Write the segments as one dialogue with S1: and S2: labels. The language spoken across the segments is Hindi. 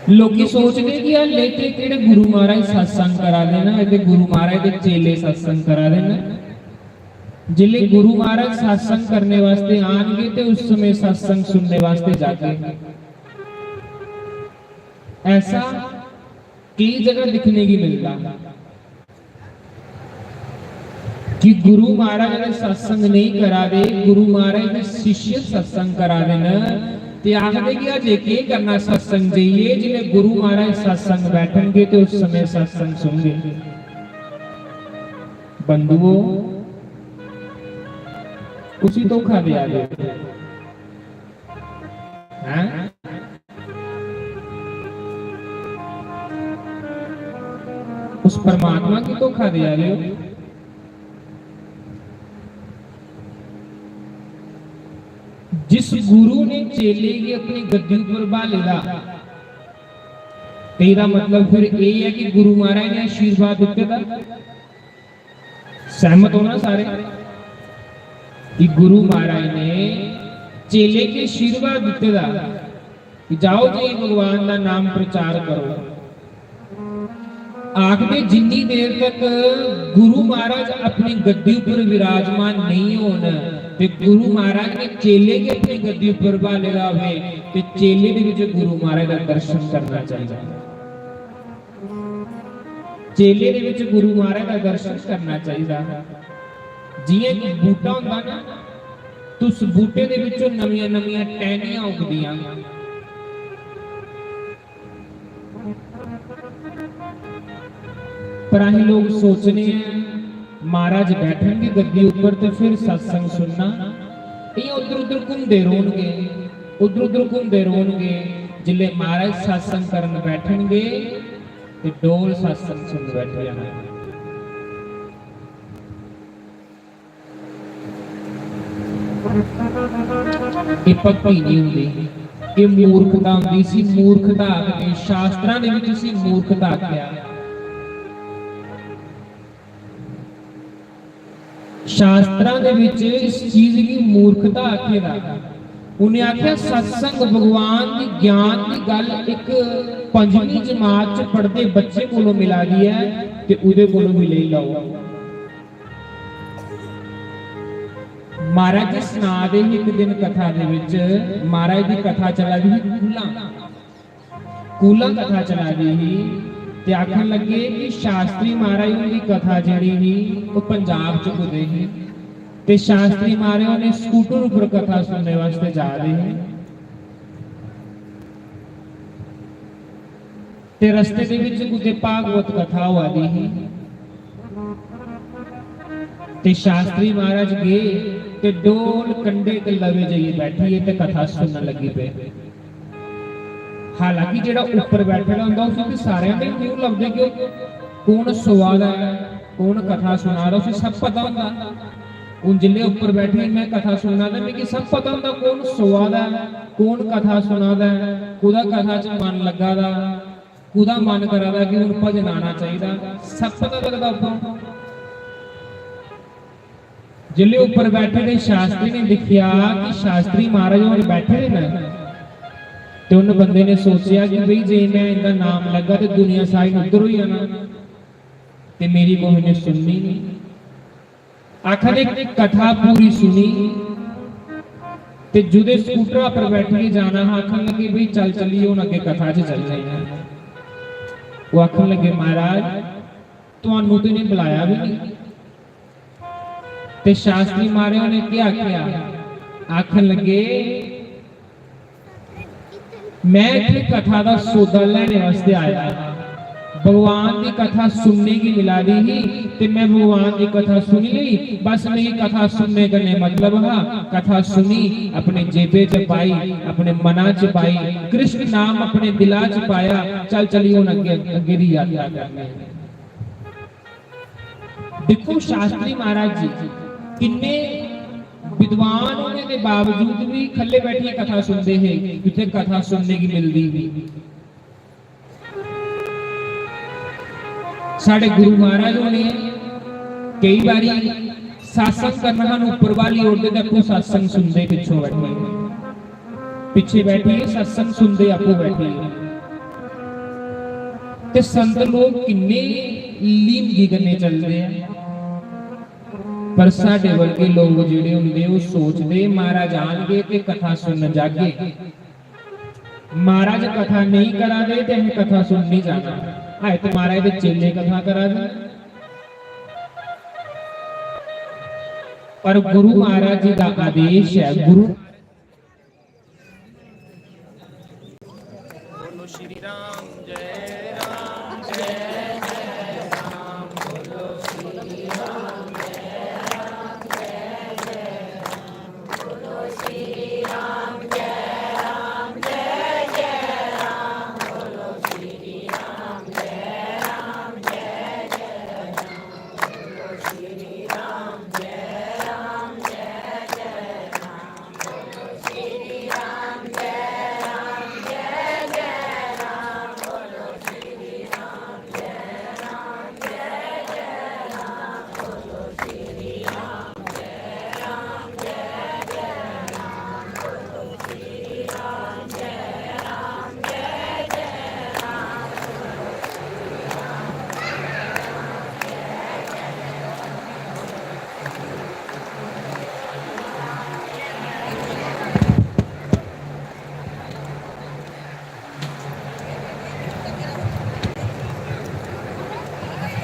S1: लोकी सोचते कि यार लेके किहड़े गुरु महाराज सत्संग करा देना, ते गुरु महाराज के चेले सत्संग करा देना। जिले गुरु महाराज सत्संग करने वास्ते आएंगे तो उस समय सत्संग सुनने वास्ते जाते। ऐसा कई जगह दिखने की मिलता कि गुरु महाराज ने सत्संग नहीं करा दे, गुरु महाराज ने शिष्य सत्संग करा देना ते आखदे कि अजे के करना सत्संग जाइए, जिले गुरु महाराज सत्संग बैठेंगे तो उस समय सत्संग सुनेंगे। बंधुओं, उसी धोखा दिया गया है। उस परमात्मा की धोखा दिया गया। जिस गुरु ने चेले की अपनी गद्दी पर बालेगा, तेरा मतलब फिर ये है कि गुरु महाराज ने आशीर्वाद दिते था। सहमत हो ना सारे कि गुरु महाराज ने चेले के आशीर्वाद दिते था कि जाओ जी भगवान का नाम प्रचार करो। आखदे जिन्नी देर तक गुरु महाराज अपनी गद्दी पर विराजमान नहीं होना ते गुरु महाराज ने चेले के अपनी गद्दी पर बालेगा हुए ते चेले दे विच गुरु महाराज का दर्शन करना चाहिए। चेले दे विच गुरु महाराज का दर्शन करना चाहिए। जियां कि बूटा हुंदा ना, तो उस बूटे दे विचों नवीं नवीं टहनियां उगदियां। पर असीं लोग सोचने हैं महाराज बैठेंगे गद्दी ऊपर तो फिर सत्संग सुनना, ये उधर उधर घूमते रहोगे, उधर उधर घूमते रहोगे। जिले महाराज सत्संग करन बैठेंगे तो डोल सत्संग सुन बैठे जाना। ये भक्ति नहीं होंदी, ये मूर्खता होंदी सी। मूर्खता आखदे शास्त्रां दे विच सी मूर्खता आख्या। शास्त्रां दे विच इस चीज की मूर्खता आखेदा। उन्हें आख्या सत्संग भगवान की ज्ञान की गल एक पंजवीं जमात च पढ़ते बच्चे कोलों मिला दी है ते उहदे कोलों भी ले लाओ। महाराज जी सुना दे एक दिन कथा दे विच महाराज की कथा चला दी कूला कथा चला दी ते आखन लगे कि शास्त्री महाराज की कथा जिहड़ी ही वो पंजाब च गुजरे ही ते शास्त्री महाराज ने स्कूटर ऊपर कथा सुनने वास्ते जा रहे हैं ते रस्ते दे विच कुछ भागवत कथा हुआ दी ही ते शास्त्री महाराज गए ते डोल कंडे ते लवे जाइए बैठी ते कथा सुनने लगी पे। हालांकि जेड़ा ऊपर बैठा हुंदा उसे ते सारियां दे क्यों लगदे कि कौन सुवाद है कौन कथा सुना रहा उसे सब पता हुंदा। उन जिले ऊपर बैठे मैं कथा सुना दे मैं सब पता हुंदा कौन सुवाद है कौन कथा सुना दे कुदा कथा च मन लगा दा कुदा मन करा दा कि हुन भजन आना चाहिए सब पता लगदा ऊपर। जिले ऊपर बैठे ने शास्त्री ने दिखिया कि शास्त्री महाराज होने बैठे ने तो उन बंदे ने सोचा कि भाई जे मैं इनका नाम लगा तो दुनिया सारी उधर ही आना ते मेरी कोई ने सुननी नहीं। आखिर एक कथा पूरी सुनी ते जुदे स्कूटर पर बैठे जाना आखन लगे भाई चल चलिए हुन अगे कथा च चल जाइए। वो आखन लगे महाराज तुहानू तो नहीं बुलाया भी नहीं ते शास्त्री महाराज ने क्या आख्या आखन लगे मैं इत्थे कथा का सौदा लेने वास्ते आया भगवान की कथा सुनने की मिला दी ही ते मैं भगवान की कथा सुनी ली बस मेरी कथा सुनने का मतलब हा कथा सुनी अपने जेबे च पाई अपने मना च पाई कृष्ण नाम अपने दिला च पाया चल चलिए हुन अगे अगे दी यात्रा करनी। देखो शास्त्री महाराज जी किन्ने विद्वान होने के बावजूद भी खले बैठे कथा सुनते हैं जिथे कथा सुनने की मिलती भी। साडे गुरु महाराज ने कई बारी सत्संग करना ऊपर वाली ओढ़ते ते आपको सत्संग सुनते पिछों बैठे पिछे बैठे सत्संग सुनते आपको बैठे ਤੇ ਸੰਤ ਲੋਕ ਕਿੰਨੇ ਲੀਮਗੀ ਕਰਨੇ ਚੱਲਦੇ ਆ, ਪਰ ਸਾਡੇ ਵਰਗੇ ਲੋਕ ਜਿਹੜੇ ਹੁੰਦੇ ਉਹ ਸੋਚਦੇ ਮਹਾਰਾਜ ਆਣਗੇ ਤੇ ਕਥਾ ਸੁਣਨ ਜਾਗੇ, महाराज कथा नहीं करा दे तो हम कथा सुन नहीं जाना है तो महाराज दे चेले कथा करा दे। पर गुरु महाराज जी का आदेश है, गुरु बोलो श्री राम जय राम जय जय राम, बोलो श्री राम जय राम जय जय राम, बोलो श्री राम जय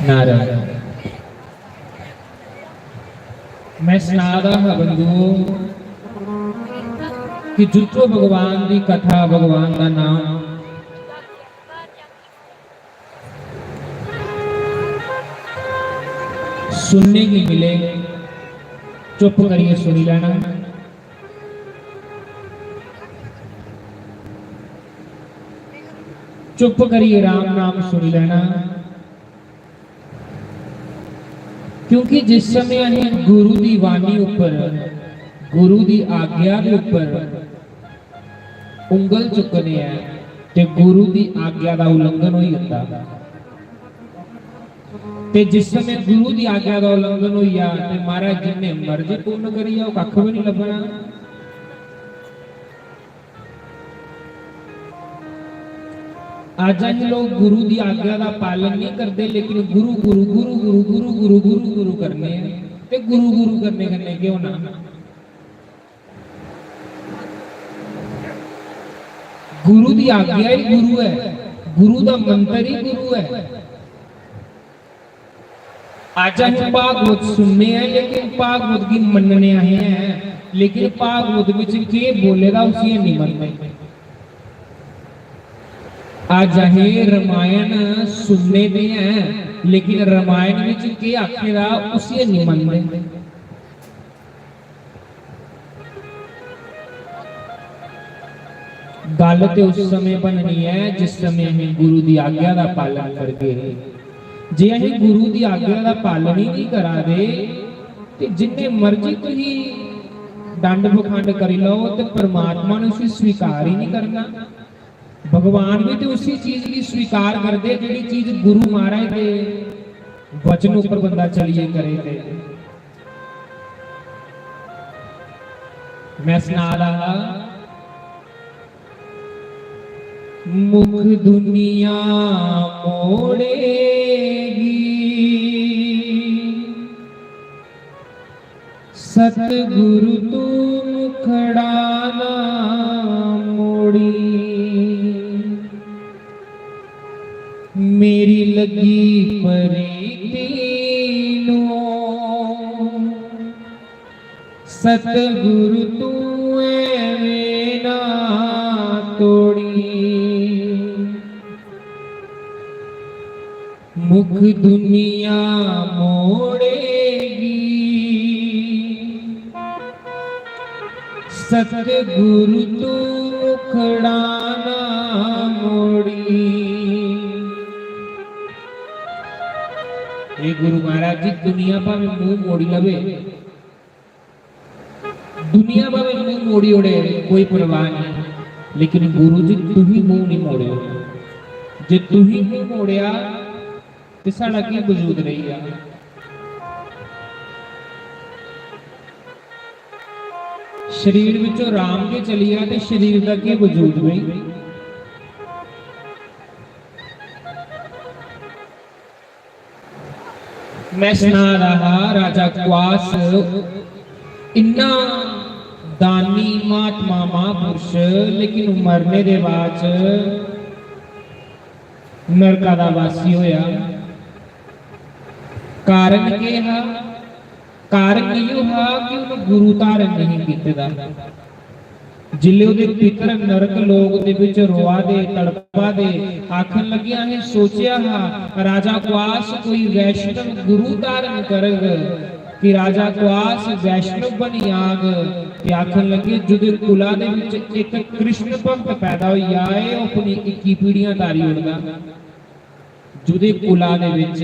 S1: नारायण। मैं सुनादा हाँ बंधु कि जितो भगवान की कथा, भगवान का नाम सुनने की मिले, चुप करिए सुनी लेना। चुप करिए राम नाम सुनी लेना, क्योंकि जिस समय असीं गुरु की वाणी उपर, गुरु की आग्या के उपर उंगल चुकने हैं ते गुरु की आग्या का उल्लंघन हो जाता। ते जिस समय गुरु की आग्या का उल्लंघन हो गया ते महाराज जिन्ने मर्जी पूर्ण करी जाओ कख भी नहीं लभना। आज असीं लोग गुरु की आग्या का पालन नहीं करते, लेकिन गुरु गुरु गुरु गुरु गुरु गुरु गुरु गुरु करने ते गुरु गुरु करने करने क्यों ना। गुरु की आज्ञा ही गुरु है, गुरु का मंत्र ही गुरु है। आज हम भागवत सुनने हैं, लेकिन भागवत की मनने आए हैं, लेकिन भागवत विच के बोलेगा उसी नहीं मनते। आज अहे रामायण सुनने दे हैं, लेकिन रामायण विच के आखेगा उसी नहीं मनते। गल तो उस समय बननी है जिस समय हम गुरु की आज्ञा का पालन करके। जे असीं गुरु की आज्ञा का पालन ही नहीं करा दे ते जिन्ने मर्जी तुसीं दंड पखंड करी लो तो परमात्मा ने उसे स्वीकार ही नहीं करना। भगवान भी तो उसी चीज की स्वीकार कर दे जिहड़ी चीज गुरु महाराज के वचन ऊपर बंदा चलिए करे थे। मैं सुना रहा मुख दुनिया मोड़ेगी, सतगुरु तू मुखड़ा ना मोड़ी। मेरी लगी परीतीनो सतगुरु तू एवें ना तोड़ी। मुख दुनिया मोड़ेगी, सतगुरु तू मुखड़ा ना मोड़ी। ये गुरु महाराज जी दुनिया भावे मुंह मोड़ी लवे, दुनिया भावे मुंह मोड़ी ओढ़े कोई परवाह नहीं, लेकिन गुरु जी तू ही मुंह नहीं मोड़े। जे तू ही मुंह मोड़िया तो साडा की वजूद रही है। शरीर विचों राम के चलिया तो शरीर का की वजूद रही। मैं सुना रहा राजा क्वास इन्ना दानी महात्मा महापुरुष, लेकिन मरने के बाद नरका दा वासी होया। कारण के हा? कारण यो हा कि उन्हें गुरु धारण नहीं कीता। जिले उहदे पितर नरक लोक दे विच रोआ दे तड़पा दे आखन लगिया है सोचिया हा राजा क्वास कोई वैष्णव गुरु धारण करग कि राजा क्वास वैष्णव बनी आग। ते आखन लगे जुदे कुला दे विच एक कृष्ण भक्त पैदा होया है अपनी 21 पीढ़ियां तारी उड़दा। जुदे कुला दे विच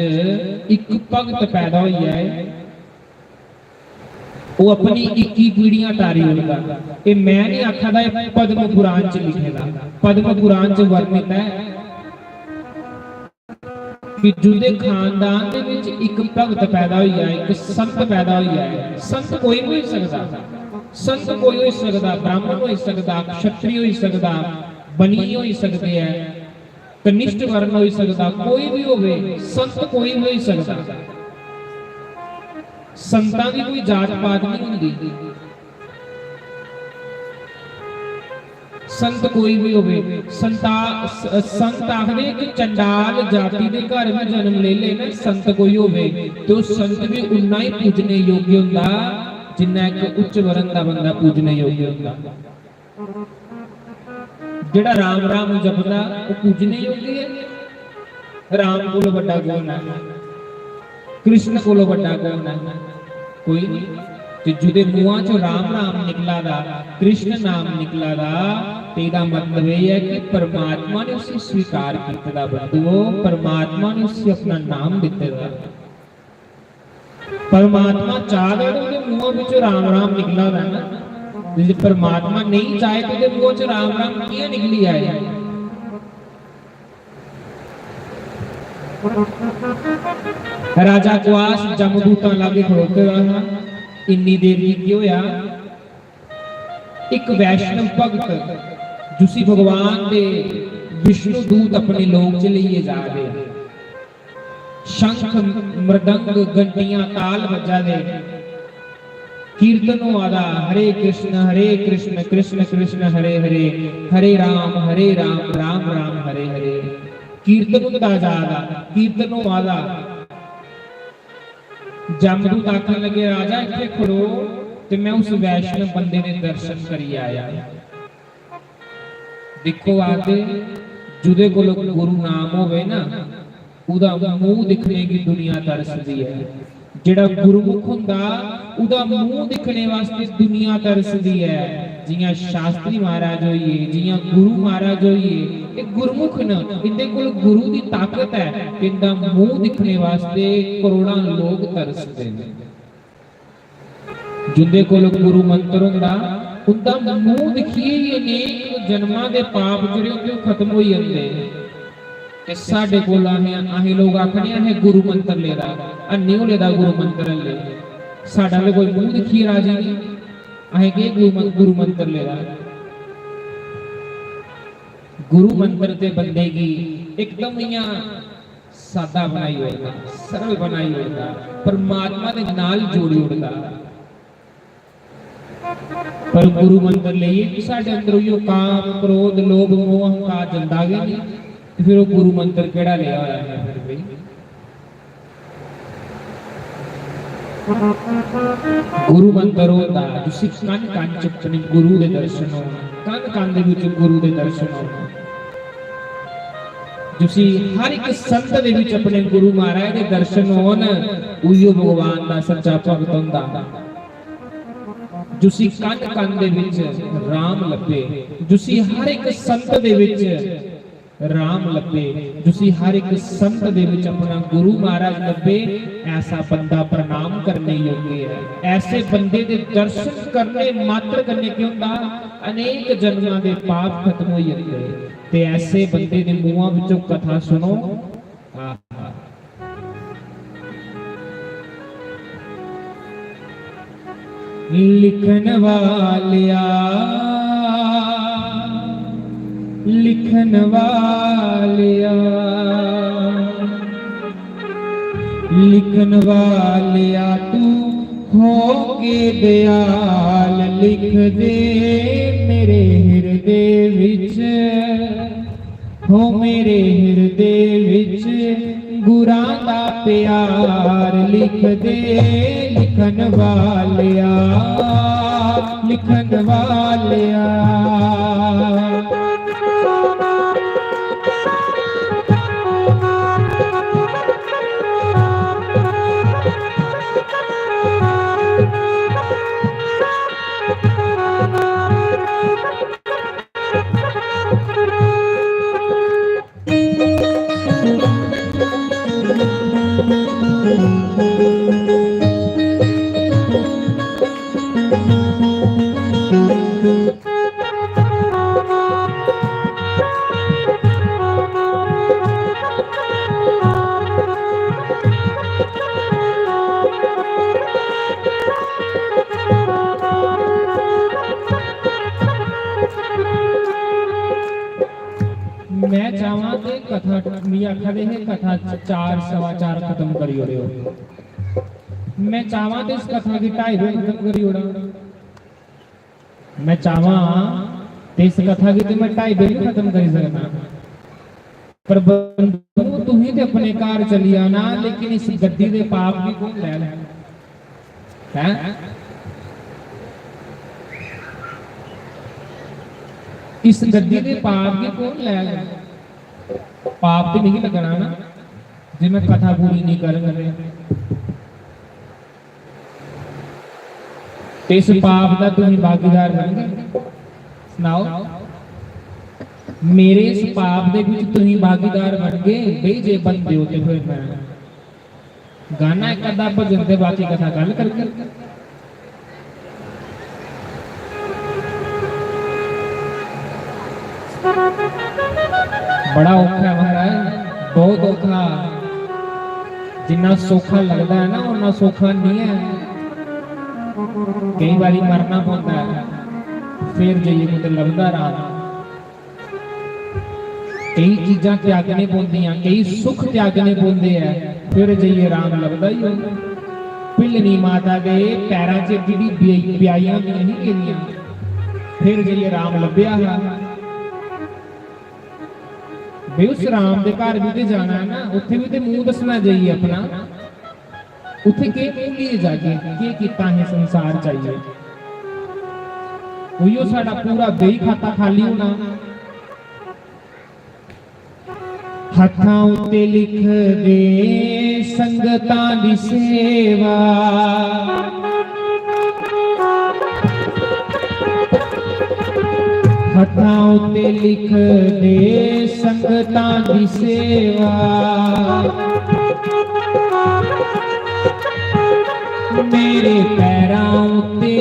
S1: एक भगत पैदा होया है वो अपनी 21 पीढ़ियां तारी उड़दा। ये मैं नहीं आखदा, पद्म पुराण च लिखेदा, पद्म पुराण च वर्णित है कि जुदे खानदान दे विच एक भगत पैदा होया, एक संत पैदा होया है। संत कोई भी हो सकदा, संत कोई हो सकदा, ब्राह्मण हो सकदा, क्षत्रिय हो सकदा, बनी हो सकदे है, कनिष्ठ वर्ण हो सकदा, कोई भी होवे, संत कोई भी हो सकदा। संतां दी कोई जात पात नहीं हुंदी, संत कोई भी होवे। संत आखदे कि चंडाल जाति दे घर में जन्म ले ले ना संत कोई होवे तो संत भी उन्ना ही पूजने योग्य हुंदा जिन्ना एक उच्च वर्ण दा बंदा पूजने योग्य हुंदा। जेड़ा राम राम जपदा वो पूजने योग्य है। राम कोलों वड्डा कौन है? कृष्ण कोलों वड्डा कौन है? कोई नहीं। ते जुदे मुआं चो राम नाम निकला दा, कृष्ण नाम निकला दा, तेरा मतलब यह है कि परमात्मा ने उसे स्वीकार किया। बंधुओं, परमात्मा ने उसे अपना नाम दिता। परमात्मा चाहे तो मुंह विचों राम राम निकला दा ना, जे परमात्मा नहीं चाहे तो मुंह च राम राम किया निकली आए। राजा क्वास जमदूतां लागे खड़ोते रहा। इन्नी देर की होया, एक वैष्णव भगत जुसी भगवान दे विष्णु दूत अपने लोक च लेइए जा रहे। शंख मृदंग घंटियां ताल बजा दे, कीर्तन आदा हरे कृष्ण कृष्ण कृष्ण हरे हरे, हरे राम राम राम हरे हरे। कीर्तन जादा, कीर्तन आदा। जमदूत आखन लगे राजा इत्थे खड़ो ते मैं उस वैष्णव बंदे ने दर्शन करी आया। देखो आते जुदे कोल गुरु नाम होवे ना उदा मुंह दिखने की दुनिया तरसदी है। जेड़ा गुरमुख हुंदा उदा मुंह दिखने वास्ते दुनिया तरसदी है। जियां शास्त्री महाराज होइए, जियां गुरु महाराज होइए, ये गुरमुख न, इनदे कोल गुरु दी ताकत है कि इनदा मुंह दिखने वास्ते करोड़ां लोग तरसदे ने। जिंदे कोल गुरु मंत्र हुंदा उनदा मुंह दिखिए ही अनेक जन्मां दे पाप जिहड़े हुंदे खत्म हो जांदे। ते साडे कोल असीं लोग आखने है गुरु मंत्र लेदा, अन्नी लेदा गुरु मंत्र ले। साडा ले कोई मुंह दिखिए राजी नहीं, असीं के गुरु मंत्र लेदा। गुरु मंत्र ते बंदे की एकदम इयां सादा बनाई होगा, सरल बनाई होगा, परमात्मा दे नाल जोड़ी उड़दा। पर गुरु मंत्र लईए कि साडे अंदर यो काम क्रोध लोभ मोह अहंकार जंदा गया नहीं, तो फिर वो गुरु मंत्र केड़ा लिया होया है फिर भाई। गुरु मंत्र होता जिस कन कन च अपने गुरु दे दर्शन हो, कन कन दे विच गुरु दे दर्शन हो। जिसी हर एक संत दे विच अपने गुरु महाराज दे दर्शन होन, उहियो भगवान दा सच्चा भगत हुंदा। जिसी कन कन दे विच राम लभे, जिसी हर एक संत दे विच राम लभे, जिसी हर एक संत दे विच अपना गुरु महाराज लभे, ऐसा बंदा प्रणाम करने योग्य है। ऐसे बंदे दे दर्शन करने मात्र करने क्यों हुंदा अनेक जन्मां दे पाप खत्म हो जाते। ते ऐसे बंदे दे मुंहां विचों कथा सुनो, लिखन वालिया लिखन वालिया लिखन वालिया तू हो के दयाल, लिख दे मेरे हृदय विच, हो मेरे हृदय विच गुरां दा प्यार, लिख दे लिखन वालिया, लिखन वालिया। मैं चाहवा कि कथा मी आखा दे है कथा 4 सवा 4 खत्म करी ओड़े हो। मैं चाहवा तो इस कथा की 2.5 खत्म करी ओड़ा। मैं चाहवा तो इस कथा की तो मैं 2.5 खत्म करी सकना, पर बंदू तू ही तो अपने कार चली आना, लेकिन इस गद्दी दे पाप भी कौन ले ले हैं? इस गद्दी के पाप के कौन ले गया? पाप तो नहीं लगना ना जे मैं कथा पूरी नहीं करूंगा। इस पाप का तुम भागीदार बन गए। सुनाओ मेरे इस पाप के विच तुम भागीदार बन गए बई जे बनते हो तो फिर मैं गाना एक अद्धा भजन ते बाकी कथा गल करके बड़ा औखा है महाराज, बहुत औखा। जिन्ना सौखा लगता है ना उन्ना सौखा नहीं है। कई बारी मरना पड़ता है फिर जाइए कुछ लभदा राम। कई चीजा त्यागने पौंदियां, कई सुख त्यागने पौंदे है, फिर जाइए राम लभदा ही होंदा। पिलनी माता दे पैरां च जिहड़ी ब्याईयां नहीं गेदियां, फिर जाइए राम लभ्या है। भाई उस राम के घर भी तो जाना है ना, उत्थे भी तो मुंह दसना चाहिए अपना। उत्थे के लिए जाके के कीता है संसार चाहिए, उहियो साडा पूरा बही खाता खाली होना। हत्थां उत्ते लिख दे संगतां दी सेवा, हत्थां उत्ते लिख दे संगतां दी सेवा। मेरे पैरां उत्ते,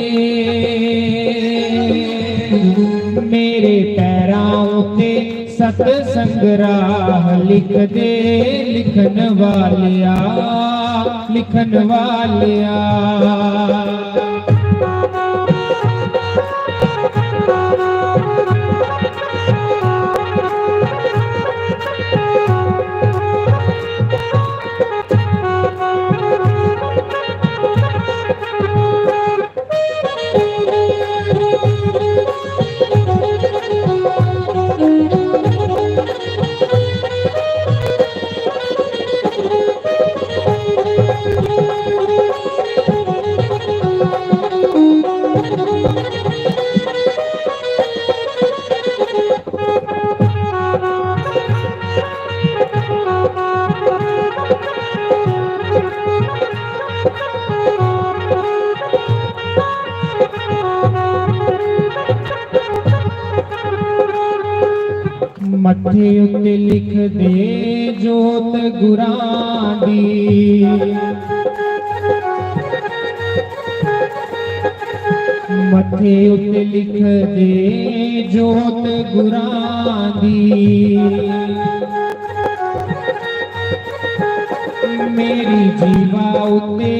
S1: मेरे पैरां उत्ते सतसंग राह लिख दे लिखन वालिया, लिखन वालिया। मथे उत्ते लिख दे जोत गुरां दी, मथे उत्ते लिख दे जोत गुरां दी। मेरी जीवा उत्ते,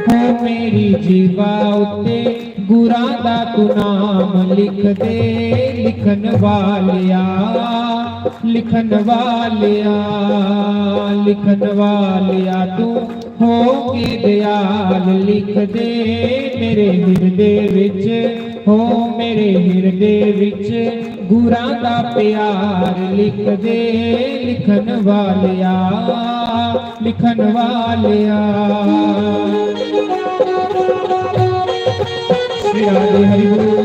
S1: हो मेरी जीवा उत्ते गुरां दा तू नाम लिख दे लिखन वालिया, लिखन वालिया तू हो के दयाल लिख दे मेरे हिरदे विच हो मेरे हिरदे विच गुरां दा प्यार लिख दे लिखन वालिया श्री राधे हरि बोल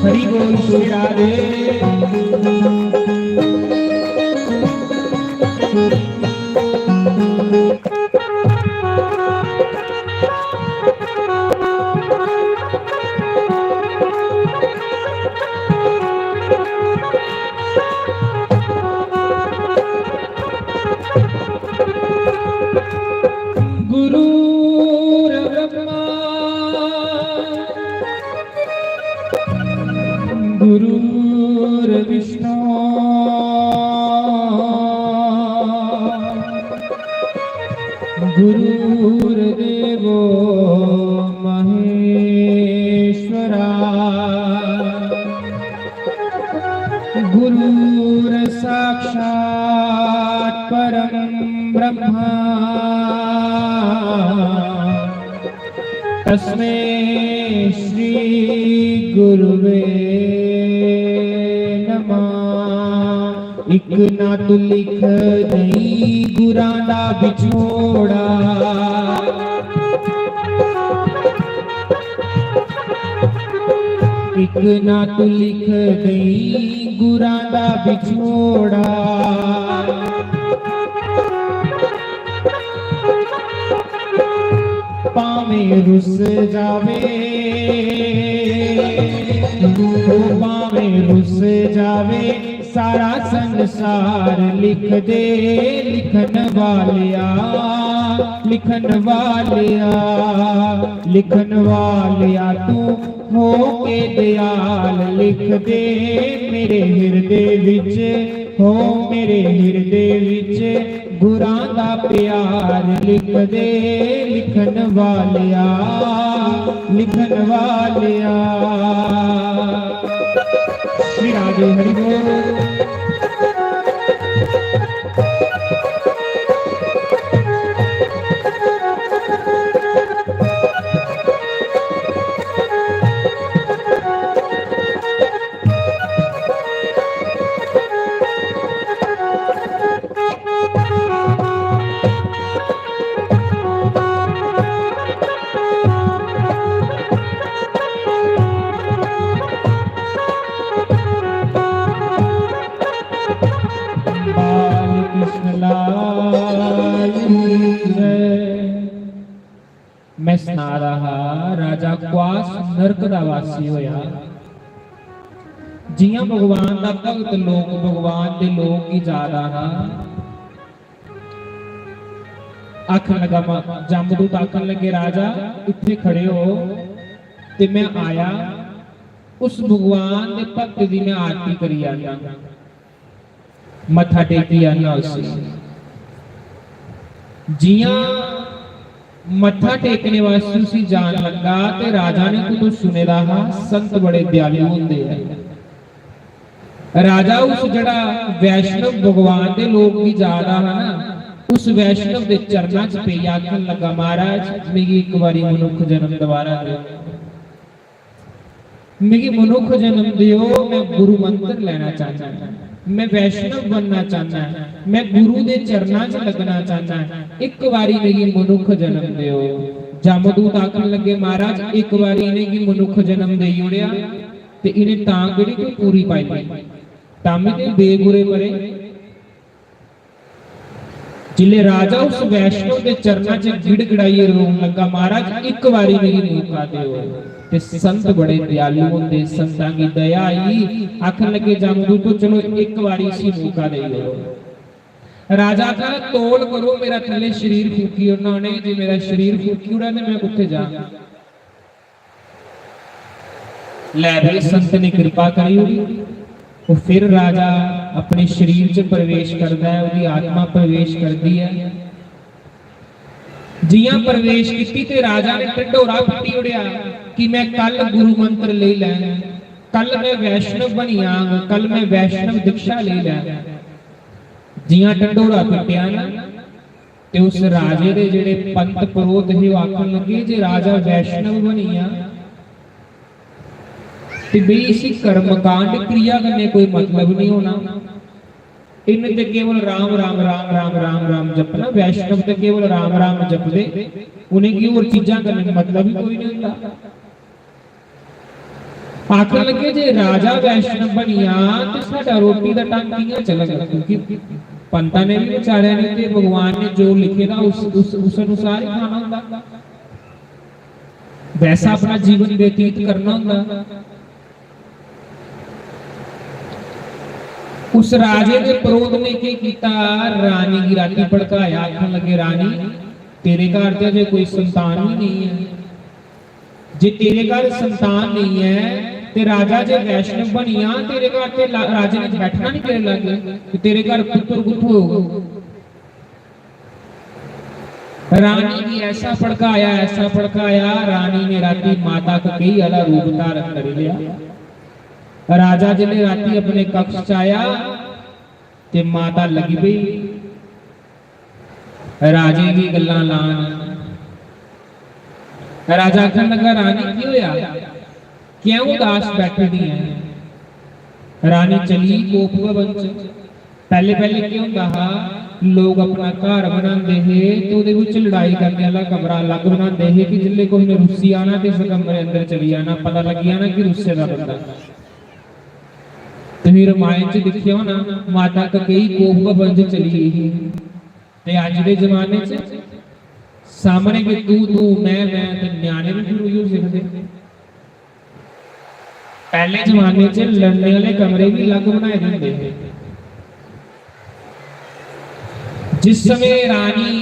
S1: हरि बोल श्री राधे गुरुर्विष्णु गुरुर्देवो महेश्वरा गुरुर्साक्षात् परं ब्रह्मा तस्मै श्री गुरुवे नमः। एक ना तू लिख नहीं गुरां दा विछोड़ा एक ना तू लिख नहीं गुरां दा विछोड़ा पावें रुस जावे पावें रुस जावे सारा संसार लिख दे लिखन वालिया तू हो के दयाल लिख दे मेरे हिरदे विच हो मेरे हिरदे विच गुरां दा प्यार लिख दे लिखन वालिया श्री राधे हरि बोल मैं सुना रहा राजा क्वास नरक दा वासी होया जियां भगवान दा भगत लोग भगवान दे लोग ही जा रहा आखन लगा जमदूत आखन लगे राजा इत्थे खड़े हो ते मैं आया उस भगवान दे भक्त दी मैं आरती करी आया मत्था टेकी आया उसे जियां मत्था टेकने वास्ते उसी जान लगा ते राजा ने कुछ सुने रहा संत बड़े दयालु होंदे हैं राजा उस जड़ा वैष्णव भगवान दे लोग भी जा रहा ना उस वैष्णव दे चरणां च पे आखन लगा महाराज मेरी एक बारी मनुख जन्म दोबारा दिओ मेरी मनुख जन्म दिओ मैं गुरु मंत्र लेना चाहता मैं वैष्णव बनना चाहता मैं गुरु दे चरणां च लगना चाहता एक बारी मेरी मनुख जन्म दिओ जमदूत आखन लगे महाराज एक बारी इन्हें की मनुख जन्म दे उड़िया ते इन्हें तां केड़ी कोई पूरी पाई तामी ते बेगुरे मरे जिले राजा उस वैष्णव के चरणां च गिड़गिड़ाई रोन लगा महाराज एक बारी मेरी मौका दिओ ते संत बड़े दयालु होंदे संतां की दया आई आखन लगे जमदूत तो चलो एक बारी सी मौका दे दो राजा का तोल करो मेरा थले शरीर फूकी उन्होंने जे मेरा शरीर फूकी उड़ा ने मैं उत्थे जा ले भी संत ने कृपा करी वो फिर राजा अपने शरीर च प्रवेश करता है उसकी आत्मा प्रवेश करती है जियां प्रवेश की ते राजा ने ढिंडोरा पिटी उड़िया कि मैं कल गुरु मंत्र ले लै, कल मैं वैष्णव बनिया, कल मैं वैष्णव दीक्षा ले लै। जियां ढिंडोरा पिटिया ना ते उस राजे दे जेड़े पंत पुरोहित ही आखन लगे जे राजा वैष्णव बनिया ते बई इसी कर्मकांड क्रिया करने कोई मतलब नहीं होना, इन ते केवल राम राम राम राम राम राम जपना। वैष्णव ते केवल राम राम जपदे, उन्हें की और चीजां करने का मतलब ही कोई नहीं होता। आखन लगे जे राजा वैष्णव बनिया तो साडा रोटी दा टंग कियां चलेगा, क्योंकि पंता ने भी बेचारे ने ते भगवान ने जो लिखे था उस अनुसार ही खाना होता, वैसा अपना जीवन व्यतीत करना होता। उस राजे के पुरोहित ने क्या किया, रानी की राती भड़काया। आखन लगे रानी तेरे घर ते अजे कोई संतान ही नहीं है, जे तेरे घर संतान नहीं है ते राजा जे वैष्णव बनिया तेरे घर ते राजे ने बैठना नहीं तेरे लगे, तो तेरे घर पुत्र कुत्थों होगा। रानी की ऐसा भड़काया, रानी ने राती माता को कई वाला रूप धारण कर लिया। राजा जी ने राती अपने कक्ष च आया ते माता लगी पई राजे की गल्लां लान। राजा कहन लगा रानी की होया, क्यों उदास बैठी दी है। रानी चली कोप भवन च। पहले पहले क्या होंदा हा, लोग अपना घर बनाते हैं तो उहदे विच लड़ाई करने वाला कमरा अलग बनाते हैं कि जिल्ले कोई ने रुस्सी आना ते इस कमरे अंदर चली जाना, पता लग जाना कि रुस्से दा बंदा। तुसीं रामायण च देखिया होना माता ककेई कोप भवन च चली गई ते अज दे जमाने च सामने कि तू मैं ते न्याणे भी फिर उही सिखदे। पहले जमाने च लड़ने वाले कमरे भी अलग बनाए जाते हैं। जिस समय रानी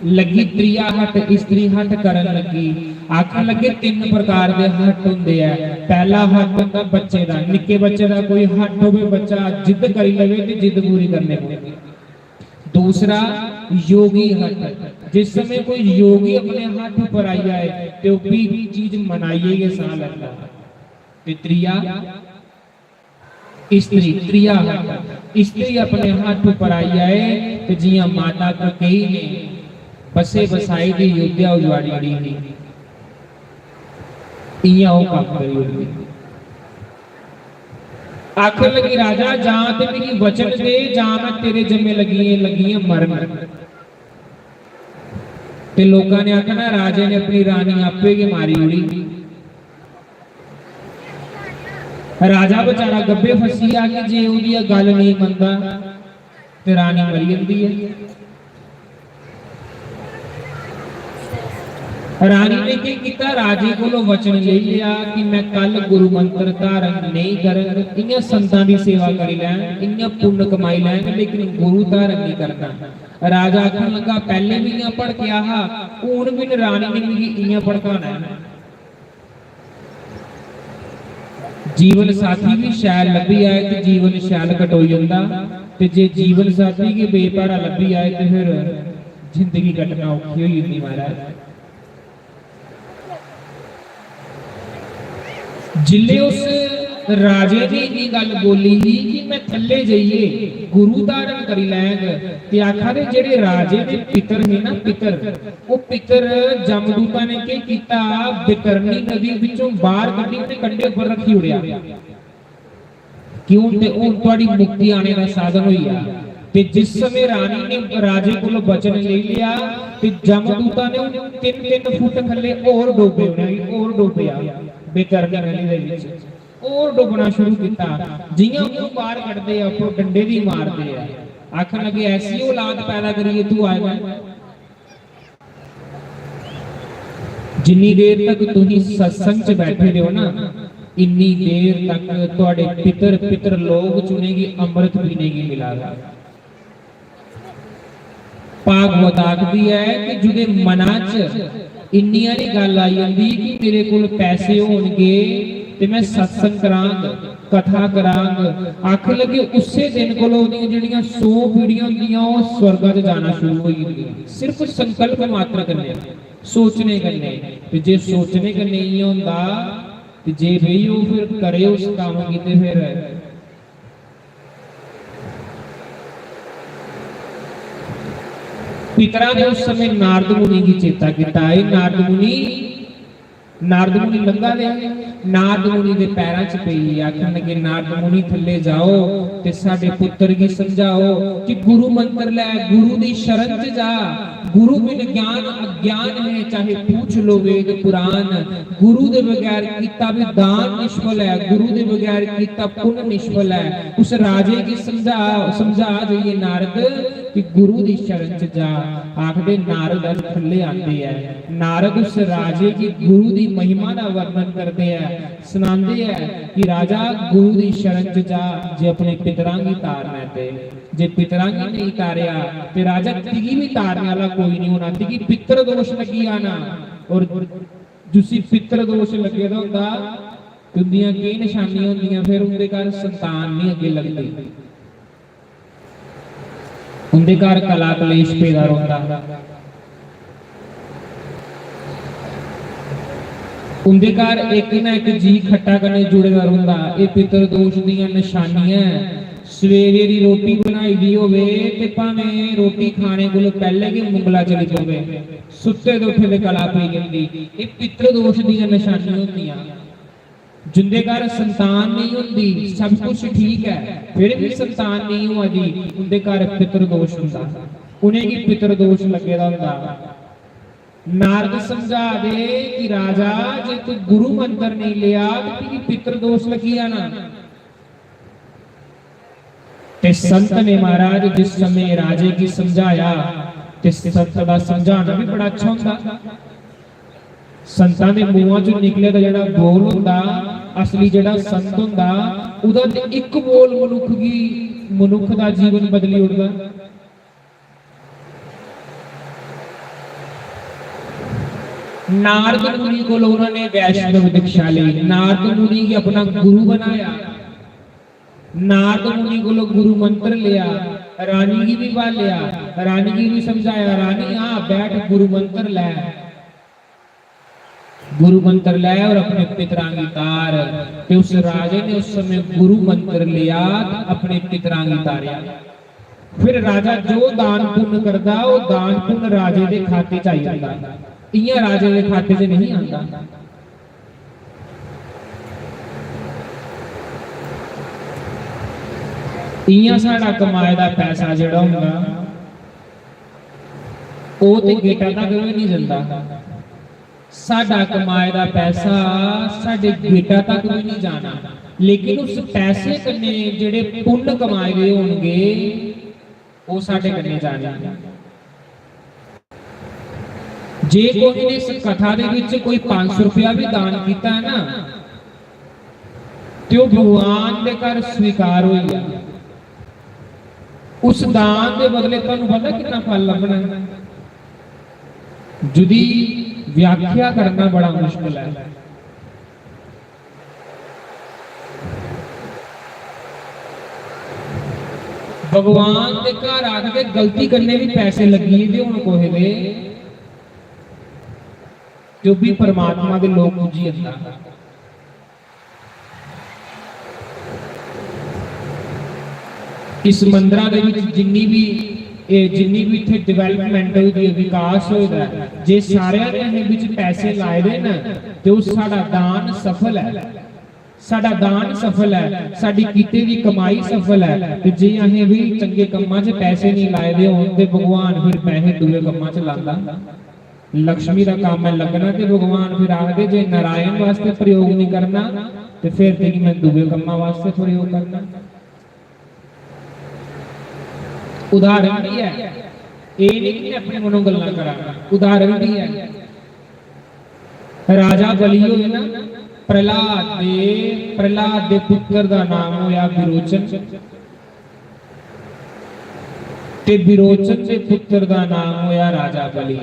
S1: लगी त्रिया हट स्त्री हट करन लगी, आखन लगे तीन प्रकार के हट होंदे है। पहला हट होंदा बच्चे का, निक्के बच्चे का कोई हट होवे, बच्चा जिद करी लवे ते जिद पूरी करने पवे। दूसरा योगी हट, जिस समय कोई योगी अपने हट पर आई जाए तो भी चीज मनाइए ये साल अल्लाह। त्रिया स्त्री, त्रिया स्त्री अपने हाथ पर आई जाए तो जिया माता कई ने बसे बसाई दी योद्धा उजवाड़ी दी इया हो काम करी। आखिर लगी राजा जहां ते मेरी वचन दे, जहां मैं तेरे जमे लगी मरन। ते लोगों ने आखना राजे ने अपनी रानी आपे के मारी उड़ी। राजा बेचारा गब्बे फसी आ कि जे उहदी गल नहीं मनदा ते रानी मरी जांदी है। रानी ने क्या किया, राजे को वचन ले लिया कि मैं कल गुरु मंत्र धारण नहीं करन, इयां संतां दी सेवा करी लैन, इयां पुण्य कमाई लैन, लेकिन गुरु धारण नहीं करना। राजा आखन लगा पहले भी इयां पढ़ के आहा, हुण भी रानी ने मिगी इयां भड़काना है। जीवन साथी भी शैल लभी आए तो जीवन शैल कटोई जाता, ते जे जीवन साथी के बेपाड़ा लभी आए तो फिर जिंदगी कटना औखी होई जांदी महाराज। जिले उस राजे ने ये गल बोली ही कि मैं थल्ले जाइए गुरु धारण करी लैंग, ते आखा दे जेड़े राजे दे पितर ने ना, पितर वो पितर जमदूता ने क्या कीता, बिकरनी नदी विचों बाहर कड्डी ते कंडे पर रखी उड़िया। क्यों ते ओ तुहाडी मुक्ति आने का साधन होइया। ते जिस समय रानी ने राजे को वचन ले लिया ते जमदूता ने 3-3 फुट थल्ले और डोबे, और डोबिया बेकरनी नदी दे विच और डुबना शुरू किया। जियां मुंह बाहर कटदे आ तो डंडे दी मारदे आ। आखन लगे ऐसी औलाद पैदा करिए तू आएगा। जिन्नी देर तक तुसीं सत्संग च बैठे रहो ना, इन्नी देर तक तुहाडे पितर लोग चुनेगी अमृत पीने की मिलागा। भागवत आखदी है कि जुदे मना च इन्नी हारी गल आई जांदी कि मेरे कोल पैसे होणगे ते मैं सत्संग करांगा, कथा करांग। आख लगे उसे दिन कोलों ਜਿਹੜੀਆਂ 100 ਪੀੜ੍ਹੀਆਂ ਹੁੰਦੀਆਂ ਉਹ स्वर्गां 'ਚ जाना शुरू हो गई। सिर्फ संकल्प मात्र करने, सोचने करने। ते जे सोचने का नहीं होंदा ते जे भई वो फिर करे उस काम कीते फिर पितरा ने उस समय नारद मुनि की चेता किया। नारद मुनि लंघा लिया, नारद मुनि के पैरों च पई। आखन लगे नारद मुनि थले जाओ ते साडे पुत्र की समझाओ कि गुरु मंत्र लै, गुरु दी शरण च जा। गुरु बिन ज्ञान अज्ञान है, चाहे पूछ लो वेद पुराण। गुरु दे बगैर कीता भी दान निष्फल है, गुरु दे बगैर कीता पुण्य निष्फल है। उस राजे की समझा जाइए नारद कि गुरु दी शरण च जा। आखदे नारद थले आते हैं। नारद उस राजे की गुरु दी महिमा का वर्णन करते हैं, सुनाते हैं कि राजा गुरु दी शरण च जा। जे अपने पितरां की तारना ते जे पितरां की नहीं तारिया ते राजा तिगी भी तारने वाला कोई नहीं होना। तिगी पितर दोष लगी आना, और जिसी पितर दोष लगे दा हुंदा दुनिया की निशानियां होंदियां, फिर उनके घर संतान नहीं अगे लगती, उनके घर कला कलेश पैदा होता, उनके घर एक ना एक जी खट्टा करने जुड़ेदा रहिंदा। ये पितर दोष दीयां निशानियां। सवेरे दी रोटी बनाई दी होवे ते भावें रोटी खाने कोलों पहले कि मुंगला चली जावे, सुत्ते दे उठे ते कला पई जंदी। ये पितर दोष दीयां निशानियां होंदियां। जिंदे घर संतान नहीं होंदी, सब कुछ ठीक है, फिर भी संतान नहीं हुआ जी, उनके घर पितर दोष हुंदा, उन्हें की पितर दोष लगे दा हुंदा। नारद समझा दे कि राजा जे तू गुरु मंत्र नहीं लिया तो पितर दोष लगी आना। ते संत ने महाराज जिस समय राजे की समझाया, ते संत का समझाना भी बड़ा अच्छा होता। संतां दे मूहां चों निकले दा जेड़ा बोल हुंदा, असली जेड़ा संत हुंदा, उदा ते एक बोल मनुख दा जीवन बदली उड़दा। नारद मुनि को उन्होंने वैष्णव दीक्षा ली, नारद मुनि की अपना गुरु बनाया, नारद मुनि को गुरु मंत्र लिया, रानी की भी बात लिया, रानी की भी समझाया, रानी हाँ बैठ गुरु मंत्र ले, गुरु मंत्र ले और अपने पितरां की तार। ते उस राजे ने उस समय गुरु मंत्र लिया, अपने पितरां की तारिया। फिर राजा जो दान पुण्य करता वो दान पुण्य राजे के खाते च आई जाता, इयां राजे के खाते च नहीं आता। इयां साडा कमाए दा पैसा जिहड़ा हुंदा ओह ते गेटा तक भी नहीं जांदा। साडा कमाए दा पैसा साडे गेटा तक भी नहीं जाना, लेकिन उस पैसे कन्ने जिहड़े पुण्य कमाए गए होणगे ओह साडे कन्ने जाने। जे कोई ने इस कथा दे विच कोई 500 रुपया भी दान कीता है ना, तो भगवान दे घर स्वीकार होई है। उस दान के बदले तुहानू पता कितना फल लभना है, जिहदी व्याख्या करना बड़ा मुश्किल है। भगवान के घर आके गलती करने भी पैसे लगी थे हुण कोहे दे, जो भी परमात्मा के लोग पूजी जांदा। इस मंदिर दे विच जिन्नी भी इत्थे डिवेलपमेंट होई विकास होएगा, जे सारिਆਂ ने विच पैसे लाए दे ना ते उस साडा दान सफल है, साडा दान सफल है, साडी कीती दी कमाई सफल है। ते जे अहें भी चंगे कम्मां 'च पैसे नहीं लाए दे होण ते भगवान फिर पैसे दूए कम्मां 'च लांदा। लक्ष्मी का काम है लगना ते भगवान फिर आखदे जे नारायण वास्ते प्रयोग नहीं करना ते फिर ते कि मैं दूए कम्मां वास्ते प्रयोग करना। उदाहरण भी है, ये नहीं कि अपने मनों गल्लां करांगा, उदाहरण भी है। राजा बलि होए ना, प्रहलाद दे पुत्र दा नाम होया विरोचन, ते विरोचन दे पुत्र दा नाम होया राजा बलि।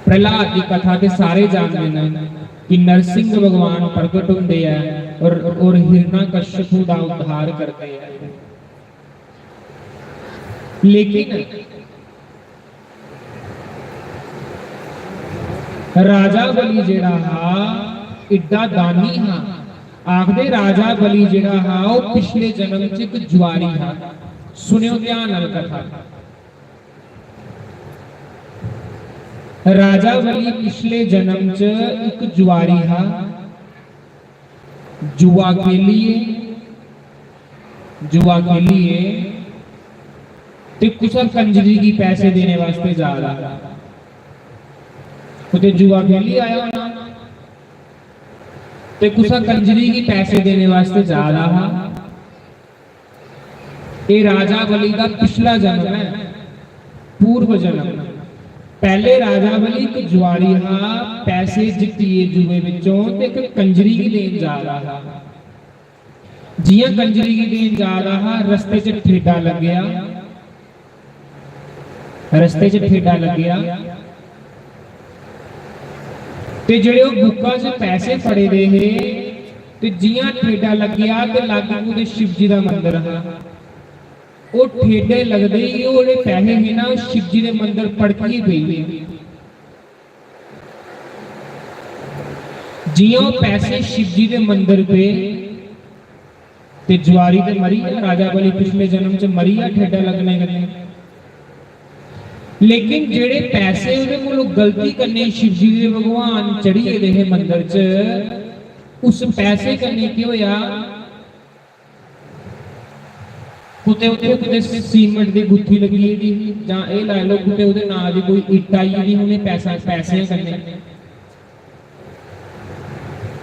S1: प्रहलाद की कथा ते सारे जानते हैं कि नरसिंह भगवान प्रगट होंदे है और हिरण्यकश्यप दा उद्धार करते हैं। लेकिन राजा बलि जिहड़ा हा इड्डा दानी हा, आखदे राजा बलि जिहड़ा हा वो पिछले जन्म च एक जुआरी हा। सुनियो ध्यान नाल कथा। राजा बलि पिछले जन्म च एक जुआरी हा, जुआ खेलिए ते कुछ कंजरी की पैसे देने वास्ते जा रहा, कुछ जुआ खेली आया होना ते कुछ कंजरी की पैसे देने वास्ते जा रहा। ये राजा बलि का पिछला जन्म है, पूर्व जन्म। पहले राजा बलि एक जुआरी हा, पैसे जितिए जुए विचों ते एक कंजरी की देन जा रहा। जियां कंजरी की देन जा रहा, रस्ते च ठेडा लग गया, रस्ते च ठेडा लग गया ते जेड़े वो बुक्का च पैसे फड़े दे हे ते जियां ठेडा लग गया ते लागू ते शिव जी दा मंदिर हा। वो ठेडे लगदे ही वो जेड़े पैसे है ना शिव जी दे मंदिर पड़की पई। जियां वो पैसे शिव जी दे मंदिर पे ते जुआरी ते मरी है, राजा बलि पिछले जन्म च मरी है ठेडा लगने कन्नै। लेकिन जेड़े पैसे उहदे कोलों गलती करने शिव जी दे भगवान चढ़िए दे मंदिर च, उस पैसे कन्नै की होया कुते उते कुते सीमेंट दी गुत्थी लगी दी जां ए ला लो कुते उहदे नाल दी कोई इट आई दी उहने पैसे कन्नै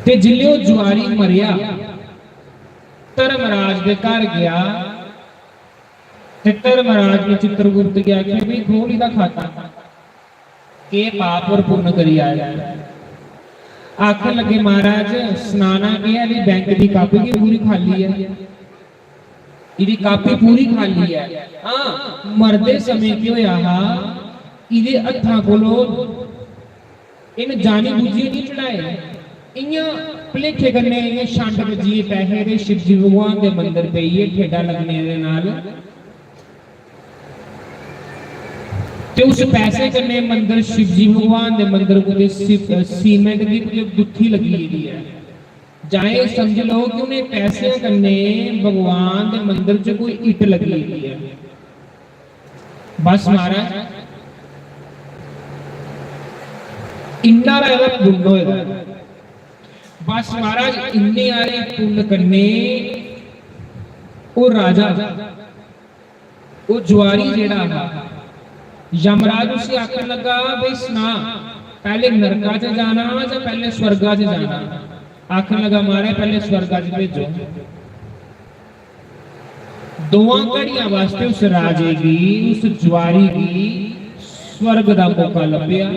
S1: ते जिल्ले ओ जुआरी मरिया धर्मराज दे घर गया ते धर्मराज ने चित्रगुप्त गया कि भाई खोल इहदा खाता के पाप और पुण्य करी आया। आखन लगे महाराज स्नाना किया दी बैंक दी कापी की पूरी खाली है, इहदी कापी पूरी खाली है। हां मरदे समय की होया हा इहदे हत्थां कोलों इन जानी बुझी नहीं चढ़ाए, इयां भलेखे कन्ने इयां छंड वजी पैसे दे शिव जी भगवान दे मंदिर पईए ठेडा लगने दे नाल ते उस पैसे कन्ने मंदिर शिव जी भगवान दे मंदिर को सीमेंट दी गुत्थी लगी हुई है। जाए समझ लो कि उन्हें पैसे कन्ने भगवान दे मंदिर च कोई इट लगी हुई है। बस महाराज इन्ना रहा पुण्य होएगा, बस महाराज इन्ने आरे पुण्य कन्ने वो राजा वो जुआरी जेड़ा था यमराज उसे आखन लगा भाई सुना पहले नरका च जाना या पहले स्वर्गा च जाना। आखन लगा मारे पहले स्वर्गा च भेजो। दोवां घड़ियां वास्ते उस राजे की उस जुआरी की स्वर्ग दा मौका लभ्या।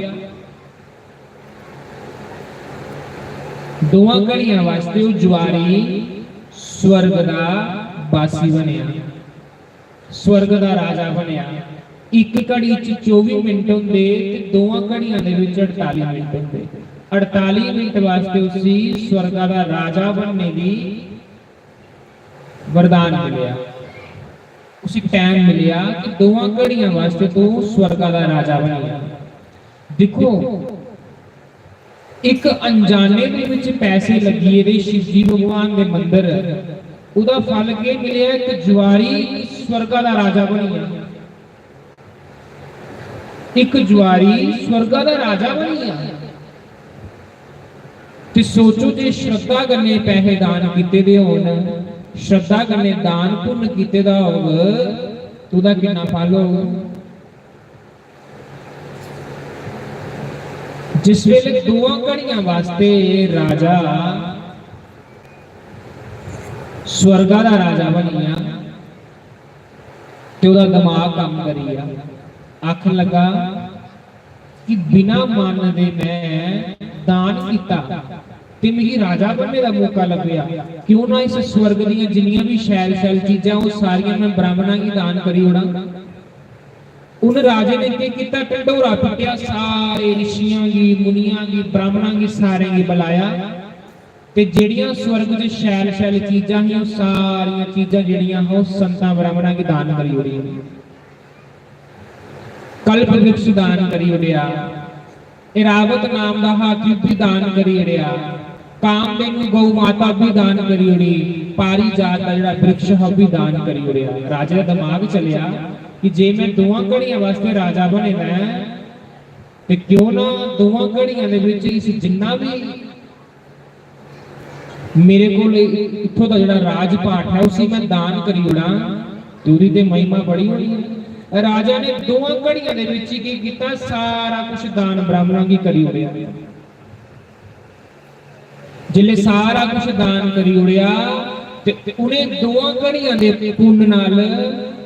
S1: दोवां घड़ियां वास्ते वो जुआरी स्वर्ग दा वासी बनया, स्वर्ग दा राजा बनया। एक घड़ी 24 मिनट होंदे ते दोवां घड़ियां दे विच 48 मिनट होंदे। 48 मिनट वास्ते उसी स्वर्ग दा राजा बनने की वरदान मिलिया, उसी टाइम मिलिया कि दोवां घड़ियां वास्ते तो स्वर्ग दा राजा बन गया। देखो एक अनजाने दे विच पैसे लगिए दे शिव जी भगवान दे मंदिर, उदा फल के मिलिया कि जुआरी स्वर्ग दा राजा बन गया। एक जुआरी स्वर्ग दा राजा बन गया। ते सोचो जे श्रद्धा कन्ने पैसे दान कीते दे होण, श्रद्धा कन्ने दान पुण्य कीते दा होग तो उदा कितना फल होगा। जिस वेले दोवां घड़ियां वास्ते राजा स्वर्ग दा राजा बन गया ते उदा दिमाग काम करिया। आखन लगा कि बिना मन दे मैं दान किया ते मेरी राजा बनने का मौका लभ्या, क्यों ना इस स्वर्ग दीयां जिन्नियां भी शैल शैल चीजां वो सारियां मैं ब्राह्मणां की दान करी ओड़ां। उन राजे ने की किया, ढंडोरा पिटिया, सारे ऋषियां की मुनियां की ब्राह्मणों की सारे की बुलाया ते ਜਿਹੜੀਆਂ स्वर्ग च शैल शैल चीज़ां ही सारियां चीज़ां ਜਿਹੜੀਆਂ हो संतां ब्राह्मणां की दान करी उड़ी, कल्प वृक्ष दान करी उड़िया, इरावत नाम का हाथी भी दान करी उड़िया, कामधेनु गौ माता भी दान करी उड़ी, पारिजात का जिहड़ा वृक्ष है भी दान करी उड़िया। राजे का दिमाग चलिया कि जे मैं दोवां घड़ियां वास्ते राजा बने मैं ते क्यों ना दोवां घड़ियां दे विच इस जिन्ना भी मेरे को इत्थों का जिहड़ा राज पाठ है उसी मैं दान करी उड़ा, तुरी ते महिमा बड़ी होनी है। राजा ने दोवां घड़ियां दे विच की कीता, सारा कुछ दान ब्राह्मणों की करी उड़िया। जिले सारा कुछ दान करी उड़िया ते उन्हें दोवां घड़ियां दे पुण्य नाल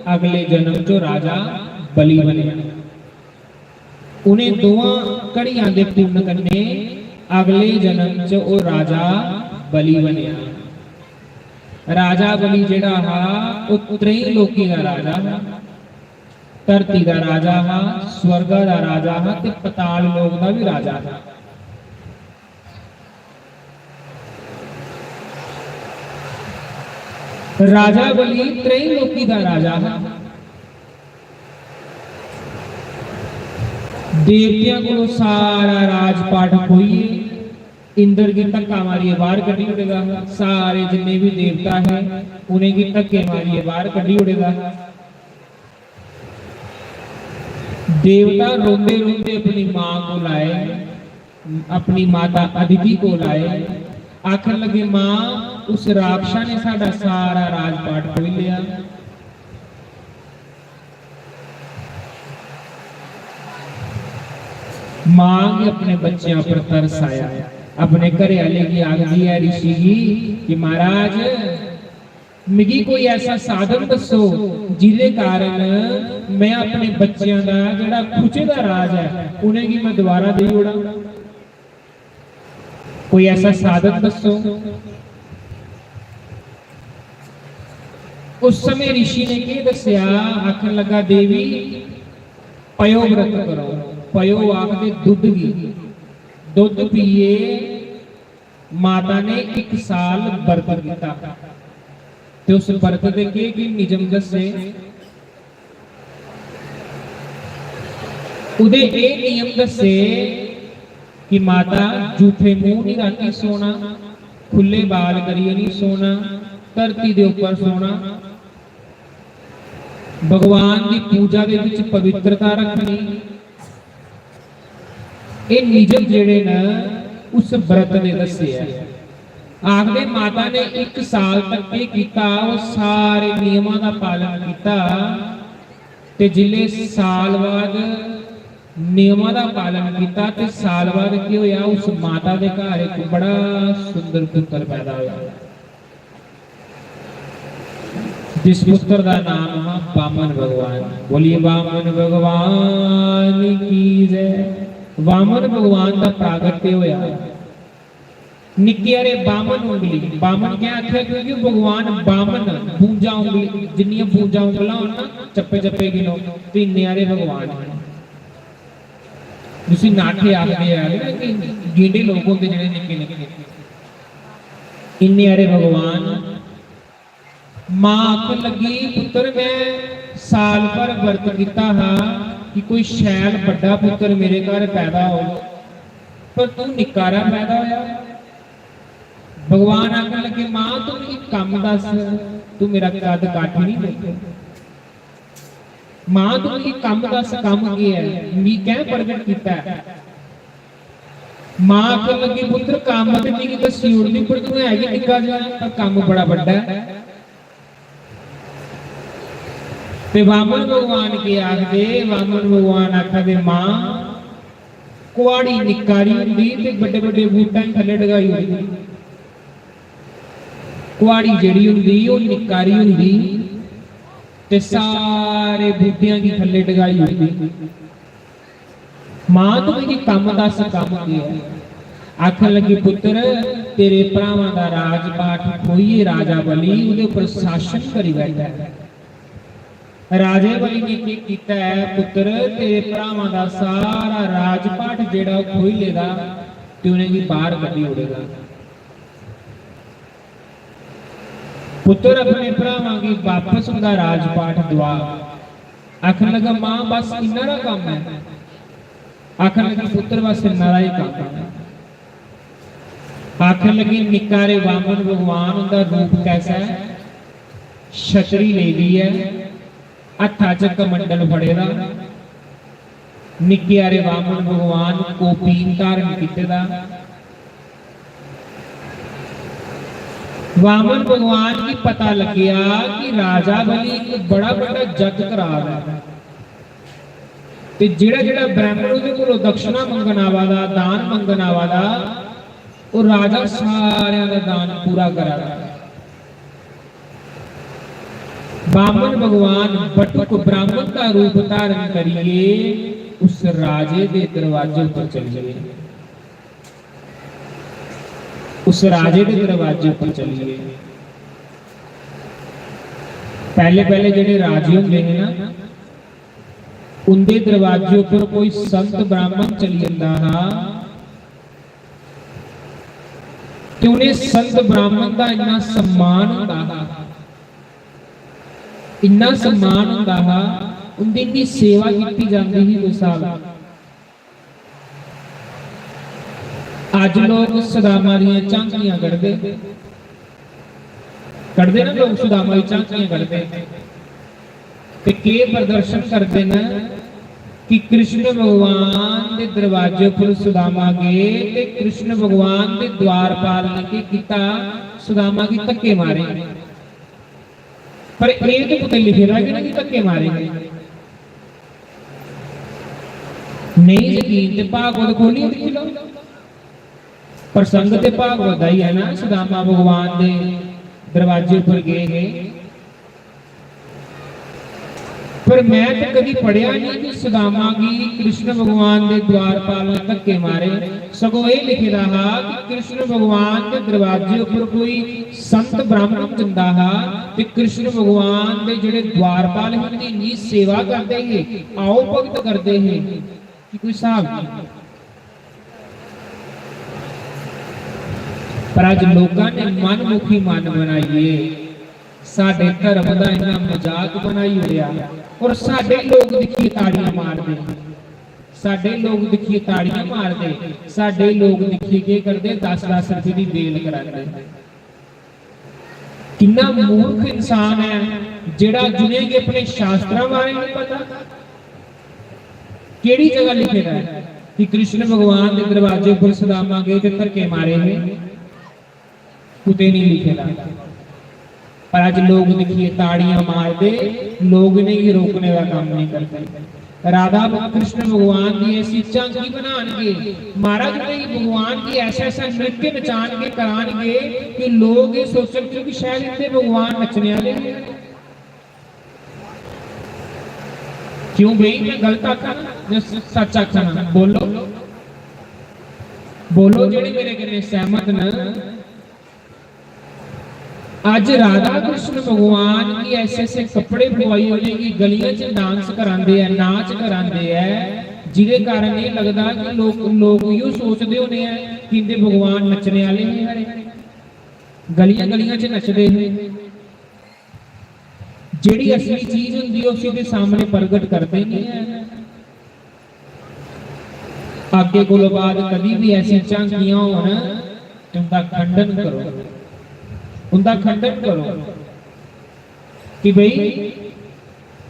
S1: अगले जन्म चो राजा बली बने। उन्हें दोवां घड़ियां दे पुण्य कन्ने अगले जन्म च ओ राजा बली बनिया। राजा बली जिहड़ा हा वो त्रई लोकी दा राजा हा, धरती दा राजा हा, स्वर्ग दा राजा हा ते पताल लोक दा भी राजा हा। राजा बली त्रई लोकी दा राजा हा। देवतियां को सारा राजपाट खोइए, इंद्र की धक्का मारिए बाहर कढ़ी उड़ेगा, सारे जिन्ने भी देवता है उन्हें की धक्के मारिए बाहर कढ़ी उड़ेगा। देवता रोंदे रोंदे अपनी मां को लाए, अपनी माता अदिति को लाए, आखन लगे मां उस राक्षा ने साडा सारा राजपाट खोल लिया। मां ने अपने बच्चों पर तरस आया, अपने घरे वाले की आखदी है ऋषि जी कि महाराज मिगी कोई ऐसा साधन दसो जिहदे कारण मैं अपने बच्चों का जिहड़ा खुचे दा राज है उन्हें की मैं दोबारा दे उड़ा, कोई ऐसा साधन दसो। उस समय ऋषि ने की दसिया, आखन लगा देवी पयो व्रत करो। पयो आखदे दुध की, दुध पीए। माता ने 1 साल व्रत किया ते उस व्रत दे की नियम दसे, उदे ए नियम दसे कि माता जूठे मुंह नहीं राती सोना, खुले बाल करिए नहीं सोना, धरती दे ऊपर सोना, भगवान की पूजा दे विच पवित्रता रखनी। ये नियम जेड़े न उस व्रत ने दसे है। आखदे माता ने 1 साल तक ये किया, वो सारे नियमों का पालन किया ते जिले साल बाद नियमों का पालन किया ते साल बाद की होया, उस माता के घर एक बड़ा सुंदर पुत्र पैदा होया, जिस पुत्र का नाम है वामन भगवान। बोलिए वामन भगवान की जय। वामन भगवान का प्रागट्य होया। निक्के हारे बामन उंगली, बामन क्या आख्या क्योंकि भगवान बामन पूंजा उंगली, जिन्नियां पूंजा उंगलां होण ना चप्पे चप्पे गिनो ते इन्ने हारे भगवान है। तुसीं नाठे आखदे आ कि गींडे लोग होंदे जिहड़े निक्के निक्के, इन्ने हारे भगवान। मां आखन लगी पुत्र मैं साल भर व्रत किया हा कि कोई शैल बड़ा पुत्र मेरे घर पैदा हो, पर तू निकारा पैदा होया। भगवान आखन लगे मां तू मेरी कम दस, तू मेरा कद काट नहीं देते। मां तू मेरी कम दस, कम की है मी क्या प्रगट किया है। मां आखन लगी पुत्र काम तो नहीं दसी उड़नी, पर तू है निका जा, पर काम बड़ा बड़ा है। ते वामन भगवान के आखदे, वामन भगवान आखदे मां कुआड़ी निकारी हुंदी ते बड़े बड़े बूटां थल्ले डगाई हुंदी। कुआड़ी जेड़ी हुंदी ओ निकारी हुंदी ते सारे बूटियां की थल्ले डगाई हुंदी। मां तू मेरी कम दस कम की है। आखन लगी पुत्र तेरे भरावां दा राजपाट खोइए राजा बली उहदे उपर शासन करी बैठा है। राजे वाली ने की कीता है, पुत्र तेरे भरावां दा सारा राजपाट जेड़ा ओह खोई लेदा ते उन्हें की बाहर कड्डी उड़ेगा। पुत्र अपने भरावां की वापस उनका राजपाट दवा। आखन लगा मां बस इन्ना दा काम है, आखन लगी पुत्र बस इन्ना दा ही काम है। आखन लगी निकारे वामन भगवान उनका रूप कैसा है, छतरी ले ली है, हथा च कमंडल फड़े दा, निक्के वामन भगवान कोपीन धारण कीते दा। वामन भगवान की पता लग्या कि राजा बलि एक बड़ा बड़ा जग करा रहा है ते जेड़ा जेड़ा ब्राह्मण उहदे कोलों दक्षिणा मंगण आवा दा, दान मंगण आवा दा, वो राजा सारियां दा दान पूरा करा रहा है। वामन भगवान बटुक ब्राह्मण का रूप धारण करिए उस राजे के दरवाजे पर चलिए, उस राजे के दरवाजे पर चलिए। पहले पहले जेडे राजे होंदे ने ना, उनके दरवाजे पर कोई संत ब्राह्मण चली जाता हा कि उन्हें संत ब्राह्मण का इन्ना सम्मान होता हा, इन्ना सम्मान होता हा, उनकी इन्नी सेवा की जाती ही। मिसाल आज लोग सुदामा दी झांकियां कढ़दे ना, लोग सुदामा दी झांकियां कढ़दे ते के प्रदर्शन करते न कि कृष्ण भगवान के दरवाजे पर सुदामा गए ते कृष्ण भगवान के द्वारपाल ने की कीता, सुदामा की धक्के मारे। पर एक तो कुछ लिखे रहा कि नहीं धक्के मारेंगे, नहीं यकीन ते भागवत खोलिए देख लो, प्रसंग ते भागवत ही है ना। सुदामा भगवान के दरवाजे पर गए, पर मैं तो कभी पढ़िया नहीं कि सुदामा की कृष्ण भगवान के द्वारपाल ने धक्के मारे। सगों ये लिखे रहा कि कृष्ण भगवान के दरवाजे पर कोई संत ब्राह्मण जिंदा हा ते कृष्ण भगवान के जेडे द्वारपाल हैं उनकी इन्नी सेवा करते हैं, आओ भगत करते हैं कि कोई हिसाब नहीं। पर आज लोगों ने मनमुखी मन बनाइए, साडे धर्म का इन्ना मजाक बनाई होया, और साडे लोग दिखिए ताड़ियां मारदे, साडे लोग दिखिए ताड़ियां मारदे, साडे लोग दिखिए के करदे 10-10 रुपए की बेल करांदे। कितना मूर्ख इंसान है जेड़ा जिन्हें के अपने शास्त्रों बारे नहीं पता। केड़ी जगह लिखे है कि कृष्ण भगवान के दरवाजे पर सुदामा गए थे धक्के मारे हैं, कुते नहीं लिखे ला। पर आज लोग देखिए ताड़ियां मार दे, लोग नहीं रोकने का काम नहीं करते। राधा कृष्ण भगवान की ऐसी झांकी बनाएंगे, महाराज नहीं भगवान की ऐसा ऐसा नृत्य नचान के कराएंगे कि लोग ये सोचेंगे कि शायद इतने भगवान नचने वाले हैं। क्यों भाई मैं गलत आखा ना सच आखा ना? बोलो बोलो जेडे मेरे कने सहमत न। आज राधा कृष्ण भगवान की ऐसे ऐसे कपड़े पवाई होने की गलियां च डांस करांदे हैं, नाच करांदे हैं, जिदे कारण ये लगता कि लोग यो सोचते होने हैं कि इनके भगवान नचने वाले हैं, गलियां गलियां च नचदे हैं। जेड़ी असली चीज होंदी है उसी के सामने प्रगट करते नहीं है। आगे कोलो बाद कभी भी ऐसी झांकियां होन तो उनका खंडन करो, उनका खंडन करो कि भाई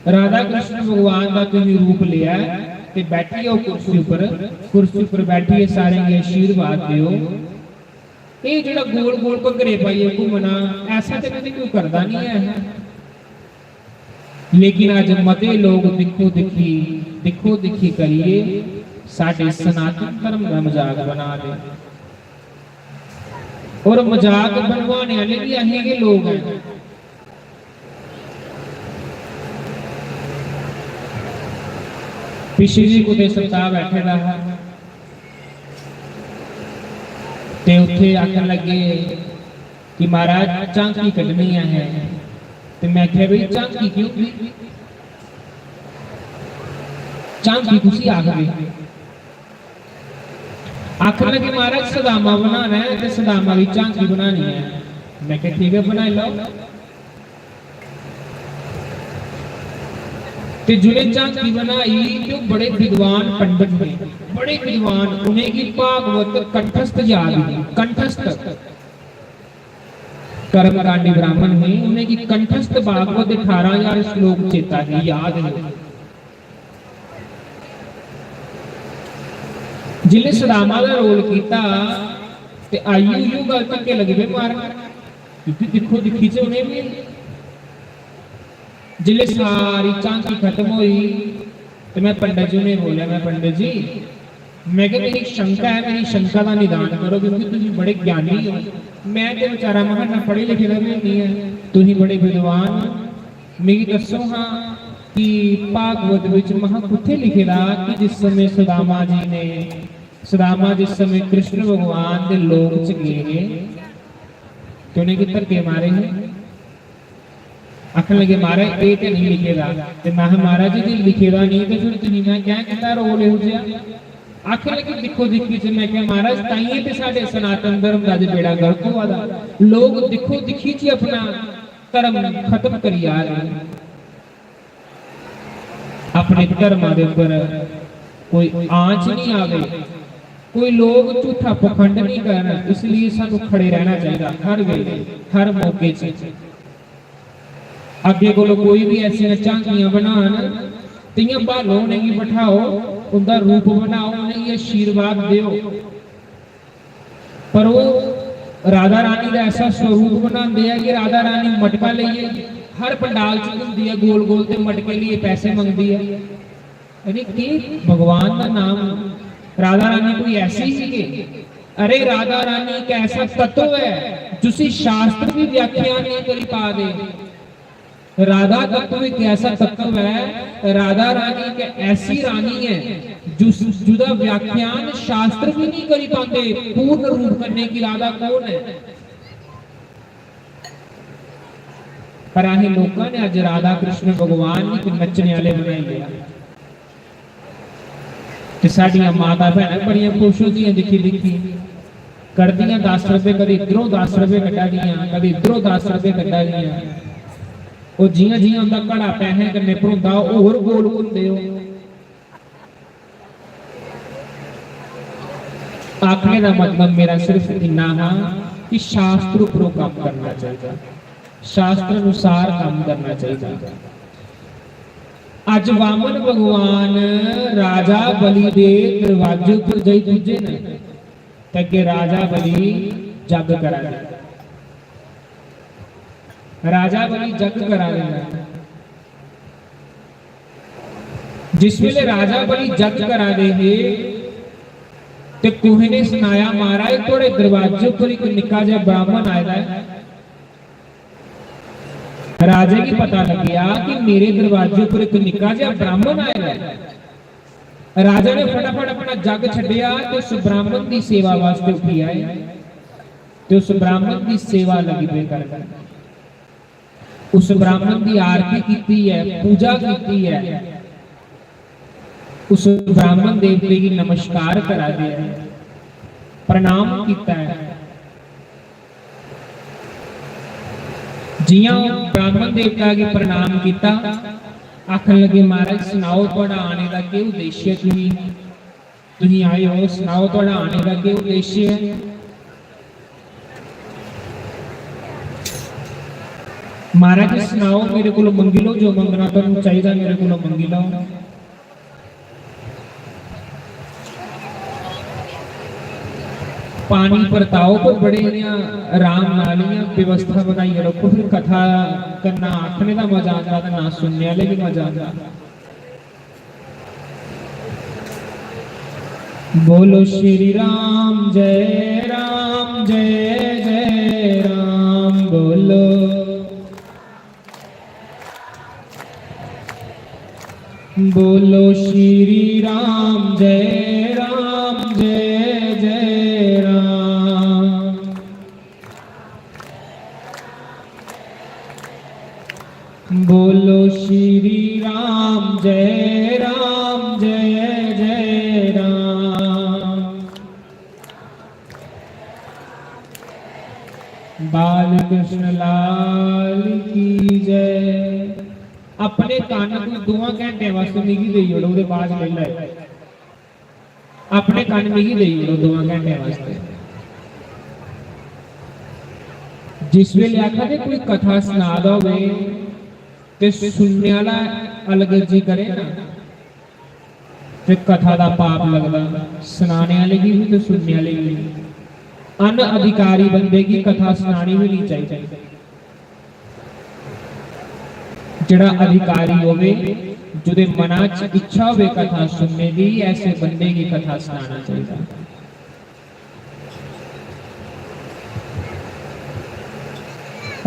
S1: राधा कृष्ण भगवान का तुम रूप लिया ते बैठी हो कुर्सी पर बैठी सारे आशीर्वाद दियो। ये जो गोल गोल घगरे पाइए घूमना ऐसा तो कभी कोई करता नहीं है। लेकिन आज मते लोग दिखो दिखी करिए साडे सनातन धर्म का मजाक बना दे, और मजाक बनवाने वाले भी अहीं के लोग हैं। पिछली कुछ सप्ताह बैठे रहा ते उत्थे आखन लगे कि महाराज झांकी कढ़नी है, तो मैं क्या भाई झांकी क्यों? झांकी तुसी आखदे आखन लगे महाराज सदामा बनाना है तो सदामा की झांकी बनानी है। मैं कहा ठीक है बनाई लो। ते जिन्हें झांकी बनाई तो बड़े विद्वान पंडित ने, बड़े विद्वान, उन्हें की भागवत कंठस्थ याद है, कंठस्थ कर्मकांडी ब्राह्मण ने उन्हें की कंठस्थ भागवत 18,000 श्लोक चेता है, याद है। जिन्हें सदामा का रोल किया ते आयु गल धक्के लगे पे मार, क्योंकि दिखो दिखी च उन्हें भी जिले सारी झांकी खत्म हुई तो मैं पंडित जी ने बोलिया, मैं पंडित जी मैं क्या मेरी शंका है, मेरी शंका का निदान करो क्योंकि तुम बड़े ज्ञानी हो। मैं तो बेचारा महा ना पढ़े लिखे का भी नहीं है, तुम बड़े विद्वान, मेरी दसो हाँ कि भागवत विच महा कुत्थे लिखेदा कि जिस समय सुदामा जिस समय कृष्ण भगवान के लोक च गए तो उन्हें कि धक्के मारे हैं। आखन लगे महाराज ये तो नहीं लिखेगा, तो मैं महाराज जी लिखेगा नहीं तो फिर तुम मैं क्या कहता रोल हो गया। आखन लगे दिखो दिखी च मैं क्या महाराज ताइए ते साडे सनातन धर्म का बेड़ा गर्क हुआ दा, लोग दिखो दिखी च अपना धर्म खत्म करी आ रहे, अपने धर्म के ऊपर कोई आंच नहीं आवे, कोई लोग झूठा पखंड नहीं करना, इसलिए सानू खड़े रहना चाहिए हर वेले हर मौके से। अगे को कोई भी ऐसी झांकियां बनान तियां भालो उन्हें बिठाओ, उनका रूप बनाओ, उन्हें आशीर्वाद दो, पर वो राधा रानी का ऐसा स्वरूप बनाते हैं कि राधा रानी मटका लिए हर पंडाल च घूमती है, गोल गोल ते मटके लिए पैसे मंगती है। यानी कि भगवान का नाम राधा रानी कोई ऐसी ही कि अरे राधा रानी एक ऐसा तत्व है जिसे शास्त्र भी व्याख्या नहीं करी पा दे। राधा तत्व एक ऐसा तत्व है, राधा रानी एक ऐसी रानी है जुदा व्याख्यान शास्त्र भी नहीं करी पाते। पूर्ण रूप करने की राधा कौन है? पर आही लोगों ने आज राधा कृष्ण भगवान की नचने वाले बनाई लिया। साड़ियां माता भैन बड़िया खुश होती दिखी दिखी करदियां 10 रुपए, कभी इधरों 10 रुपए कटा दियां, कभी इधरों 10 रुपए कटा दियां। वो जियां जियां उनका घड़ा पैसे कन्ने भरोंदा होर गोल घूमदे हो। आखने का मतलब मेरा सिर्फ इन्ना हाँ कि शास्त्र उपरों काम करना चाहिए, शास्त्र अनुसार काम करना चाहिए। अज वामन भगवान राजा बलि दे दरवाजे पर जाई पूजे ने तके राजा बलि जग करा, राजा बलि जग करा। जिस वेले राजा बलि जग करा दे ते कोहे ने सुनाया महाराज थोड़े दरवाजे पर एक निक्का जिहा ब्राह्मण आया है। राजे की पता लग गया कि मेरे दरवाजे पर एक निक्का जिहा ब्राह्मण आया है। राजा ने फटाफट अपना जग छड्डिया ते उस ब्राह्मण की सेवा वास्ते उठी आए ते उस ब्राह्मण की सेवा लगी पे करना। उस ब्राह्मण की आरती की है, पूजा की है, उस ब्राह्मण देवते की नमस्कार करा दिया, प्रणाम किया है। जियां ब्राह्मण देवता की प्रणाम किया, आखन लगे महाराज सुनाओ तुहाडा आने का क्या उद्देश्य है? तुसीं आए हो, सुनाओ तुहाडा आने का क्या उद्देश्य है? महाराज सुनाओ, मेरे को मंगी लो, जो मंगना तुहानूं चाहिए मेरे को मंगी लो। पानी परताओ तो बड़े आराम नाल व्यवस्था बनाई रखो, फिर कथा करना आखने का मजा आता है, ना सुनने वाले भी मजा आता। बोलो श्री राम जय जय राम, बोलो बोलो श्री राम जय जय राम। बोलो श्री राम जय बाल कृष्ण लाल की जय। अपने कान को 2 घंटे वास्ते मिगी देई ओड़ो, ਉਹਦੇ ਬਾਅਦ ਲੈ ਲੈ अपने कान मिगी देई ओड़ो 2 घंटे वास्ते। जिस वेले आखा दे कोई कथा सुना दो ते सुनने वाला अलग जी करे ना ते कथा दा पाप लगदा, सुनाने वाले की भी ते सुनने वाले की भी। अनअधिकारी बंदे की कथा सुनानी भी नहीं चाहिए। जिहड़ा अधिकारी होवे, जिहदे मना च इच्छा होवे कथा सुनने की, ऐसे बंदे की कथा सुनाना चाहिए।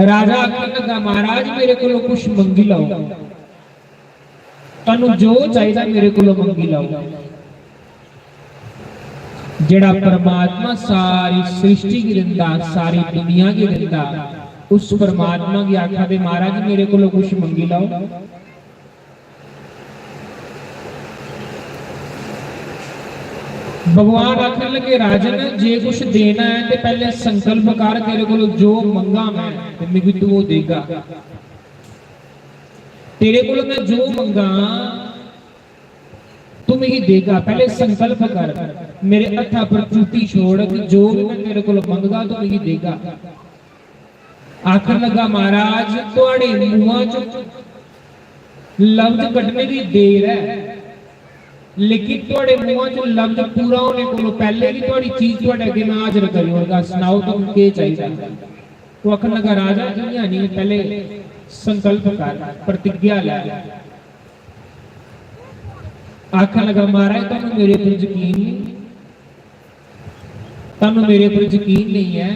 S1: राजा आखन लगा महाराज मेरे को कुछ मंगी लाओ, तनु जो चाहिए मेरे को मंगी लाओ। जेड़ा परमात्मा सारी सृष्टि की दिंदा, सारी दुनिया की दिंदा, उस परमात्मा की आखा दे महाराज मेरे को कुछ मंगी लाओ। भगवान आखन लगे राजन जे कुछ देना है तो पहले संकल्प कर, तेरे को जो मंगा मैं तो मैं तू वो देगा। तेरे को मैं जो मंगा तू मैं देगा, पहले संकल्प कर, मेरे हथा पर चूटी छोड़ कि जो भी मैं तेरे को मंगा तो मैं देगा। आखन लगा महाराज तुहाडे मुंहां च लफ्ज कटने की देर है, लेकिन तुहाडे मुंहां च लफ्ज पूरा होने को पहले ही तुहाडी चीज तुहाडे अगे मैं हाजिर करी होगा। सुनाओ तुम के चाहिए। तो आखन लगा राजा दुनिया नहीं, पहले संकल्प कर, प्रतिज्ञा ले। आखन लगा महाराज तुहानू मेरे पर यकीन नहीं, तुहानू मेरे पर यकीन नहीं है।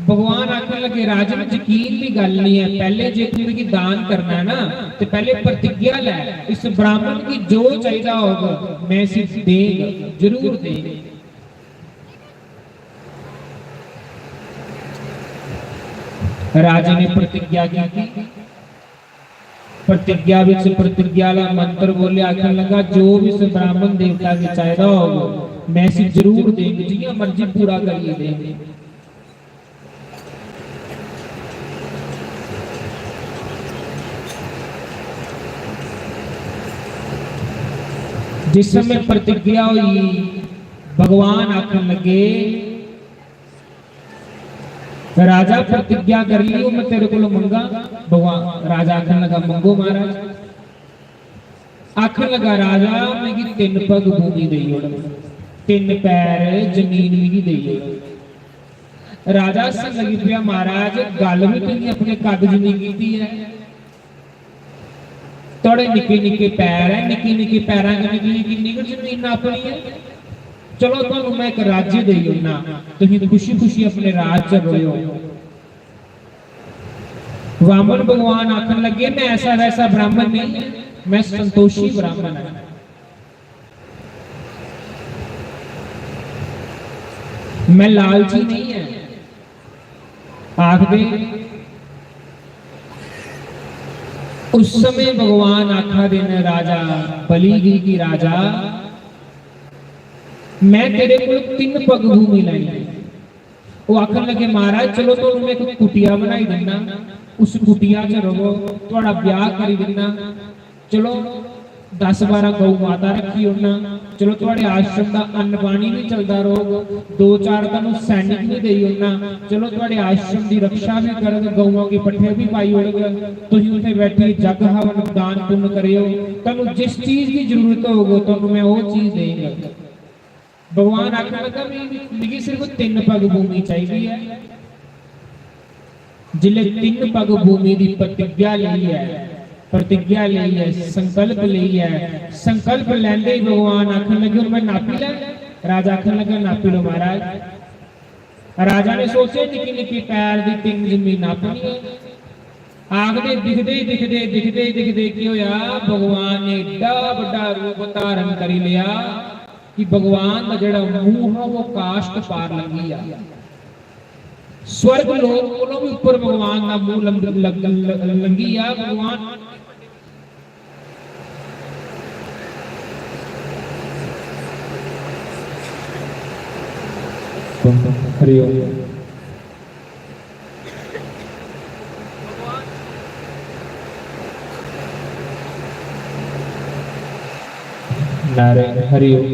S1: भगवान आखन लगे राजन यकीन की गल नहीं है, पहले जे तुम दान करना है ना तो पहले प्रतिज्ञा ले, इस ब्राह्मण की जो चाहिए होगा मैं सिर्फ देगा, जरूर देगा। राजा ने प्रतिज्ञा की, प्रतिज्ञा विच प्रतिज्ञा ला मंत्र बोले। आखन लगा जो भी इस ब्राह्मण देवता की चाहिए होगा मैं सिर्फ जरूर देंगे, जिया मर्जी पूरा करिए देंगे। जिस समय प्रतिज्ञा हुई भगवान आखन लगे राजा प्रतिज्ञा कर ली मैं तेरे को मंगा। भगवान राजा आखन लगा मंगो महाराज। आखन लगा राजा मैं 3 पग भूमि दई ओड़, 3 पैर जमीन भी दई ओड़। राजा संग लगी पिया महाराज गल भी तुम अपने कद जिनी की है, थोड़े निके निके पैर है, निके निके पैरों किन्नी जमीन अपनी है। चलो तुहानू मैं एक राज्य दे ओना, तुसीं खुशी खुशी अपने राज च रहो। वामन भगवान आखन लगे मैं ऐसा वैसा ब्राह्मण नहीं, मैं संतोषी ब्राह्मण है। मैं लालची नहीं है। आखदे उस समय भगवान आखा देने राजा बलि दी की राजा मैं तेरे को 3 पग भूमि लाई। वो आखन लगे महाराज चलो तो मैं एक कुटिया बनाई देना, उस कुटिया च रहो, थोड़ा ब्याह करी देना। चलो 10-12 गौ माता रखी होना, चलो थोड़े आश्रम का अन्न पानी भी चलता रहो, 2-4 तुहानू सैनिक भी दई होना। चलो थोड़े आश्रम की रक्षा भी कर, गौवां के पट्ठे भी पाई होगा, तुसीं उत्थे बैठी जग हवन दान पुण्य करियो, तुहानू जिस चीज की जरूरत होगी तुहानू मैं वो चीज देंगा। भगवान आखन लगा मुझे सिर्फ 3 पग भूमि चाहिए है। जिले 3 पग भूमि की प्रतिज्ञा ली है, प्रतिज्ञा ली है, संकल्प ली है। संकल्प लेंदे ही भगवान आखन लगे मैं नापी लै। राजा आखन लगा नापी लो महाराज। राजा ने सोचे निकी निकी पैर की 3 जमीन नापनी है। आखदे दिखदे दिखदे दिखदे दिखदे की होया भगवान ने एडा बड़ा रूप धारण कर लिया कि भगवान का जिहड़ा मूंह है वो काष्ठ पार लगी आ। स्वर्ग लोक कोलों भी ऊपर भगवान का मुंह लंगी आ। भगवान हरिओम हरि ओम।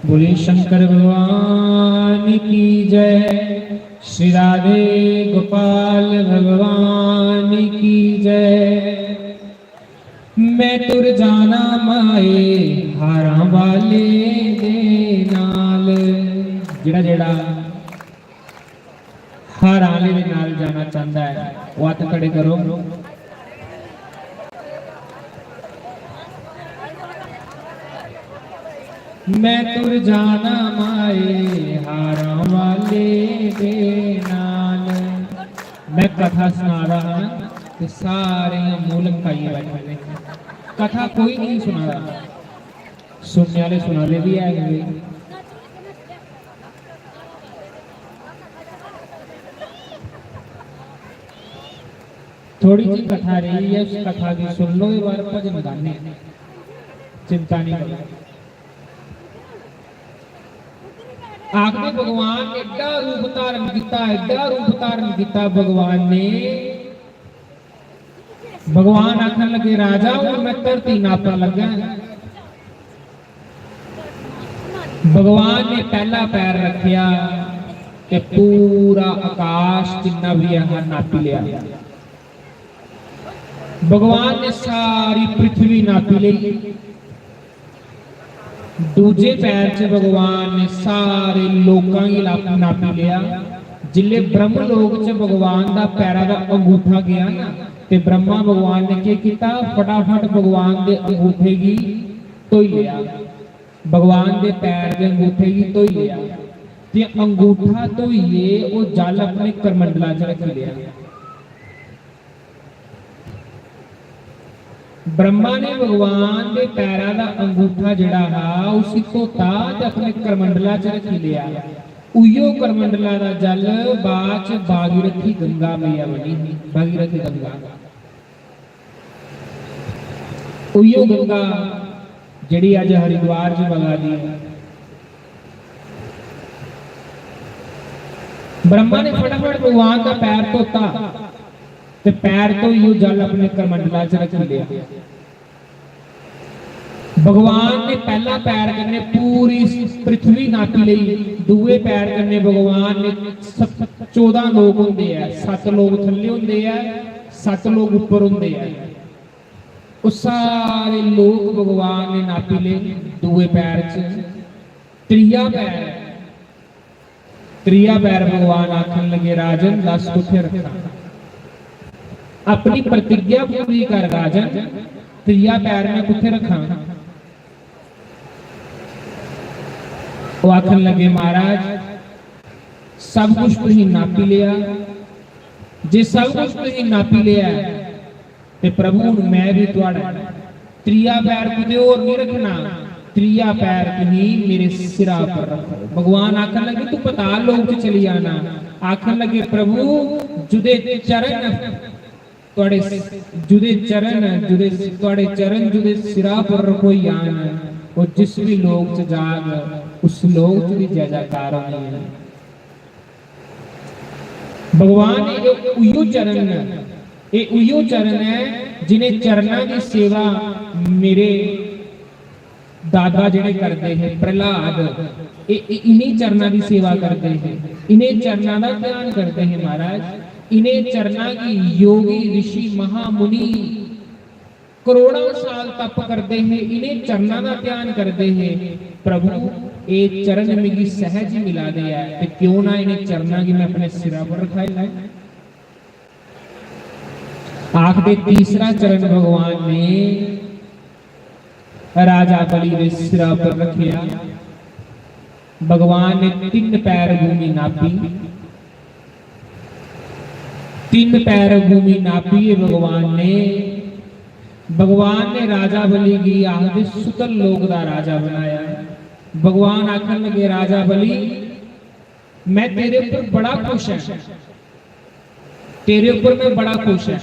S1: बोले शंकर भगवान की जय, श्री राधे गोपाल भगवान की जय। मैं तुर जाना माए हारा वाले दे नाल, जेड़ा जेड़ा हार वाले दे नाल जाना चाहता है वो हत्थ खड़े करो। मैं तुर जाना माए हारा वाले दे नाल। मैं कथा सुना रहा तो सारे मूलक खाइए बैठे ने, कथा कोई नहीं सुना रहा, सुनने वाले सुनाले भी है। थोड़ी सी कथा रही है, उस कथा की सुन लो, एक बार भजन गाने, चिंता नहीं करो। आखिर भगवान ने एडा रूप धारण किया, एडा रूप धारण किया भगवान ने। भगवान आखन लगे राजा हूं मैं धरती नापन लगा। भगवान ने पहला पैर रखिया कि पूरा आकाश जिन्ना भी है नापी लिया। भगवान ने सारी पृथ्वी नापी ली। दूजे पैर च भगवान ने सारे लोकां की नापी लिया। जिले ब्रह्म लोक च भगवान का पैरा का अंगूठा गया ना, ते ब्रह्मा भगवान ने क्या किया, फटाफट भगवान के अंगूठे की धोई लिया। भगवान के पैर के अंगूठे की धोई लिया, ते अंगूठा धोइए वो जल अपने करमंडला च रख लिया। ब्रह्मा ने भगवान के पैरों का अंगूठा जड़ा हा उसी धोता ते अपने करमंडला च रख लिया। उयो करमंडला का जल बाद च भागीरथी गंगा मैया बनी, भागीरथी गंगा। उयो गंगा जिहड़ी अज हरिद्वार च बगा दी। ब्रह्मा ने फटाफट भगवान का पैर धोता ते पैर तो यू जल अपने करमंडला च रख लिया। भगवान ने पहला पैर कन्ने पूरी पृथ्वी नापी ली। दूए पैर कन्ने भगवान ने 14 लोग होंदे है, 7 लोग थल्ले होंदे है, 7 लोग ऊपर होंदे है। उस सारे लोग भगवान ने नापी ले दूए पैर च। त्रिया पैर भगवान आखन लगे राजन दस कुत्थे रखा। अपनी प्रतिज्ञा पूरी कर राजन, त्रिया पैर में कुत्थे रखा। वो आखन लगे महाराज सब कुछ तुसीं नापी लिया, जे सब कुछ तुसीं नापी लिया ते प्रभु मैं भी तुहाडा। त्रिया पैर किते होर नहीं रखना, त्रिया पैर तुसीं मेरे सिरा पर रखो। भगवान आखन लगे तू पताल लोक च चली जाना। आखन लगे प्रभु जुदे चरण तुहाडे जुदे चरण जुदे सिरा पर रखो यान, और जिस भी लोक च जाग उस लोक च भी जय जयकार होनी है। भगवान ने उयो चरण ये उयो चरण है जिन्हें चरणा की सेवा मेरे दादा जिहड़े करते हैं प्रहलाद, इन्हीं चरणा की सेवा करते हैं, इन्हें चरणा का ध्यान करते हैं महाराज। इन्हें चरणा की योगी ऋषि महामुनि करोड़ों साल तप करते हैं, इन्हें चरणा का ध्यान करते हैं। प्रभु ये चरण मिगी सहज ही मिला दे है, तो क्यों ना इन्हें चरणा की मैं अपने सिरा पर रखाए है। आखिर तीसरा चरण भगवान ने राजा बलि के सिरा पर रखिया। भगवान ने 3 पैर भूमि नापी, 3 पैर भूमि नापी भगवान ने राजा बलि की आखिर सुतल लोक का राजा बनाया। भगवान आखन लगे राजा बलि मैं तेरे ऊपर बड़ा खुश है, तेरे ऊपर मैं बड़ा खुश है।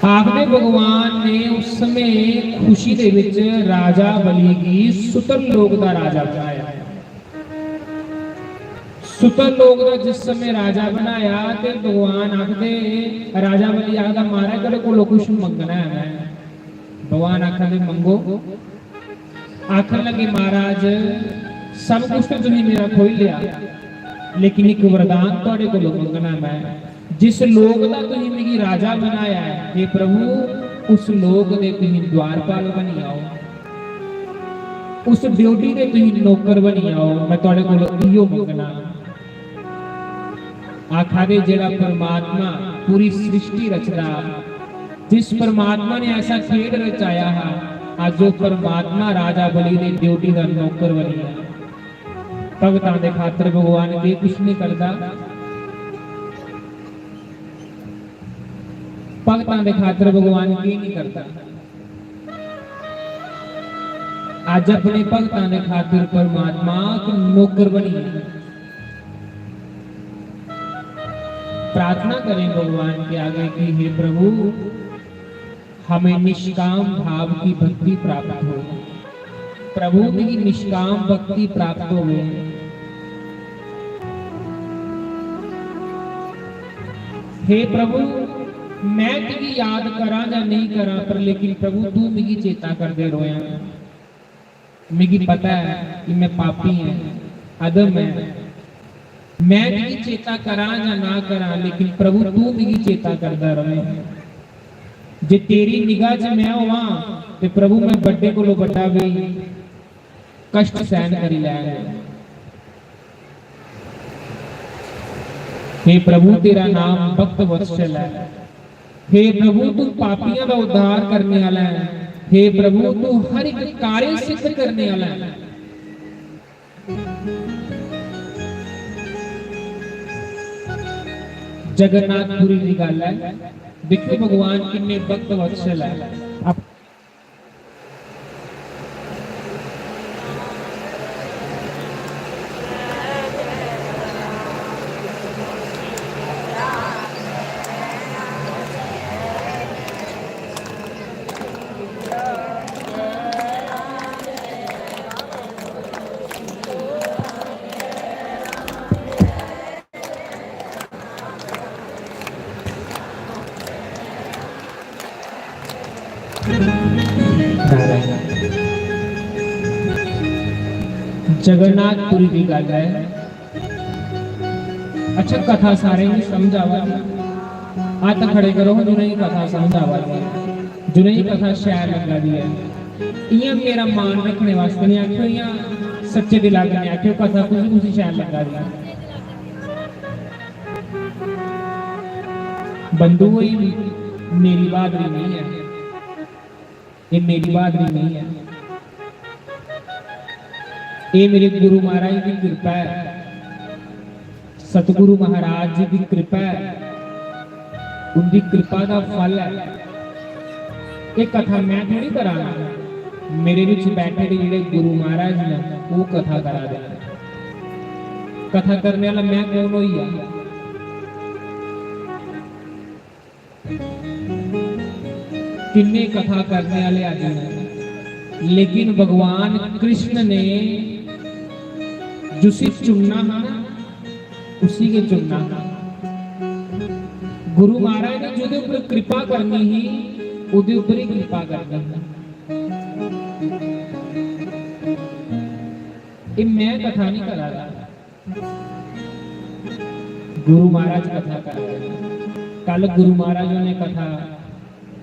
S1: आपने भगवान ने उस समय खुशी दे विच राजा बलि की सुतल लोक का राजा बनाया। सुतल लोक का जिस समय राजा बनाया तो भगवान आखदे राजा बलि आखदा महाराज तेरे को कुछ मंगना है। भगवान आखदे मंगो। आखन लगे महाराज सब कुछ तो तुसीं मेरा खोल लिया, लेकिन एक वरदान तुहाडे कोलों मंगना मैं। जिस लोक का तुसीं मेरी राजा बनाया है हे प्रभु उस लोक दे तुसीं द्वारपाल बनी आओ, उस ड्यूटी दे तुसीं नौकर बनी आओ। मैं तुहाडे कोलों इहो मंगना। आखा दे जेड़ा परमात्मा पूरी सृष्टि रचदा, जिस परमात्मा ने ऐसा खेड रचाया है, आज जो परमात्मा राजा बलि दे ड्यूटी दा नौकर बनी है। भगतां दे खातर भगवान के कुछ नहीं करता, भगतां दे खातर भगवान की नहीं करता। आज अपने भगतां दे खातिर परमात्मा को नौकर बनी है। प्रार्थना करें भगवान के आगे कि हे प्रभु हमें निष्काम भाव की भक्ति प्राप्त हो, प्रभु की निष्काम भक्ति प्राप्त हो। हे प्रभु मैं तेरी याद करा या नहीं करा पर लेकिन प्रभु तू मेरी चेता कर दे रोया। मेरी पता है कि मैं पापी है, अदम है, मैं तेरी चेता करा या ना करा लेकिन प्रभु तू मेरी चेता करता रहे। जे तेरी निगाह च मैं होवा ते प्रभु मैं बड़े कोलों बड़ा भी कष्ट सहन करी लैंगा। हे प्रभु तेरा नाम भक्त वत्सल है। हे प्रभु तू पापियों का उद्धार करने वाला है। हे प्रभु तू हर एक कार्य सिद्ध करने वाला है। जगन्नाथपुरी की गल है, देखो भगवान किन्ने भक्त वत्सल है। जगन्नाथपुरी की गल है। अच्छा कथा सारे ही समझ आवा, हाथ खड़े करो जिन्हें कथा समझ आवा, जिन्हें कथा शैल लगा दी है। इं मेरा मान रखने वास्ते नहीं आखियो, या सच्चे दिल नहीं आखियो, कथा कुछ शैल लगा दी। बंधु मेरी बहादुरी नहीं है, ये मेरी बहादुरी नहीं है, ये मेरे गुरु महाराज की कृपा है, सतगुरु महाराज जी की कृपा है, उनकी कृपा का फल है। ये कथा मैं थोड़ी करा, मेरे विच बैठे जिहड़े गुरु महाराज ने वो कथा करा दे। कथा करने वाला मैं कौन होई है? किन्ने कथा करने वाले आज हैं, लेकिन भगवान कृष्ण ने जिसे चुनना है उसी के चुनना है। गुरु महाराज ने जिहदे उपर कृपा करनी ही उहदे उपर ही कृपा करनी है। ये मैं कथा नहीं करा रहा, गुरु महाराज कथा कर रहे हैं। कल गुरु महाराजों ने कथा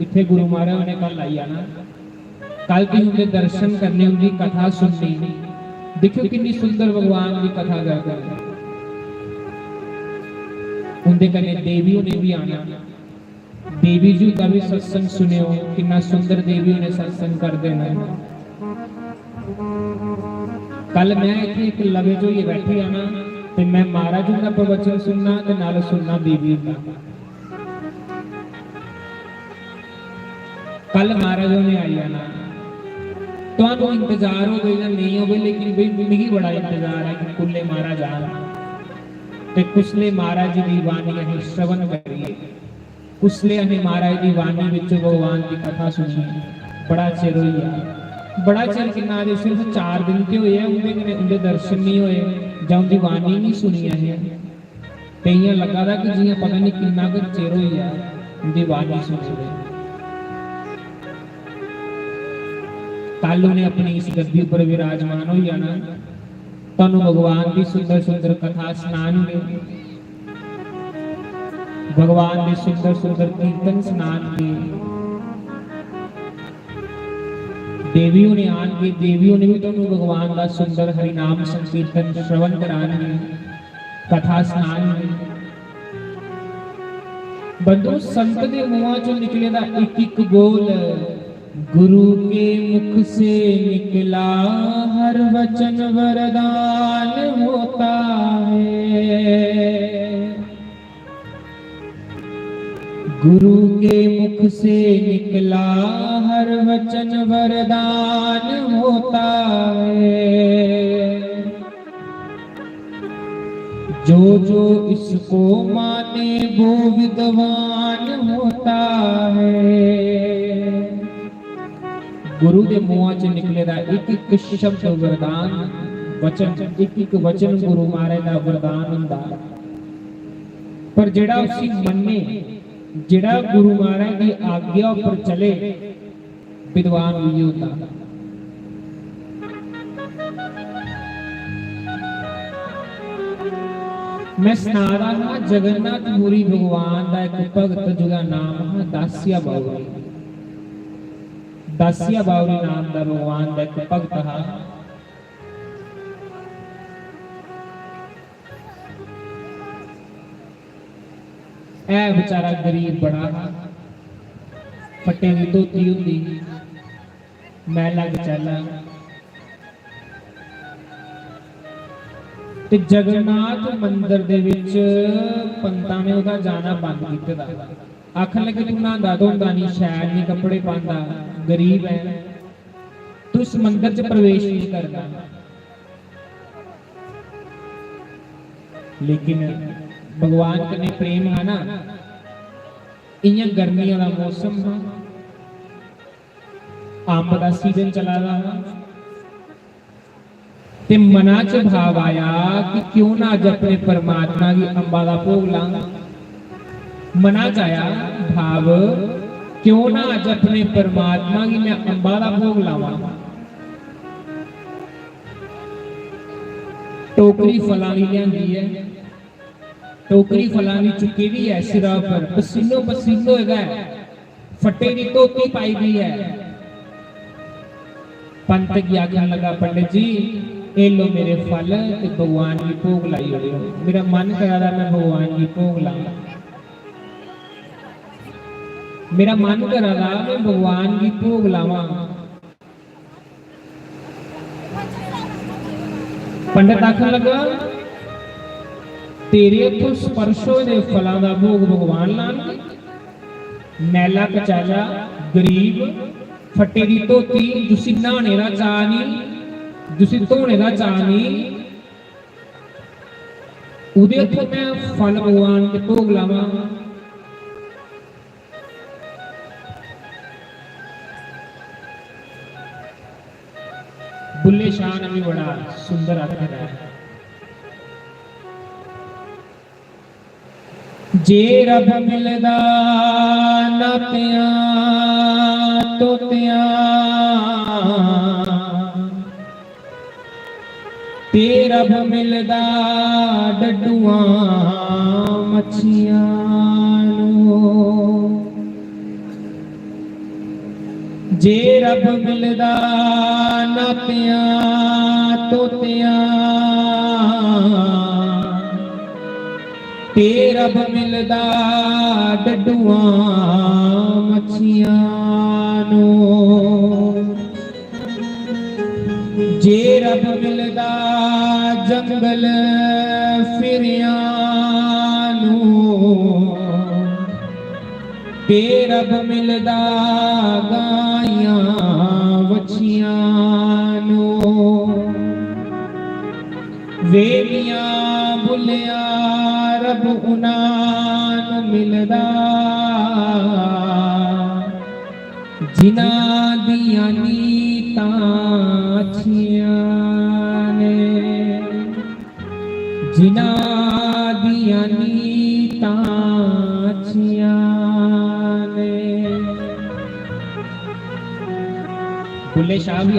S1: इतने गुरु महाराज ने कल आई आना, कल भी उनके दर्शन करने, उनकी कथा सुननी। देखो कितनी सुंदर भगवान की कथा करते हैं। उनके कने देवियों ने भी आना, देवी जी का भी सत्संग सुनियो, कितना सुंदर देवियों ने सत्संग कर देना। कल मैं इतने एक लगे जो ये बैठी आना, तो मैं महाराज का प्रवचन सुनना ते नाल सुनना देवी का। कल महाराजों ने आई आना, तो इंतजार हो गई ना नहीं हो गई, लेकिन भाई मिगी बड़ा इंतजार है कि कुल्ले महाराज आना ते कुसले महाराज की वाणी अहीं श्रवण करिए, कुसले अहीं महाराज की वाणी विच भगवान की कथा सुनिए। बड़ा चिर हो गया, बड़ा चिर कितना दे सिर्फ 4 दिन ते होए, उनके दर्शन नहीं होए जां उनकी वाणी नहीं सुनी है। ते इयां लगा दा कि जियां पता नहीं कितना कुछ चिर हो गया उनकी वाणी सुनी। कल उन्हें अपनी इस गद्दी पर विराजमान हो जाना, तनु भगवान की सुंदर सुंदर कथा सुनाएंगे, भगवान के सुंदर सुंदर कीर्तन सुनाएंगे। देवियों ने आएंगे, देवियों ने भी तनु भगवान का सुंदर हरिनाम संकीर्तन श्रवण कराएंगे, कथा सुनाएंगे। बंधु संत के मुंह चो निकलेगा एक एक बोल, गुरु के मुख से निकला हर वचन वरदान होता है। गुरु के मुख से निकला हर वचन वरदान होता है। जो जो इसको माने वो विद्वान होता है। गुरु के मुंह च निकलेगा एक एक शब्द वरदान वचन, एक एक वचन गुरु महाराज का वरदान हुंदा। पर जेड़ा उसी मन्ने, जेड़ा गुरु महाराज की आज्ञा पर चले, विद्वान भी होता। मैं सुना रहा जगन्नाथ पुरी भगवान का एक भगत जिहदा नाम है दासिया बावरी। दासिया बावरी नाम का भगवान का एक भगत है। ऐ बेचारा गरीब बड़ा, फटे की धोती होंदी, मैला गचाला। ते जगन्नाथ मंदिर दे विच पंतां ने उहदा जाना बंद कीता। आखन लगे तू नहांदा धोंदा नहीं, शैल नहीं कपड़े पांदा, गरीब है, तू इस मंदिर च प्रवेश नहीं करना। लेकिन भगवान कने प्रेम है ना, इयां गर्मियों का मौसम है, अंब का सीजन चला रहा, ते मना च भाव आया कि क्यों ना अज अपने परमात्मा की अंबा का भोग लांगा। मना च आया भाव, क्यों ना अज अपने परमात्मा की मैं अंबा का भोग लावा। टोकरी फलां की लियांदी है, टोकरी फलां की चुकी भी है, सिरा पर पसीनो पसीनो है, फटे की धोती पाई गई है। पंत की आखन लगा, पंडित जी ए लो मेरे फल, भगवान की भोग लाई हो। मेरा मन करा था मैं भगवान की भोग लाऊं, मेरा मन करा था मैं भगवान की भोग लावा। पंडित आखन लगा, तेरे तो स्पर्शो दे फलों का भोग भगवान लाणगे। मैला कचाला गरीब फटे की धोती, तुसी नहाने का चाह नहीं, तुसी धोने का चाह नहीं, उहदे हत्थों मैं फल भगवान के भोग लावा। बुल्ले शाह ने भी बड़ा सुंदर आखिर है, जे रब मिलदा नातियां तोतियां ते रब मिलदा डड्डुआं मच्छियां नूं। जे रब मिलदा नातियां तोतियां ते रब मिलदा डड्डुआं मच्छियां नूं। जे रब मिलदा जंगल फिरियां नूं ते रब मिलदा गाइयां वछियां नूं। वेलियां बुलिया रब उन्हां नूं मिलदा जिन्हां दियां नीतां अच्छियां ने, जिन्हां दियां नीतां अच्छियां ने। बुल्ले शाह भी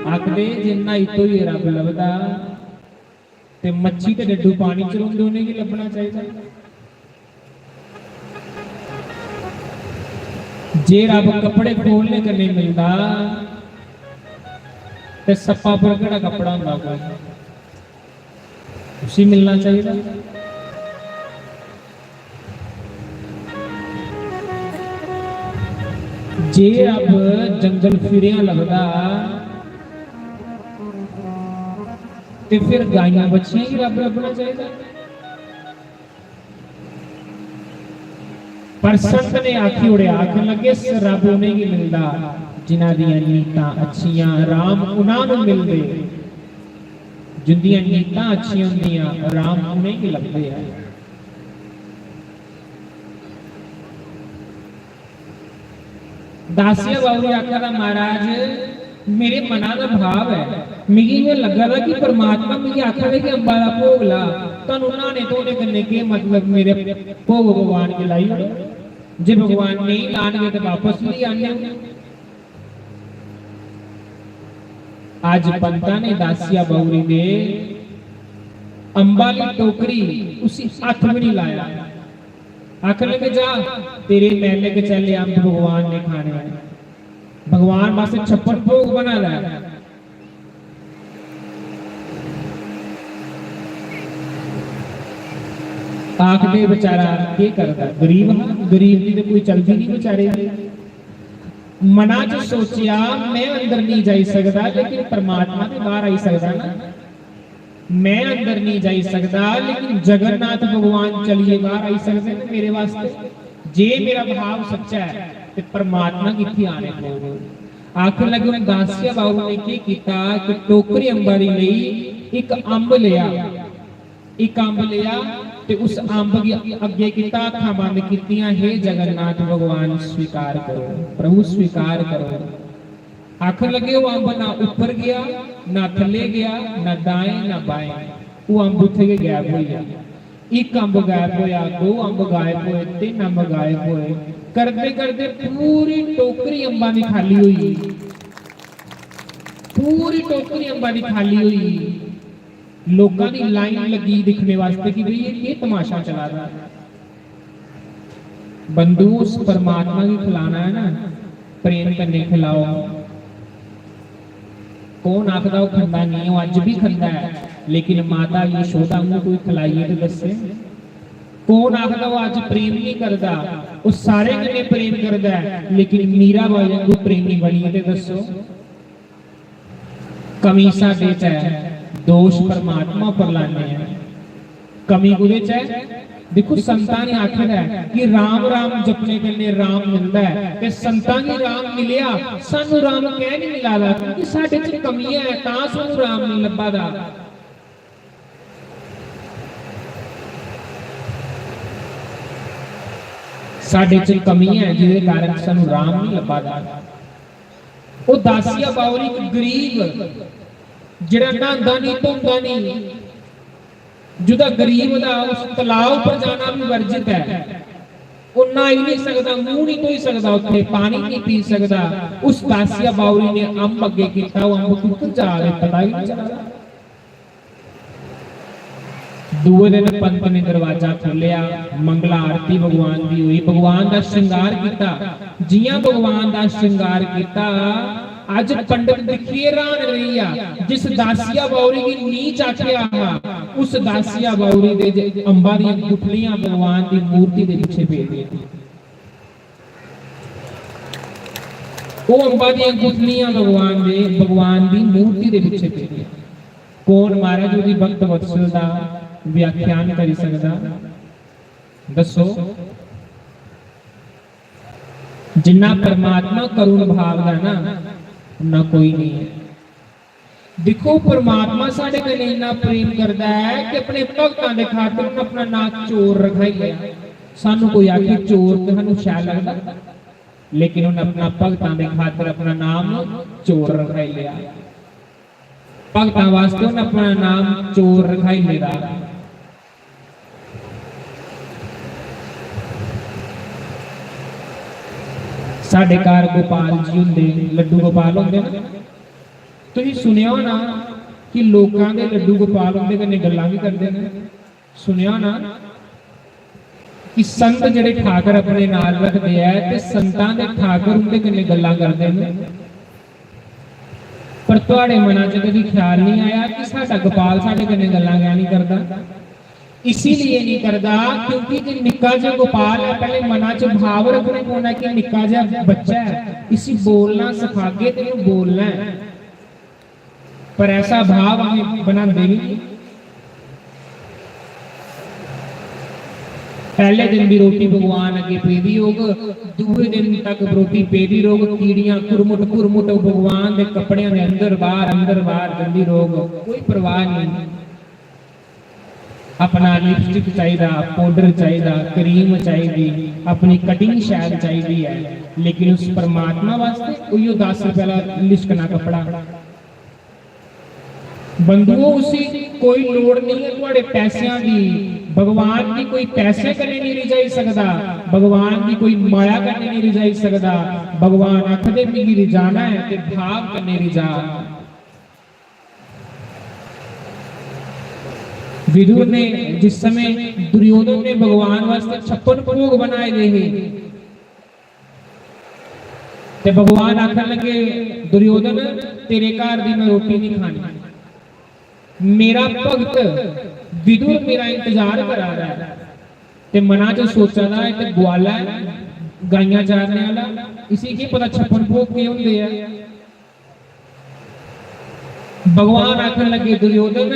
S1: आखदे जिन्ना इतो ही रब लभदा ते मच्छी ते डड्डू पानी च रौंदे उन्हें की लभना चाहिए। जे रब कपड़े खोलने का नहीं मिलता ते सप्पा पर केड़ा कपड़ा हुंदा कोई उसी मिलना चाहिए। जे रब जंगल फिरिया लगदा ते फिर गाइयां बच्चियां ही रब लभना चाहिए। पर संत ने आखी उड़े आखन लगे रब उन्हें ही मिलदा जिन्हां दियां नीतां अच्छियां, राम उन्हां नूं मिलदे जिंदियां नीतां अच्छियां हुंदियां, राम उन्हें ही लभदे आ। दासिया बाबू आखदा महाराज मेरे मना का भाव है, मिगी इयां लगा था कि परमात्मा मिगी आखदा कि अंबा दा भोग ला, तुहानूं नहाने धोने कन्नै के मतलब मेरे भोग भगवान के लाई ओड़ो, जे भगवान नहीं लाणगे तो वापस भी आने। आज पंता ने दासिया बाउरी दे अंबा दी टोकरी उसी हथ भी नहीं लाया, आखन लगे जा तेरे मैले के चले अंब भगवान ने खाने हैं, भगवान वास्ते छप्पन भोग बना ला। आखदे बेचारा के करता गरीब, गरीब की तो कोई चलती नहीं बेचारे। मना च सोचिया मैं अंदर नहीं जाई सकता लेकिन परमात्मा तो बाहर आई सकता ना, मैं अंदर नहीं जाई सकता लेकिन जगन्नाथ भगवान चलिए बाहर आई सकते हैं मेरे वास्ते। जे मेरा भाव सच्चा है तो परमात्मा किथे आने को। आखिर लगे दासिया बाबू ने की कीता कि टोकरी अंबा दी लई एक अंब लिया, एक अंब लिया ते उस अंब अगे कीता अखां बंद कीतियां, हे जगन्नाथ भगवान स्वीकार करो, प्रभु स्वीकार करो। आखिर लगे वो अंब ना ऊपर गया ना थले गया ना दाएं ना बाएं, वो अंब उठे के गायब हो गया। एक अंब गायब होया, दो अंब गायब होए, तीन अंब गायब होए, करते करते पूरी टोकरी अंबा दी खाली हुई, पूरी टोकरी अंबा दी खाली हुई। लोगों की लाइन लगी दिखने वास्ते कि भाई ये तमाशा चला रहा है। बंधु उस परमात्मा की खिलाना है ना, प्रेम करने खिलाओ। कौन आखदा वो खंदा नहीं, वो अज भी खंदा है लेकिन माता यशोदा को कोई खिलाइए तो दसे। कौन आखदा वो अज प्रेम नहीं करता, वो सारे कन्ने प्रेम करता है लेकिन मीरा बाई को प्रेमी बनिए तो दसो। कमी साडे च है, दोष परमात्मा पर लाने हैं, कमी कुदे च है। देखो संतां ने आखिया है कि राम राम जपने कन्ने राम मिलता है, ते संतां की राम मिलिया सानू राम कह नहीं मिला क्योंकि साडे च कमियां है तां सानू राम नहीं लब्भा दा। साडे च कमियां है जिहदे कारण सानू राम नहीं लब्भा दा। वो दासिया बावरी गरीब जिहड़ा नहांदा नहीं धोंदा नहीं, जुदा गरीब दा उस तलाव पर जाना भी वर्जित है। वो ना ही नहीं सकता, मुंह नहीं धोई सकता, उत्थे पानी नहीं पी सकता। उस दासिया बावरी ने अंब अगे किया, वो अंब किधर जा रहे पता ही नहीं चला। दूए दिन पंत ने दरवाजा खोलिया, मंगला आरती भगवान की हुई, भगवान का श्रृंगार किया। जियां भगवान का श्रृंगार किया, अज पंडित दिखिए रान रही आ। जिस दासिया बावरी की नीच आखिया, उस दासिया बावरी दे अंबा दी गुठलियां भगवान की मूर्ति दे पीछे पे दी। वो अंबा दी गुठलियां भगवान दी मूर्ति दे पीछे पे दी। कौन महाराज उदी भक्त वत्सल दा व्याख्यान कर सकदा? दसो। जिन्ना परमात्मा करुण भाव दा ना कोई नहीं है। देखो परमात्मा साडे कने इन्ना प्रेम करदा है कि अपने भक्तां दे खातिर अपना नाम चोर रखाई लिया। सानू कोई आखे चोर ते सानू शैल लगदा, लेकिन उन्हें अपना भक्तां दे खातिर अपना नाम चोर रखाई लिया। भक्तां वास्ते उन्हें अपना नाम चोर रखाई लिया। साडे घर गोपाल जी होंदे, लड्डू गोपाल होंदे ना, तुसीं सुनिया ना कि लोकां दे लड्डू गोपाल उनदे कन्नै गल्लां भी करदे ने। सुनिया ना कि संत जिहड़े ठाकर अपने नाल रखदे ऐ ते संतां दे ठाकर उनदे कन्नै गल्लां करदे ने। पर तुहाडे मनां च कदी ख्याल नहीं आया कि साडा गोपाल साडे कन्नै गल्लां क्यों नहीं करदा? इसीलिए नहीं करता क्योंकि जो निक्का जो गोपाल है, पहले मना च भाव रखने पौना कि निक्का जो बच्चा है, इसी बोलना सिखागे तो बोलना है। पर ऐसा भाव हमें बनाते नहीं। पहले दिन भी रोटी भगवान अगे पेदी होग, दूसरे दिन तक रोटी पेदी रोग, कीड़ियां कुरमुट भगवान के कपड़ियां के अंदर बाहर गंदी रोग, कोई परवाह नहीं। अपना लिपस्टिक चाहिए, पाउडर चाहिए, क्रीम चाहिए, अपनी कटिंग शैल चाहिए है, लेकिन उस परमात्मा वास्ते उयो 10 रुपए का लिशकना कपड़ा। बंधुओं उसी कोई लोड़ नहीं है तुम्हारे पैसों की। भगवान की कोई पैसे कने नहीं रिझाई सकता, भगवान की कोई माया कने नहीं रिझाई सकता। भगवान आखदे मिगी रिझाना है ते भाव कने रिझा। विदुर ने जिस समय दुर्योधन ने भगवान वास्ते 56 भोग बनाए थे, ते भगवान आखन लगे दुर्योधन तेरे घर दी मैं रोटी नहीं खानी, मेरा भगत विदुर मेरा इंतजार करा रहा है। ते मना च सोचा दा है ते ग्वाला है, गाइयां चारने वाला, इसी की पता 56 भोग के होंदे है। भगवान आखन लगे दुर्योधन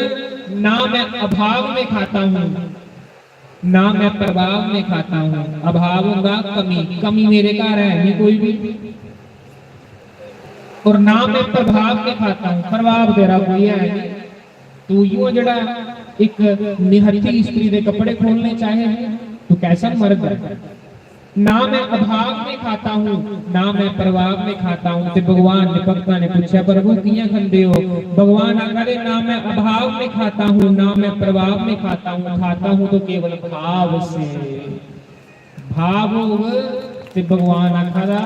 S1: ना मैं अभाव में खाता हूं, ना मैं प्रभाव में खाता हूं। अभाव होगा कमी मेरे घर है नहीं कोई भी, और ना मैं प्रभाव में खाता हूं, प्रभाव तेरा कोई है नहीं। तू यूं जड़ा एक निहत्थी स्त्री के कपड़े खोलने चाहे तो कैसा मर्द है। ना मैं अभाव में खाता हूं, ना मैं प्रभाव में खाता हूं। ते भगवान ने भक्तां ने पूछा प्रभु कियां खंदे हो? भगवान आखदे ना मैं अभाव में खाता हूं, ना मैं प्रभाव में खाता हूं तो केवल भाव से। भाव होग ते भगवान आखदा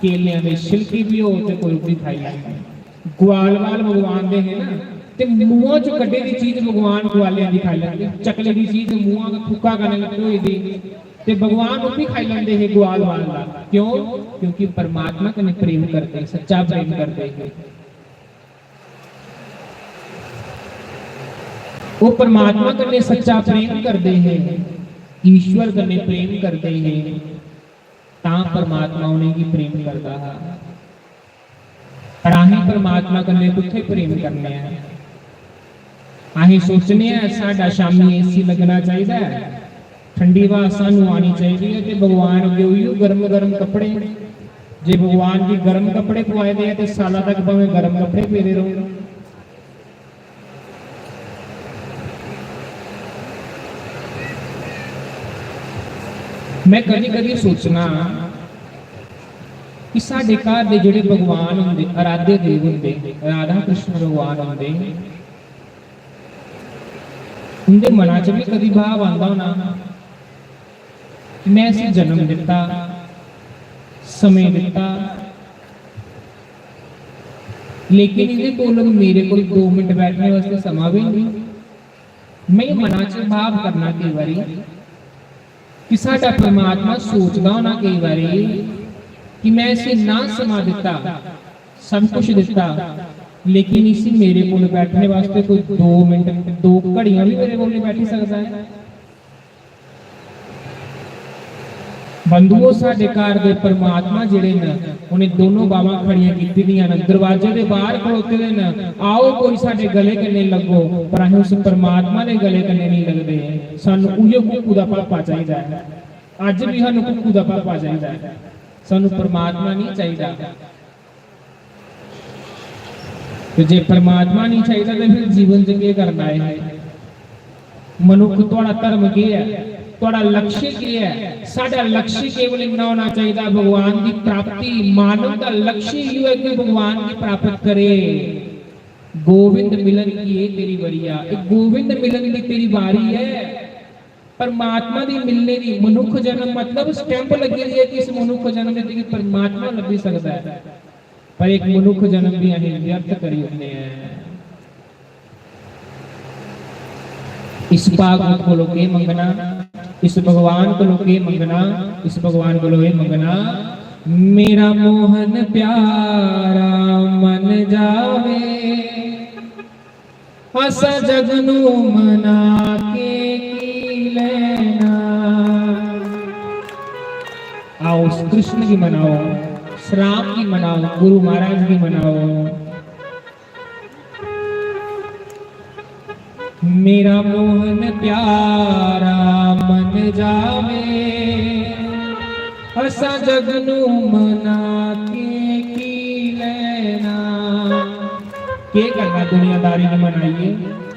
S1: केलियां दे छिलके भी हो ते कोई भी खाई ले। ग्वाल वाल भगवान दे है ना, ते मुंहां चों कड्ढे दी चीज भगवान ग्वालियां दी खाई लैंदे। चकले दी चीज मुंहां दा फुक्का करने लगे होई दी ते भगवान वो भी खाई लेंदे है ग्वाल वाला। क्यों? क्योंकि परमात्मा कने प्रेम करते हैं, सच्चा प्रेम करते हैं। वो परमात्मा कने सच्चा प्रेम करते हैं, ईश्वर कने प्रेम करते हैं, ता परमात्मा उन्हें की प्रेम करता है। पर अहीं परमात्मा कने कुत्थे प्रेम करने हैं? अहीं सोचने हैं साडा शामी एसी लगना चाहिए, ठंडी हवा सानू आनी चाहिए, ते भगवान अगे उही गर्म गर्म कपड़े। जे भगवान की गर्म कपड़े पवाए दे ते साला तक भावें गर्म कपड़े पेदे रहो। मैं कभी कभी सोचना कि साडे घर दे जिहड़े भगवान हुंदे, आराध्य देव हुंदे, राधा कृष्ण भगवान हुंदे, उनके मना च भी कभी भाव आता होना कि मैं इसे जन्म दिता, समय दिता, लेकिन इहदे कोल मेरे को 2 मिनट बैठने वास्ते समा भी नहीं। मैं मना च भाव करना कई बारी कि साडा परमात्मा सोचदा होना कई बारी कि मैं इसे ना समा दिता, सब कुछ दिता, लेकिन इसी मेरे कोल बैठने वास्ते कोई 2 मिनट 2 घड़ियां भी मेरे कोल नहीं बैठी सकता है। बंधुओं साडे घर दे परमात्मा जिहड़े ने उन्हें दोनों बावां खड़ियां कीती दियां ने, दरवाजे दे बाहर खड़ोते दे ने, आओ कोई साडे गले कन्ने लगो, पर असीं उस परमात्मा दे गले कन्ने नहीं लगदे। सानू उहियो कुक्कू दा पापा चाहिदा है। अज भी सानू कुक्कू दा पापा चाहिदा है, सानू परमात्मा नहीं चाहिदा। तो जे परमात्मा नहीं चाहिदा तो फिर जीवन च की करना है? मनुख तुहाडा धर्म की है, तुहाडा लक्ष्य की है? साडा लक्ष्य केवल इतना होना चाहिए भगवान की प्राप्ति। मानव का लक्ष्य ही है कि भगवान की प्राप्त करे। गोविंद मिलन की ये तेरी वरिया, एक गोविंद मिलन की तेरी बारी है। परमात्मा की मिलने की मनुख जन्म मतलब स्टैंप लगी हुई है कि इस मनुख जन्म में परमात्मा लभी सकता है, पर एक मनुख जन्म भी अहीं व्यर्थ करी होते हैं। इस पाक को के मंगना, इस भगवान को के मंगना, इस भगवान को मंगना, मेरा मोहन प्यारा मन जावे, असा जगनू मना के की लेना। आओ कृष्ण की मनाओ, राम की मनाओ, गुरु महाराज की मनाओ। मेरा मोहन प्यारा मन जावे, असा जगनू मना के की लेना। के करना दुनियादारी की मनाइए,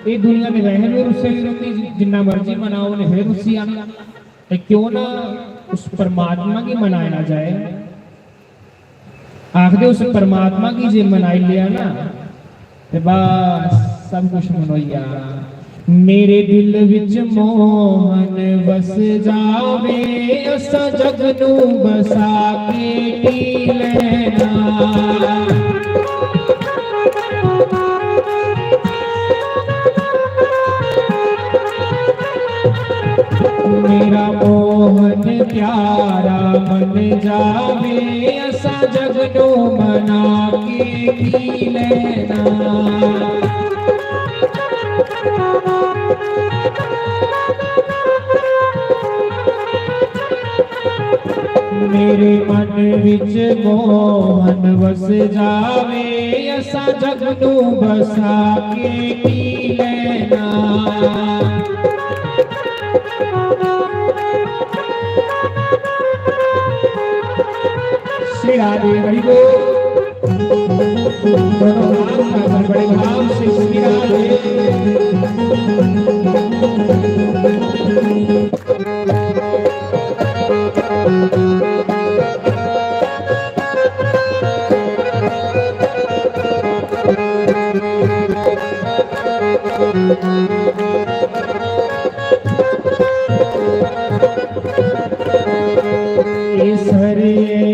S1: ये दुनिया में वह भी रुस्से भी रहती, जिन्ना मर्जी मनाओ ने फिर रुस्सी आना। क्यों ना उस परमात्मा की मनाया ना जाए? आखदे उस परमात्मा की जे मनाई लिया ना ते बस सब कुछ मनोइया। मेरे दिल विच मोहन बस जावे, असा जगनू बसा के पी लेना। मेरा मोहन प्यारा मन जावे, असा जगनू मना के पी लेना। मेरे मन विच मोहन बस जावे, असा जगनू बसा के पी लेना। श्री राधे हरि बोल। बड़े भाव से श्री राधे।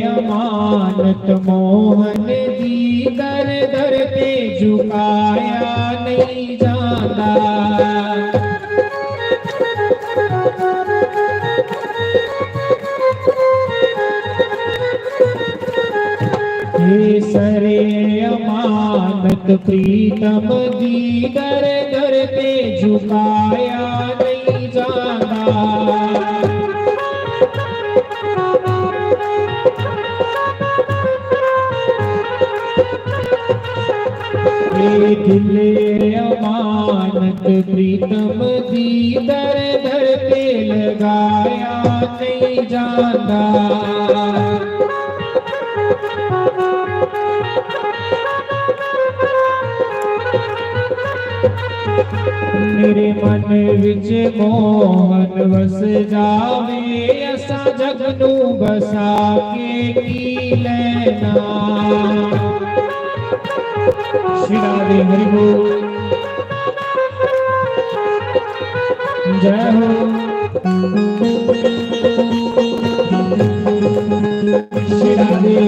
S1: अमानत मोहन दी दर दर पे झुकाया नहीं जाता। ये सरे अमानत प्रीतम दी दर दर पे झुकाया नहीं जाता। दिल अमानत प्रीतम दी दर दर पे लगाया नहीं जाता। मेरे मन विच मोहन बस जावे, असा जगनू बसा के पी लेना। श्री राधे हरि बोल। जय हो श्री राधे।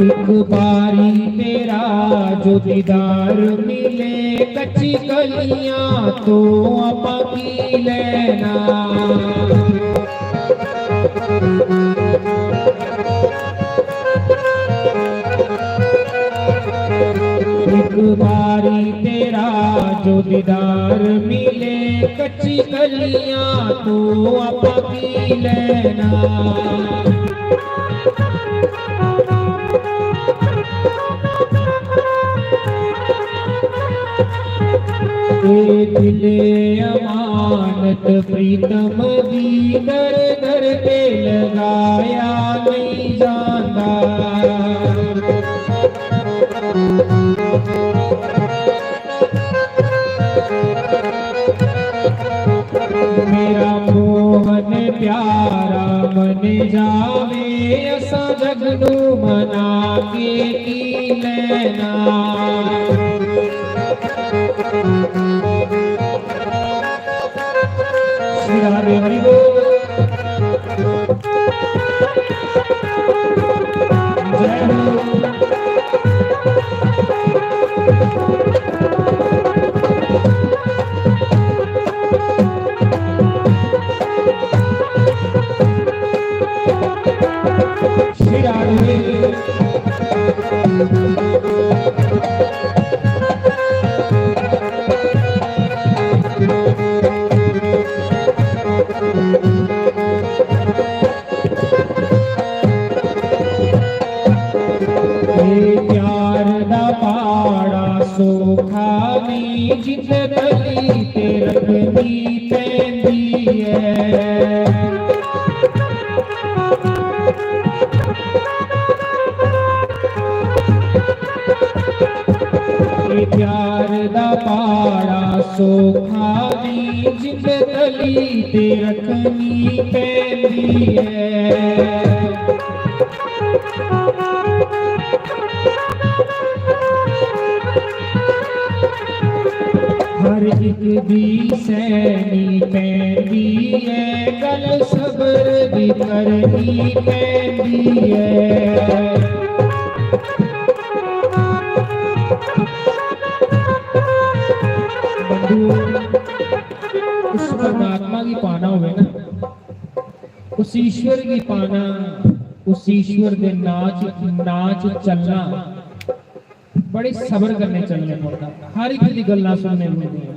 S1: एक बारी तेरा जो दीदार मिले, कच्ची कलियां तो आपा की लेना। एक बारी तेरा जो दीदार मिले, कच्ची कलियां तो आपा की लेना। दिले अमानत प्रीतम दी, दर दर पे लगाया नहीं जाता। मेरा मोहन प्यारा मन जावे, असा जगनू मना के की लेना। श्री राधे हरि बोल। जय हो श्री राधे। प्यार दा पाड़ा सोखा नी, जित गली ते रखनी पैंदी है। प्यार दा पाड़ा सोखा नी, जित गली ते रखनी पैंदी है। हर एक दी सैनी पैंदी है, गल सबर दी करनी पैंदी है। उस परमात्मा की पाना होवे ना, उस ईश्वर की पाना, उस ईश्वर के नाच चलना बड़े सबर करने चलने पड़ता। हर एक दी गल्लां सुनने पौंदियां,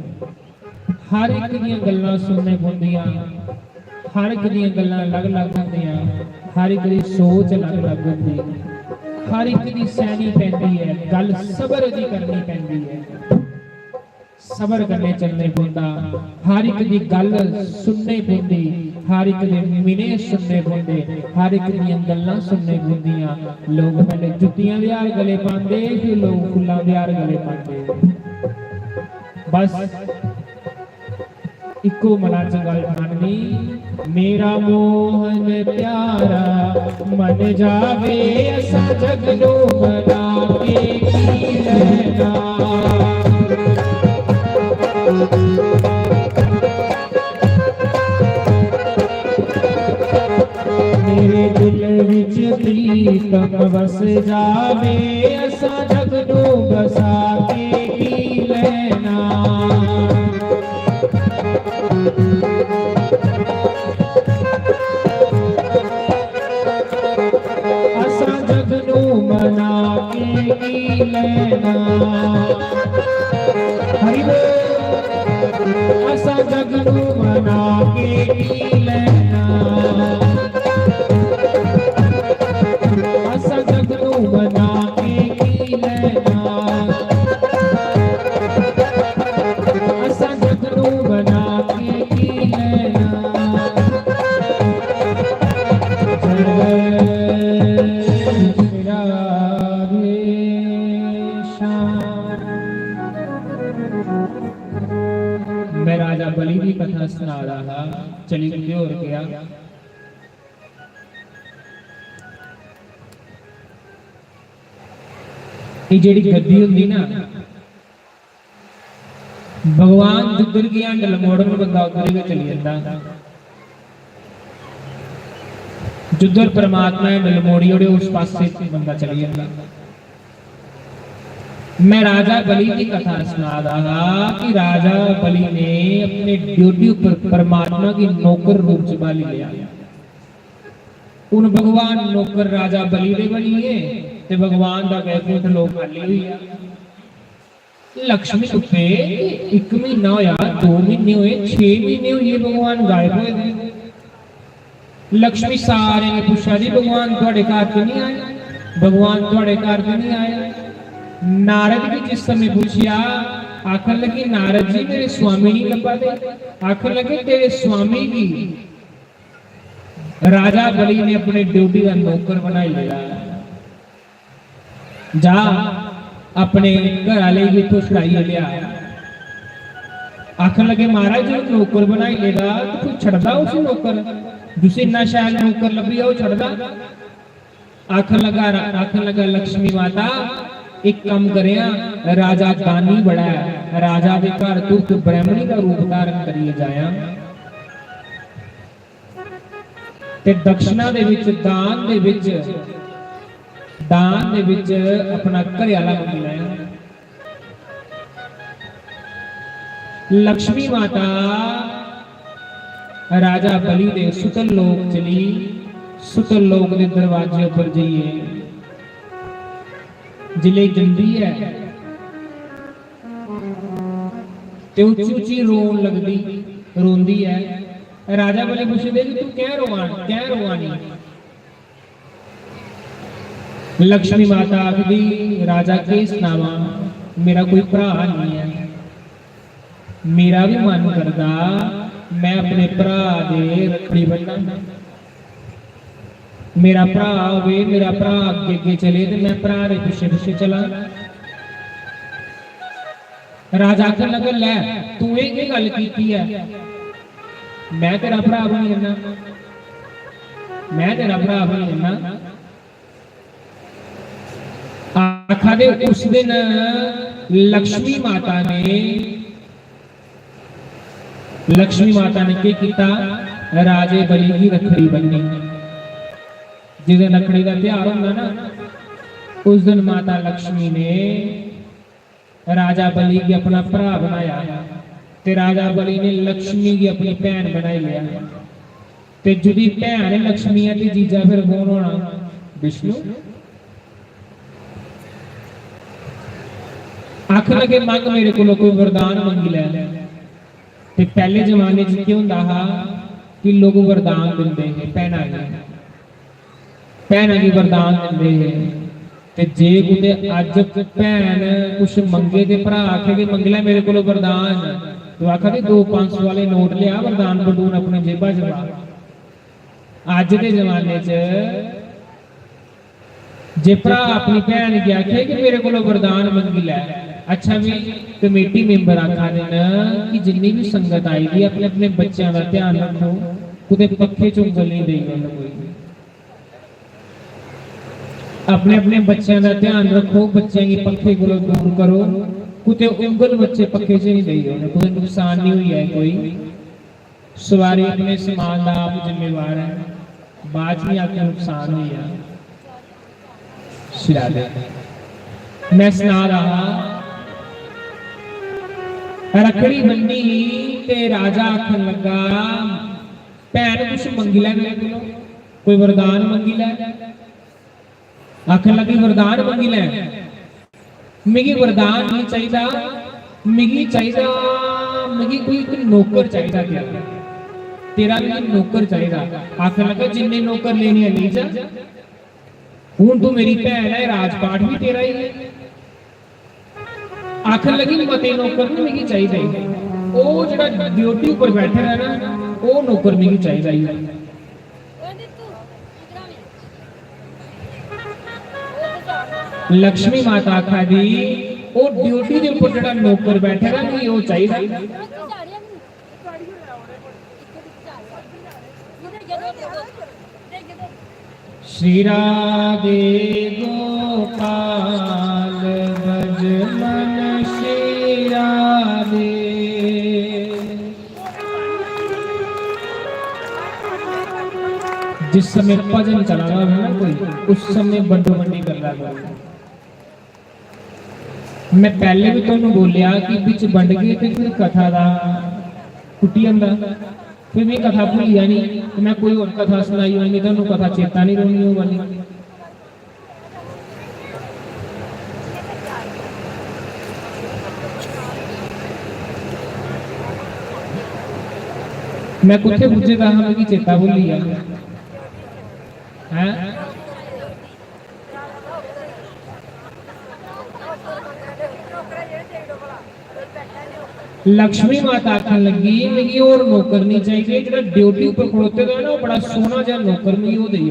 S1: हर एक दी गल्लां सुनने पौंदियां, हर एक दी गल्लां अलग अलग होंदियां, हर एक दी सोच अलग अलग होंदी, हर एक दी सहनी पैंदी है, गल सबर दी करनी पैंदी है। सबर करने चलने पौंदा, हर एक दी गल सुनने पौंदी, हर एक दे मिने सुनने पौंदे, हर एक दी गल्लां सुनने पौंदियां। लोग पहले जुत्तियां दे हार गले पांदे, फिर लोग फुल्लां दे हार गले पांदे। बस इको मना च गल ठाणनी, मेरा मोहन प्यारा मन जावे, असा जगनू मना के की लेना। मेरे दिल विच प्रीतम बस जावे, असा जगनू बसा के की लेना। असा जगनू मना के की लेना। हरि बोल। असा जगनू मना के की लेना। असा जगनू मना के की लेना। असा जगनू मना के की लेना। ਇਹ ਜਿਹੜੀ ਗੱਦੀ ਹੁੰਦੀ ਨਾ, ਭਗਵਾਨ ਜਿੱਧਰ ਗਿਆ ਢਲ ਮੋੜਨ ਨੂੰ ਬੰਦਾ ਉੱਧਰ ਹੀ ਚਲੀ ਜਾਂਦਾ। ਜਿੱਧਰ परमात्मा है ढल मोड़ी ओड़े उस पासे बंदा चली जाता। मैं राजा बलि की कथा सुना रहा कि राजा बलि ने अपने ड्यूटी पर परमात्मा की नौकर रूप च बाली लिया। उन भगवान नौकर राजा बलि दे बनिए ते भगवान दा वैकुंठ लोक खाली हुई है। लक्ष्मी उत्ते 1 महीना होया, 2 महीने हुए, 6 महीने हुए भगवान गायब हुए थे। लक्ष्मी सारे ने पूछा जी भगवान थोड़े घर क्यों नहीं आए, भगवान थोड़े घर क्यों नहीं आए। नारद भी जिस समय पूछिया आखन लगी नारद जी मेरे स्वामी नहीं लभा दे। आखन लगे तेरे स्वामी की राजा बलि ने अपने ड्यूटी का नौकर बना लिया। जा अपने घर वाले की इथों छुड़ाई लिया। आखन लगे महाराज जो नौकर बनाई लेगा तो कोई छड़दा उस नौकर जिसे इन्ना शैल नौकर लभी वो छड़दा। आखन लगा लक्ष्मी माता एक काम करिया, राजा दानी बड़ा है, राजा के घर तू ब्राह्मणी का रूप धारण करिए जाया ते दक्षिणा दे विच दान दे विच अपना घर वाला मंगी लाया। लक्ष्मी माता राजा बलि दे सुतल लोक चली। सुतल लोक दे दरवाजे पर जाइए जिले जंदी है ते उच्ची उच्ची रोन लगदी रोंदी है। राजा बलि पुछदे कि तू क्या रोवानी। लक्ष्मी माता आखदी राजा के सुनावा, मेरा कोई भरा नहीं है, मेरा भी मन करदा मैं अपने भरा दे रखड़ी बन्ना। मेरा भरा होवे, मेरा भरा अगे अगे चले तो मैं भरा दे पिछे पिछे चला। राजा आखन लगा लै तू ये गल कीती है, मैं तेरा भरा बनी जाना, मैं तेरा भरा बनी जाना। आखा दे उस दिन लक्ष्मी माता ने क्या किया, राजे बलि की रखड़ी बन्नी। जिस दिन रखड़ी का त्योहार होगा ना, उस दिन माता लक्ष्मी ने राजा बलि की अपना भरा बनाया ते राजा बलि ने लक्ष्मी की अपनी भैन बनाई लिया। ते जुदी भैन लक्ष्मी है ते जीजा फिर कौन होना? विष्णु। आख लगे मंग मेरे को कोई वरदान मंगी लै। ते पहले जमाने च क्या हुंदा हा कि लोग वरदान दिंदे है, भैनां की वरदान दिंदे है। ते जे कुते अज भैन कुछ मंगे ते भरा आखे कि मंग लै मेरे को वरदान, तो आखा 200-500 वाले नोट लिया वरदान बटून अपने जेबा च पा। अज दे जमाने च जे भरा अपनी भैन की आखे कि मेरे को वरदान मंगी लै, अच्छा भी कमेटी मेंबर आखा देन कि जिन्नी भी संगत आई थी अपने अपने बच्चों का ध्यान रखो, कुते पखे च उंगल नहीं देना कोई। अपने अपने बच्चों का ध्यान रखो, बच्चों की पखे को दूर करो, कुते उंगल बच्चे पखे च नहीं देना, कोई नुकसान नहीं हुई है कोई। सवारी अपने समान का आप जिम्मेवार है, बाद में आके नुकसान हुई है। शिरादे मैं सुना रहा, रखड़ी बन्नी ते राजा आखन लगा भैन कुछ मंगी लै मेरे को, कोई वरदान मंगी लै। आखन लगी वरदान मंगी लै, मिगी वरदान नहीं चाहिदा, मिगी चाहिदा मिगी कोई नौकर चाहिदा, क्या तेरा भी नौकर चाहिदा। आखन लगा जिन्ने नौकर लेने ले जा, हूं तू मेरी भैन है, राजपाट भी तेरा ही है। आखन लगी मते नौकर नहीं मिगी चाहिए, वो जो ड्यूटी पर बैठे है ना वो नौकर मिगी चाहिए। लक्ष्मी माता आखा दी वो ड्यूटी के ऊपर जो नौकर बैठेगा नहीं वो चाहिए। श्री राधे गोपाल भज मन श्री राधे। जिस समय भजन चला रहा है ना कोई, उस समय बंडो बंडी कर रहा है। मैं पहले भी तुहानू बोलिया कि बिच बंड गए तो फिर कथा का टुटी जांदा, फिर भी कथा भूलिया नहीं, मैं कोई और कथा सुनाई होनी, तुहानू कथा चेता नहीं रहनी वो वाली। मैं कुत्थे पूछेगा हमें कि चेता भूली है? लक्ष्मी माता आखन लगी मिगी और नौकर नहीं चाहिए, जो ड्यूटी पर खड़ोते था ना बड़ा सोना जहा नौकर मिगी वो दई।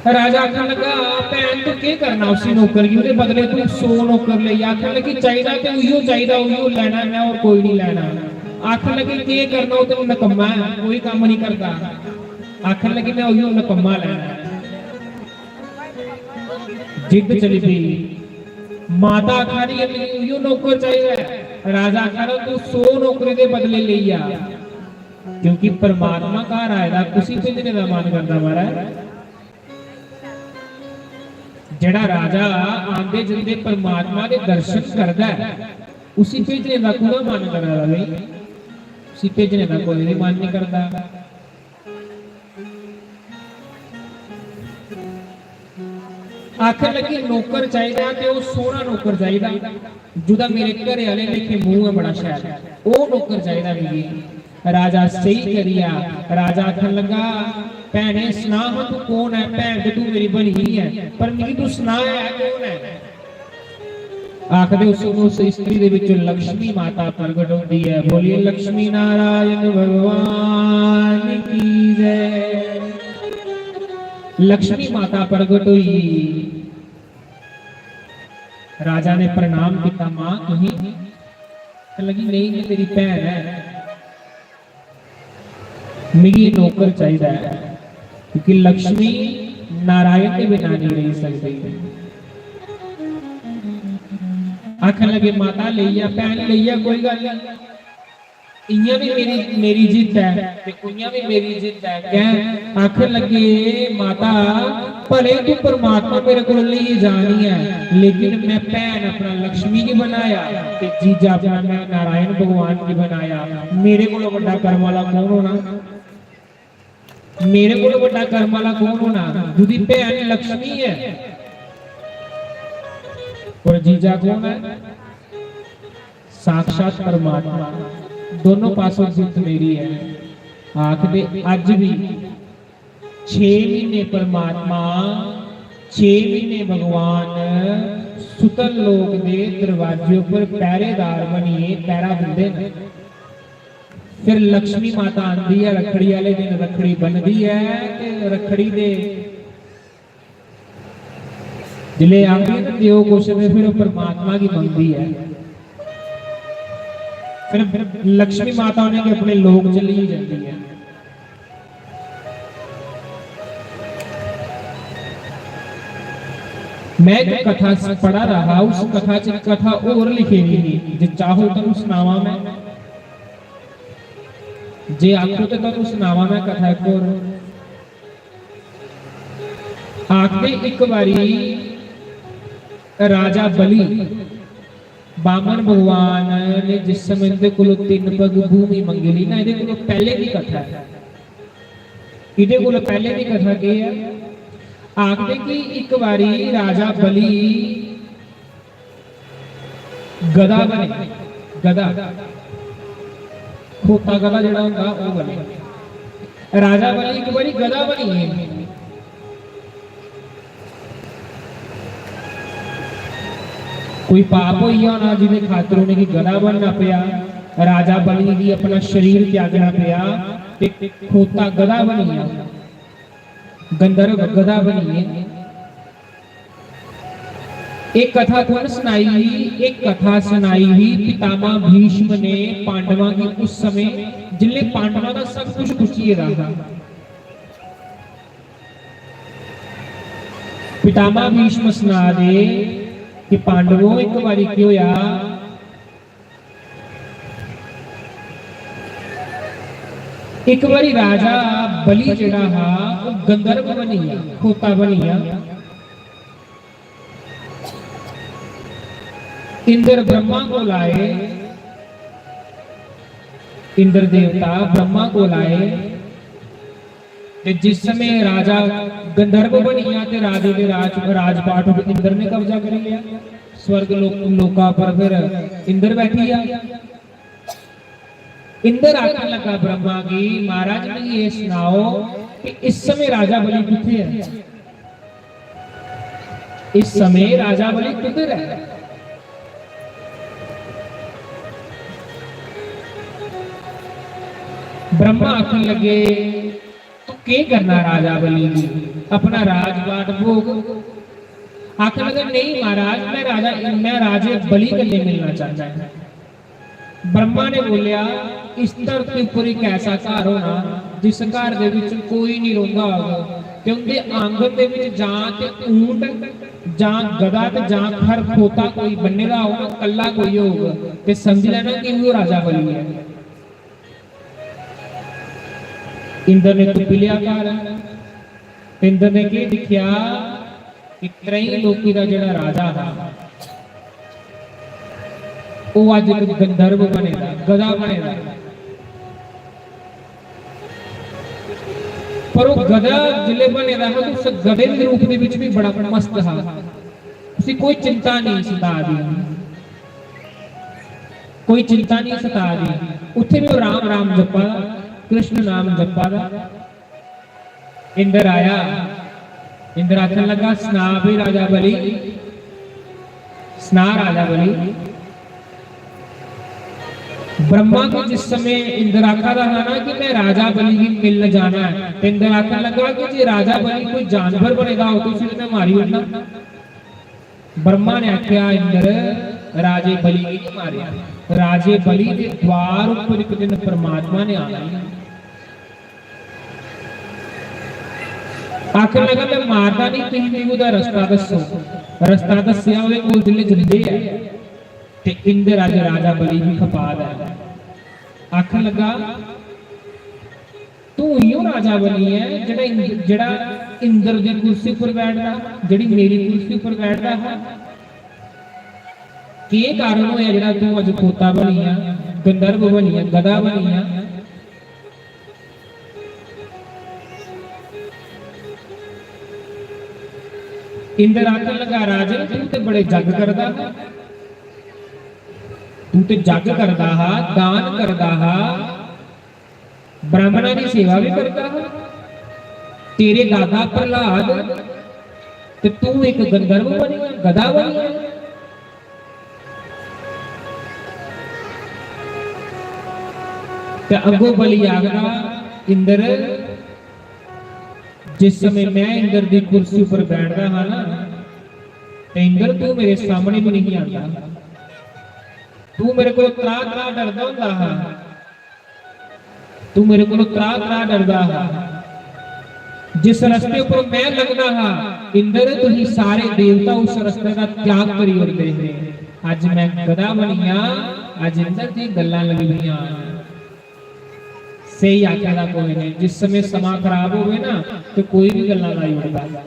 S1: राजा आखन लगा भैन तू के करना उसी नौकर की, बदले तू 100 नौकर ले। आखन लगी चाहिए तो उहियो चाहिए, उहियो लेना मैं और कोई नहीं लेना। आखन लगी के करना वो तो नकम्मा है, कोई काम नहीं करता। आखन लगी मैं उहियो नकम्मा लेना। जिद चली पी, माता आखा रही है मेरी उहियो नौकर चाहिए। राजा आखा रहा तू 100 नौकरी के बदले ले आ, क्योंकि परमात्मा घर आएगा कुछ भेजने का मन करता महाराज। जड़ा राजा आंदे जंदे परमात्मा के दर्शन करता है, उसी भेजने का कोई मन करता है, उसी भेजने का कोई भी मन नहीं करता। आखिर लगी नौकर चाहिए तो वो सोना नौकर चाहिए, जुदा मेरे घर वाले लेखे मुंह है बड़ा शैल, वो नौकर चाहिए मिली। राजा सही करिया। राजा आखन लगा भैने सुना तू कौन है? भैन तो तू मेरी बनी ही है, पर मिगी तू सुना है कौन है? आखदे उस स्त्री दे विच लक्ष्मी माता प्रगट होती है। बोलिए लक्ष्मी नारायण भगवान की जय। लक्ष्मी माता प्रगट हुई। राजा ने प्रणाम किया, मां तुही? लगी नहीं मेरी भैन है, मेरी नौकर चाहिए, क्योंकि लक्ष्मी नारायण के बिना नहीं रह सकती। आखन लगे माता लिया भैन लिया कोई गल नहीं, इयां भी मेरी जिद है ते उइयां भी मेरी जिद है। कह आखन लगे माता भले तू परमात्मा मेरे को ले जानी है, लेकिन मैं भैन अपना लक्ष्मी की बनाया ते जीजा अपना मैं नारायण भगवान की बनाया। मेरे को बड़ा कर्म वाला कौन होना? मेरे को बड़ा कर्म वाला कौन होना? जुदी भैन लक्ष्मी है और जीजा कौन है? साक्षात परमात्मा। दोनों पासों जिद मेरी है। आखदे अज भी 6 महीने परमात्मा 6 महीने भगवान सुतल लोक दे दरवाजे पर पहरेदार बनिए पहरा दिंदे ने। फिर लक्ष्मी माता आंदी है रखड़ी वाले दिन, रखड़ी बनदी है ते रखड़ी दे जिले आंदी है देव कुछ में फिर परमात्मा की मंगती है। फिर लक्ष्मी माता ने के अपने लोग चली जाती है। मैं जो कथा पढ़ा रहा उस कथा च कथा और लिखी हुई, जो चाहो तो सुनावा मैं, जे आखो तो तुम सुनावा मैं कथा एक और। आखदे एक बारी राजा बलि बामन भगवान ने जिस समय इनके को 3 पग भूमि मंगी ली ना, ये पहले की कथा है, ये पहले की कथा की है। आखदे कि एक बारी राजा बलि गदा बने, गदा खोता गदा जड़ा होगा वो बने। राजा बलि एक बारी गदा बनी है। कोई पाप हो ना जिन्हें खातर उन्हें की गदा बनना पिया, राजा बलि की अपना शरीर त्यागना पिया, खोता गदा बनी है, गंधर्व गदा बनी है। एक कथा कौन सुनाई हुई? एक कथा सुनाई हुई पितामह भीष्म ने पांडवा की उस समय जिले पांडवा का सब कुछ पूछिए रहा। पितामह भीष्म सुना दे कि पांडवों एक बारी की होया एक बारी राजा बलि जिहड़ा हा वो गंधर्व बनिया खोता बनिया इंद्र ब्रह्मा को लाए इंद्र देवता ब्रह्मा को लाए ते जिस समय राजा गंधर्व बनिया ते राजे दे राजपाट इंद्र ने कब्जा कर लिया स्वर्ग लोका पर फिर इंद्र बैठी आ इंद्र आखन लगा ब्रह्मा की महाराज ने ये सुनाओ कि इस समय राजा बलि किथे है इस समय राजा बलि किधर है ब्रह्मा आखन लगे तू के करना राजा बलि अपना राजपाट भोग आखन लगा नहीं महाराज मैं राजे बलि कल्ले मिलना चाहता है ब्रह्मा ने बोलिया इस धरती पर एक ऐसा घर होना जिस घर दे विच कोई नहीं रोंदा होगा ते उनके आंगन दे विच जां ते ऊंट जां गधा ते जां खर खोता कोई बन्नेदा होगा कल्ला कोई होगा ते समझ लेना कि वो राजा बलि है इंद्र ने तो पिलिया घर इंद्र ने के दिखिया कि त्रई लोकी दा जेड़ा राजा है वो अज एक गंधर्व बनेगा गधा बनेगा पर वो गधा जिले बनेगा तो उस गधे के रूप में भी बड़ा मस्त है उसे कोई चिंता नहीं सता दी कोई चिंता नहीं सता दी उत्थे भी राम राम जपा कृष्ण नाम जपा इंद्र आया इंद्र आखन लगा स्ना भी राजा बलि स्ना राजा बलि ब्रह्मा को जिस समय इंद्र आखा रहा ना कि मैं राजा बलि की मिलने जाना है तो इंद्र आखन लगा कि जी राजा बलि कोई जानवर बनेगा हो तो उसे मैं मारी होना ब्रह्मा ने आख्या इंद्र राजे बलि की मारिया राजे बलि के द्वार ऊपर एक दिन परमात्मा ने आना आखिर लगा मैं मारता नहीं कहीं भी उधर रास्ता दसिया ਉਹਦੇ ਕੋਲ ਜਿਲੇ ਜਿੰਦੇ ਹੈ ਤੇ ਇੰਦਰ ਅੱਜ ਰਾਜਾ ਬਲੀ ਵੀ ਖਪਾ ਦਾ ਆਖਣ ਲੱਗਾ ਤੂੰ ਹੀ ਉਹ ਰਾਜਾ ਬਲੀ ਹੈ ਜਿਹੜਾ ਇੰਦਰ ਦੀ ਕੁਰਸੀ ਉੱਪਰ ਬੈਠਦਾ ਜਿਹੜੀ ਮੇਰੀ ਕੁਰਸੀ ਉੱਪਰ ਬੈਠਦਾ ਹੈ ਕੀ ਕਾਰਨ ਹੋਇਆ ਜਿਹੜਾ ਤੂੰ ਅੱਜ ਖੋਤਾ ਬਣੀ ਆ ਗੰਧਰਵ ਬਣੀ ਆ ਗਧਾ ਬਣੀ ਆ इंद्र आखन लगा राजन तू ते बड़े जग करदा तू ते जग करदा हा दान करदा हा ब्राह्मणा की सेवा भी करता हा तेरे दादा प्रहलाद ते तू एक गंधर्व बनी गधा बनी ते अगो बलि आखदा इंद्र जिस समय मैं इंद्र की कुर्सी पर बैठता हाँ ना तो इंद्र तू मेरे सामने भी नहीं आता तू मेरे को त्रा त्रा डरदा हुंदा हा तू मेरे को त्रा त्रा डरदा हा जिस रास्ते पर मैं लगदा हा इंद्र तुही सारे देवता उस रास्ते का त्याग करी उठदे ने अज मैं गधा बनिया अज इंद्र दी गल्लां लगदियां सही आख्या कोई नहीं जिस समय समा खराब हो गए ना तो कोई भी गल्ला लाई उठता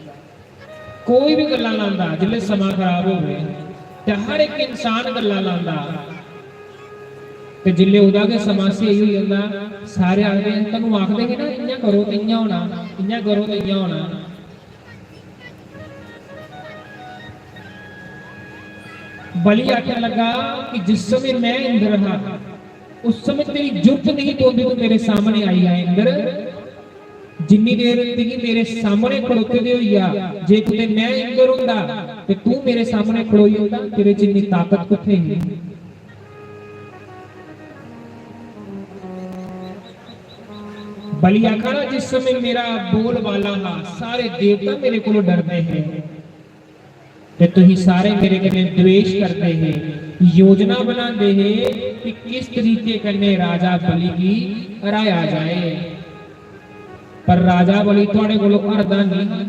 S1: कोई भी गल्ला लांदा जिले समा खराब हो गए तो हर एक इंसान गल्ला लांदा तो जिले उदा के समा से यही होंदा सारे आखदे तैनूं आखदे कि ना इयां करो तो इयां होना इयां करो तो इयां होना बलि आखन लगा कि जिस समय मैं इंद्र हां उस समय तेरी जुर्त नहीं बोलती तो मेरे सामने आई है इंद्र जिन्नी देर तक मेरे सामने खड़ोते दे होइया जे किते मैं इंद्र हुंदा ते तू मेरे सामने खड़ोई होंदा तेरे जिन्नी ताकत किथे है बलि आखा जिस समय मेरा बोल वाला हा सारे देवता मेरे को डरते हैं ते तुही सारे मेरे कने द्वेष करते हैं योजना बनाते हैं कि किस तरीके करने राजा बलि की हराया जाए पर राजा बलि थोड़े कोलों हरदा नहीं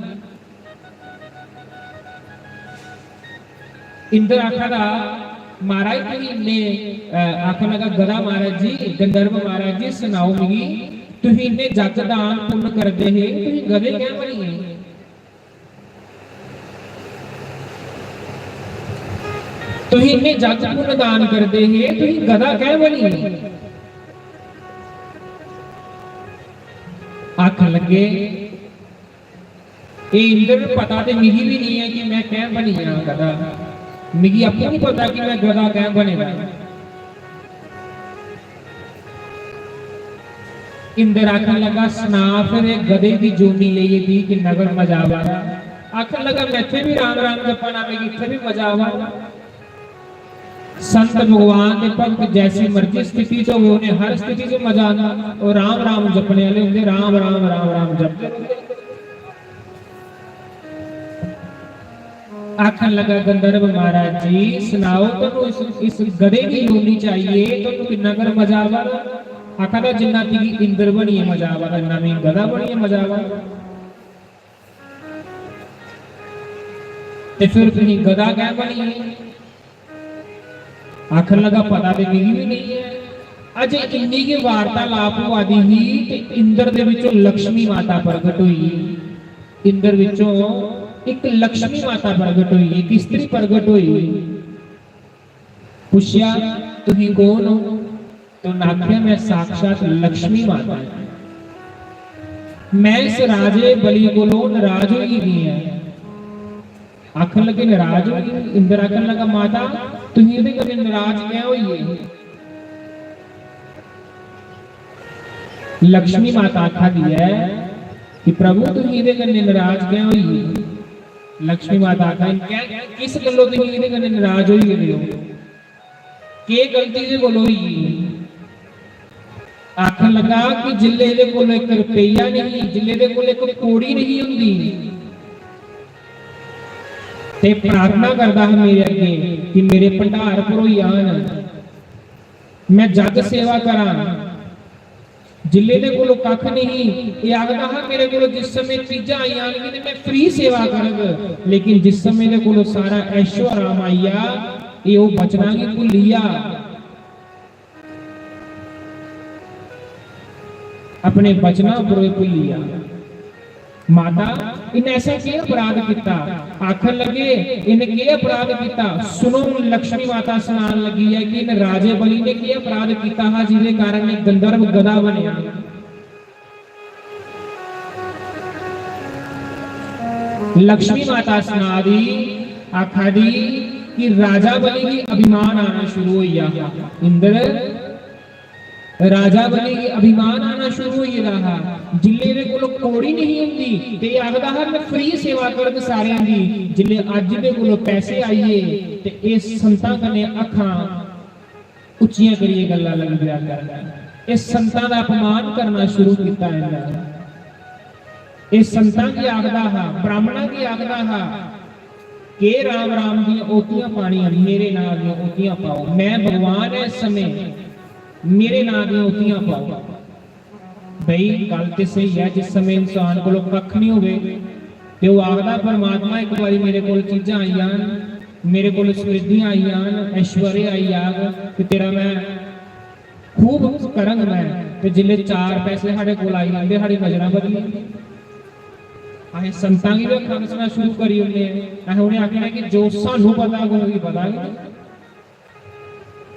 S1: इंद्र आखदा महाराज तुसीं इन्ने आखन लगा गधा महाराज जी गंधर्व महाराज जी सुनाओ मिगी तुसीं इन्ने जग दान पुण्य करदे हे तुसीं गधे क्यों बनी है तुसीं इन्ने जग पुण्य दान करदे हे तुसीं गधा क्यों बनी है आख लगे ये इंद्र पता तो मिगी भी नहीं है कि मैं क्या बनी हाँ गधा मिगी आपको नहीं पता कि मैं गधा क्या बनेगा इंद्र आखन लगा सुना फिर गधे की जोनी ले दी कि नगर मजा आवा आखन लगा मैं भी राम राम जपन आवेगी इत्थे भी मजा आवा संत भगवान के भक्त जैसी मर्जी स्थिति च होवे उन्हें हर स्थिति च मजा आना और राम राम जपने वाले होंगे राम राम राम राम जपते आखन लगा गंधर्व महाराज जी सुनाओ तो इस गधे की योनी चाहिए तो कितना कर मजा आवा आखा जिन्ना ती इंद्र बनिए मजा आवा इन्ना में गधा बनिए मजा आवा ते फिर तुसीं गधा क्या बनिए आखन लगा पता तो मिगी भी नहीं है अजे इन्नी की वार्तालाप हुआ दी ही ते इंद्र दे विचों लक्ष्मी माता प्रगट हुई इंद्र विचों एक लक्ष्मी माता प्रगट हुई एक स्त्री प्रगट हुई पूछया तुसीं कौन हो तो आख्या मैं साक्षात लक्ष्मी माता मैं इस राजे बलि कोलों नाराज हुई गई है आखन लगे नाराज हुई इंद्र आखन लगा माता तुसीं इहदे कदे नाराज क्यों होई है लक्ष्मी माता आखा दी है कि प्रभु तुसीं इहदे कदे नाराज क्यों होई है लक्ष्मी माता आखा किस गल्लों तुसीं इहदे कदे नाराज होई गए हो के गलती दे कोलों होई आखन लगा कि जिले इहदे कोल 1 रुपया नहीं जिले इहदे कोल 1 कौड़ी नहीं हुंदी ते प्रार्थना करता है मेरे अगे कि मेरे भंडार भरोई आन मैं जग सेवा करा जिले दे कोलों कख नहीं ये आखदा है मेरे कोलों जिस समय चीज़ां आई आनगी ते मैं फ्री सेवा करग लेकिन जिस समय दे कोलों सारा ऐशो आराम आईया ये वो बचना की भुलिया अपने बचना पर भुलिया माता इन्हें ऐसा के अपराध किया आखन लगे इन्हें के अपराध किया सुनो लक्ष्मी माता सुनान लगी है कि इन राजे बलि ने के अपराध किया है जिसके कारण गंधर्व गधा बनया लक्ष्मी माता सुना दी आखा दी कि राजा बलि की अभिमान आना शुरू हो गया इंद्र राजा बने की अभिमान आना शुरू हो रहा जिले दे कोलों कौड़ी नहीं हुंदी ते आखदा है मैं फ्री सेवा करद सारियां दी जिले अज दे कोलों पैसे आईए ते इस संतां कने अखां उच्चियां करिए गल्लां लग गया करना इस संतां दा अपमान करना शुरू कीता है इस संतां की आखदा है ब्राह्मणां की आखदा है के राम राम दी ओतियां पाणियां मेरे नाम दी ओतियां पाओ मैं भगवान है इस समय मेरे नाम दी ओतियां पाओ भाई गल तो सही है जिस समय इंसान को कख नहीं होवे ते वो आखदा परमात्मा एक बारी मेरे को चीज़ां आई जान मेरे को समृद्धियां आई जान ऐश्वर्य आई जाग कि तेरा मैं खूब करंग मैं ते जिले 4 पैसे साडे कोल आई जांदे साडी नजरां बदली असीं संतां गी अखां दसना शुरू करी हुंदे असीं उहने आखना कि जो सानू पता कोई पता नहीं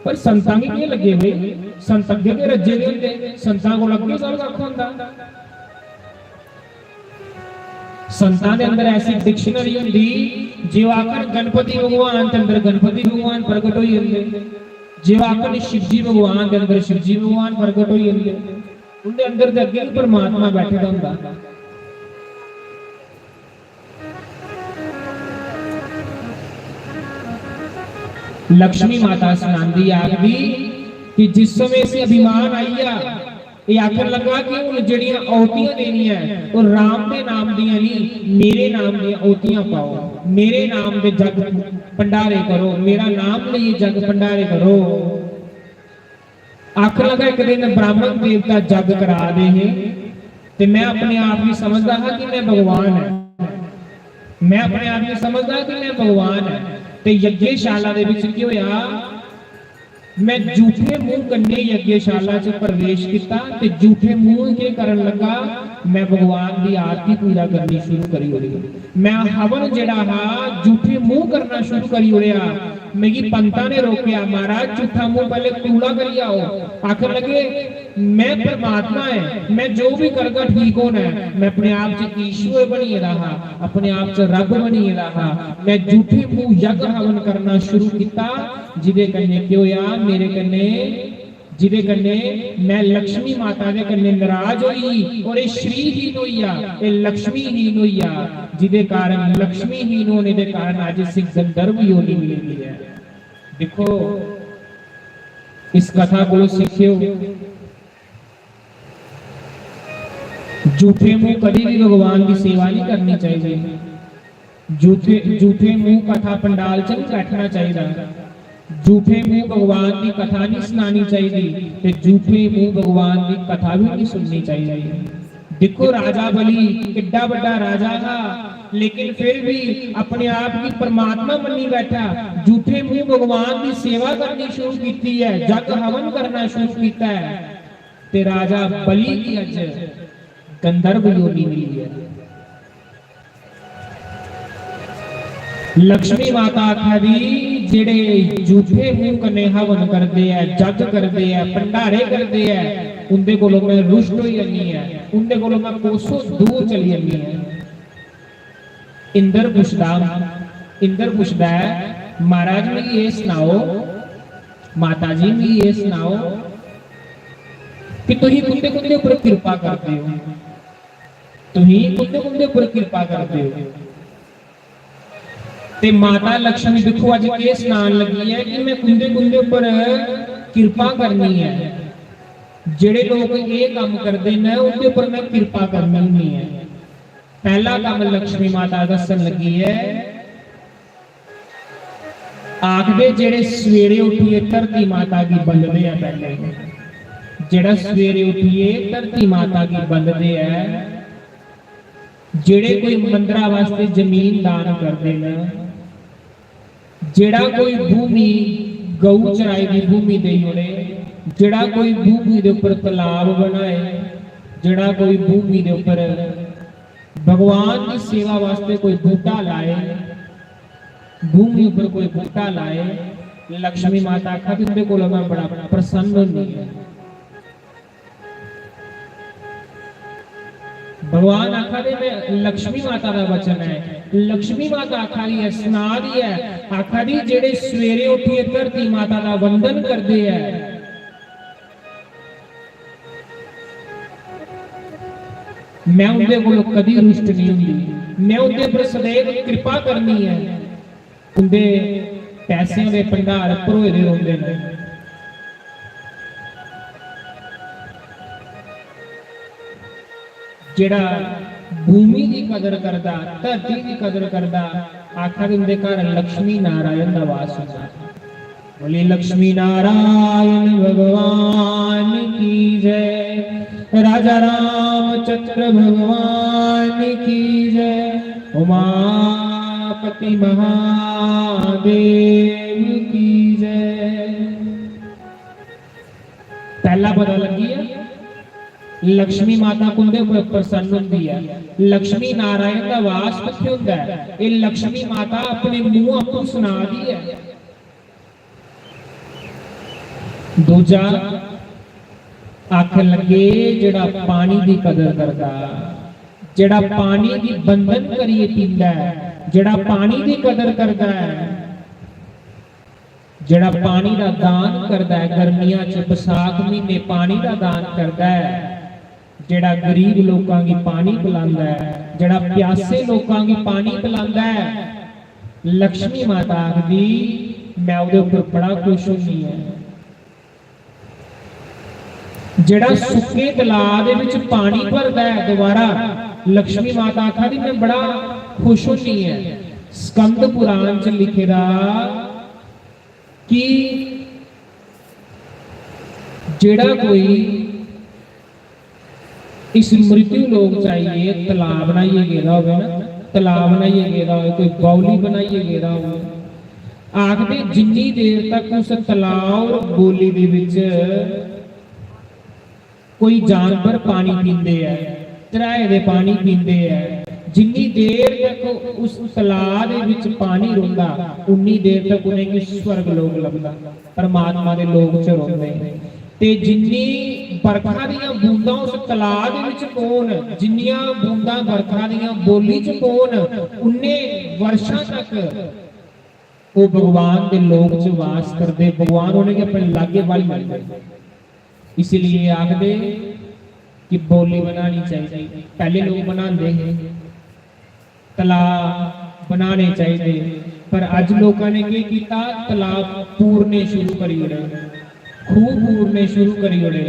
S1: पर संतां गी की लगे हुए संत अगे ते रज्जे दे हुंदे संतां कोल अगे सब कख हुंदा संतां दे अंदर ऐसी डिक्शनरी हुंदी जो आकर गणपति भगवान के अंदर गणपति भगवान प्रगट हो जांदे जो आकर शिवजी भगवान के अंदर शिवजी भगवान प्रगट हो जांदे उनके अंदर दे अगे परमात्मा बैठा हुंदा लक्ष्मी माता सुनांदी आखदी कि जिस समय से अभिमान आईया ये आखर लगा कि उन जड़ियां औतियां देनियां और राम दे नाम दियां नहीं मेरे नाम दी औतियां पाओ मेरे नाम दे जग भंडारे करो मेरा नाम लिए जग भंडारे करो आखर लगा एक दिन ब्राह्मण देवता जग करा दे है ते मैं अपने आप ही समझदा हां कि मैं भगवान है मैं अपने आप ही समझदा कि मैं भगवान है ਤੇ ਯੱਗੇਸ਼ਾਲਾ ਦੇ ਵਿੱਚ ਕੀ ਹੋਇਆ, मैं झूठे मुंह कन्ने यज्ञशाला च प्रवेश किया ते झूठे मुंह के करन लगा, मैं भगवान की आरती पूजा करनी शुरू करी उड़ी, मैं हवन जेड़ा हा झूठे मुंह करना शुरू करी उड़िया। मेरी पंता ने रोकया, महाराज झूठा मुंह पहले कूड़ा करी आओ। आखिर लगे मैं परमात्मा है, मैं जो भी करगा ठीक होना है, मैं अपने आप च ईश्वर बनिए रहा, अपने आप च रब बनिए रहा। मैं झूठे मुंह यज्ञ हवन करना शुरू किया, जिदे कन्ने क्या होया, मेरे कन्ने जिदे कन्ने मैं लक्ष्मी माता दे कन्ने नाराज होई और ये श्रीहीन होइया, ये लक्ष्मीहीन होइया, जिदे कारण लक्ष्मीहीन होने दे कारण आज इस गंधर्व योनि मिली है। देखो इस कथा को सीखियो, झूठे मुंह कभी भी भगवान की सेवा नहीं करनी चाहिए, झूठे मुंह कथा पंडाल च नहीं बैठना चाहिए, झूठे मुंह भगवान की कथा नहीं सुनानी चाहिए, ते झूठे मुंह भगवान की कथा भी नहीं सुननी चाहिए। देखो राजा बलि किड्डा बड़ा राजा था, लेकिन फिर भी अपने आप की परमात्मा मनी बैठा, झूठे मुंह भगवान की सेवा करनी शुरू की है, जग हवन करना शुरू किया है, ते राजा बलि की अज गंधर्व योनि मिली है। लक्ष्मी माता आखा जेड़े झूठे मुंह कन्ने हवन करते हैं, जग करते हैं, भंडारे करते हैं, उनके कोलों मैं रुष्ट हो जानी है, उनके कोलों मैं कोसों दूर चली जानी है। इंद्र पुछदा है, महाराज में ये सुनाओ, माता जी में ये सुनाओ कि तुही कुंदे कुंदे ऊपर कृपा करते हो, तुही कुंदे कुंदे ऊपर कृपा करते हो। ते माता लक्ष्मी देखो अज के सुनान लगी है कि मैं कुंदे कुंदे ऊपर कृपा करनी है, जेड़े लोग ये काम करते हैं उनके ऊपर मैं कृपा करनी नहीं है। पहला काम लक्ष्मी माता दसन लगी है, आखदे जेड़े सवेरे उठिए धरती माता की बंदते हैं, पहले जेड़ा सवेरे उठिए धरती माता की बंदते हैं, जेड़े कोई मंदिरा वास्ते जमीन दान करते हैं, जेड़ा कोई भूमि गऊ चराई की भूमि दे ओड़े, जेड़ा कोई भूमि दे ऊपर तालाब बनाए, जेड़ा कोई भूमि दे ऊपर भगवान की सेवा वास्ते कोई बूटा लाए, भूमि ऊपर कोई बूटा लाए, लक्ष्मी माता आखा कि उनके कोल मैं बड़ा प्रसन्न होनी है। भगवान आखा दे मैं लक्ष्मी माता का वचन है, लक्ष्मी माता आखा दी है, सुना दी है, आखा दी जेड़े सवेरे उठिए धरती माता का वंदन करते हैं, मैं उनके कोल कभी रुष्ट नहीं हुंदी, मैं उनके पर सदैव कृपा करनी है। उनके पैसों के भंडार भरोए होंदे ने, जेड़ा भूमि की कदर करता, धरती की कदर करता, आखा कि उनके घर लक्ष्मी नारायण का वास होता। बोले लक्ष्मी नारायण भगवान की जय, राजा रामचंद्र भगवान की जय, उमापति महादेव की जय। पहला पता लगी है लक्ष्मी माता कुंदे प्रसन्न होंदी है, लक्ष्मी नारायण का वास किथे हुंदा है, ये लक्ष्मी माता अपने मुंह आपको सुना दी है। दूजा आख लगे जेड़ा पानी की कदर करता, जेड़ा पानी की बंधन करिए पींदा है, जेड़ा पानी की कदर करता है, जेड़ा पानी का दान करता है, गर्मियां च बैसाख महीने पानी का दान करता है, जेड़ा गरीब लोगों की पानी पिलांदा है, जेड़ा प्यासे लोगों की पानी पिलांदा है, लक्ष्मी माता आखदी मैं उहदे ऊपर बड़ा खुश होनी है। जेड़ा सुके तलाब दे विच पानी भरदा है दोबारा, लक्ष्मी माता आखदी मैं बड़ा खुश होनी है। स्कंद पुराण च लिखेदा कि जेड़ा कोई इस मृत्यु लोग चाहिए तालाब बनाइए गेदा होवे ना, तालाब बनाइए गेदा होवे, कोई बाउली बनाइए गेदा होवे, आखदे जिन्नी देर तक उस तलाव और बोली दे विच कोई जानवर पानी पींदे है, तराए दे पानी पींदे है, जिन्नी देर तक उस तलाव दे विच पानी रुंदा उन्नी देर तक उन्हें स्वर्ग लोक लभदा, परमात्मा दे लोक च रोंदे। ते जिन्नी बरखा दीयां बूंदां उस तलाव दे विच पौण, जिन्नियां बूंदां बरखा दीयां बोली च पौण, उन्ने वर्षां तक वो भगवान के लोक च वास करते, भगवान उन्हें अपने लागे वाली मिलते। इसलिए आखदे कि बोली बनानी चाहिए। पहले लोग बनाते हैं, तलाब बनाने चाहिए, पर अज लोगों ने क्या किया, तलाब पूरने शुरू करी ओड़े, खूह पूरने शुरू करी ओड़े,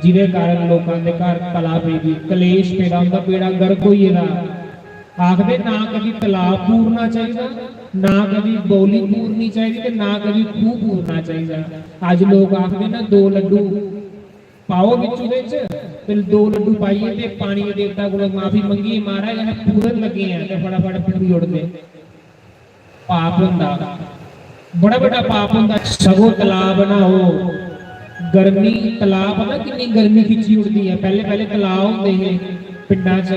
S1: जिदे कारण लोगों के घर कला पेगी, कलेश पैदा होंदा, बेड़ा गर्क होई जांदा। आखदे ना कभी तलाब पूरना चाहिए, ना कभी बोली पूरनी चाहिए, ना कभी खूह पूरना चाहिए। अज लोग आखदे ना 2 लड्डू पाओ ते 2 लड्डू पाइए ते पानी के देवता को माफी मंगी, महाराज अस पूरन लगे हैं ते फटाफट पूरी उड़दे। पाप हुंदा, बड़ा बड़ा पाप हुंदा। सगों तलाब बनाओ, गर्मी तलाब पता कितनी गर्मी खिंची उड़ती है। पहले पहले तलाब होंदे हे पिंडां च,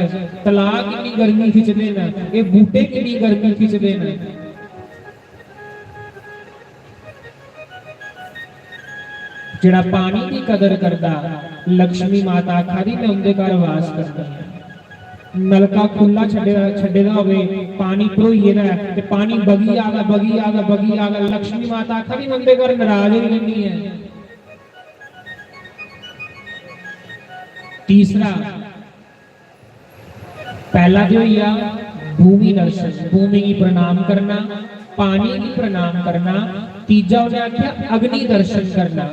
S1: तलाब कितनी गर्मी खिंचदे न, ये बूटे कितनी गर्मी खिंचदे न। जिहड़ा पानी की कदर करदा, लक्ष्मी माता आखदी मैं उनके घर वास करदी हां। नलका खुला छड्डेदा होवे, पानी भरोइए दा ते पानी बगी आगा बगी आगा बगी आगा, लक्ष्मी माता आखदी मैं उनके घर नाराज होई जंदी है। तीसरा, पहला जो होया भूमि दर्शन, भूमि की प्रणाम करना, पानी की प्रणाम करना। तीजा उन्हें आख्या अग्नि दर्शन करना,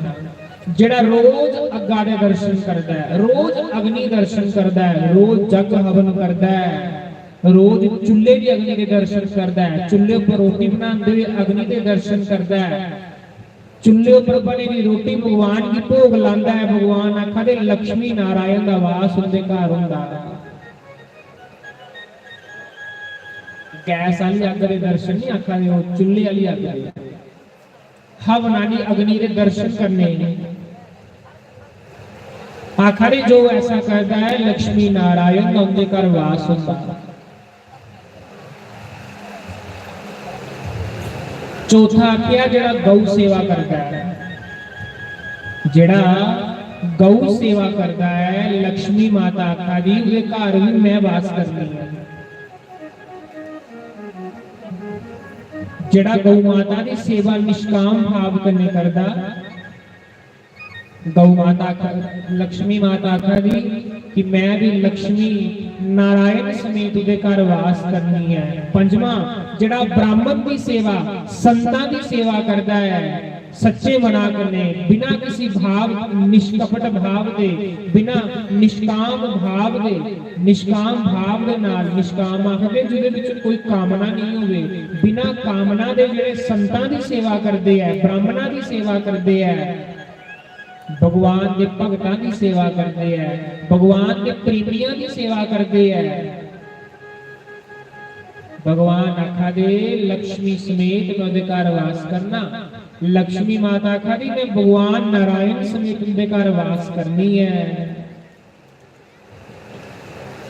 S1: जिहड़ा रोज अग्गा दे दर्शन करदा है, रोज अग्नि दर्शन करदा है, रोज जग हवन करदा है, रोज चुल्हे की अग्नि के दर्शन करदा है, चुल्हे पर रोटी बनाते हुए अग्नि के दर्शन करदा है, चुल्हे पर बनी हुई रोटी भगवान की भोग लांदा है। भगवान आखदे लक्ष्मी नारायण दा वास उनके घर हुंदा। गैस वाली अग के दर्शन नहीं आखदे, वो चुल्हे वाली अग दे, हवनानी अग्नि के दर्शन करने। आखिरी जो ऐसा करता है लक्ष्मी नारायण का उनके घर वास होता। चौथा आख्या जिहड़ा गौ सेवा करता है, जिहड़ा गौ सेवा करता है, लक्ष्मी माता आखा दी उहदे घर भी मैं वास करनी है। जिहड़ा गौ माता की सेवा निष्काम भाव कन्ने करदा, गौ माता लक्ष्मी माता आखा दी कि मैं भी लक्ष्मी नारायण समेत उहदे घर वास करनी है। पंजवां, जिहड़ा ब्राह्मण की सेवा, संतां की सेवा करता है सच्चे मना करने, बिना किसी भाव निष्कपट भाव दे, बिना निष्काम भाव दे, निष्काम भाव दे नाल, निष्काम आखदे जिहदे विच कोई कामना नहीं होवे, बिना कामना दे जिहड़े संतां की सेवा करते हैं, ब्राह्मणां की सेवा करते हैं, भगवान के भगतां की सेवा करते हैं, भगवान के प्रेमियों की सेवा करते हैं। भगवान आखा दे लक्ष्मी समेत मैं घर वास करना, लक्ष्मी माता आखा दी मैं भगवान नारायण समेत उनके घर वास करनी है।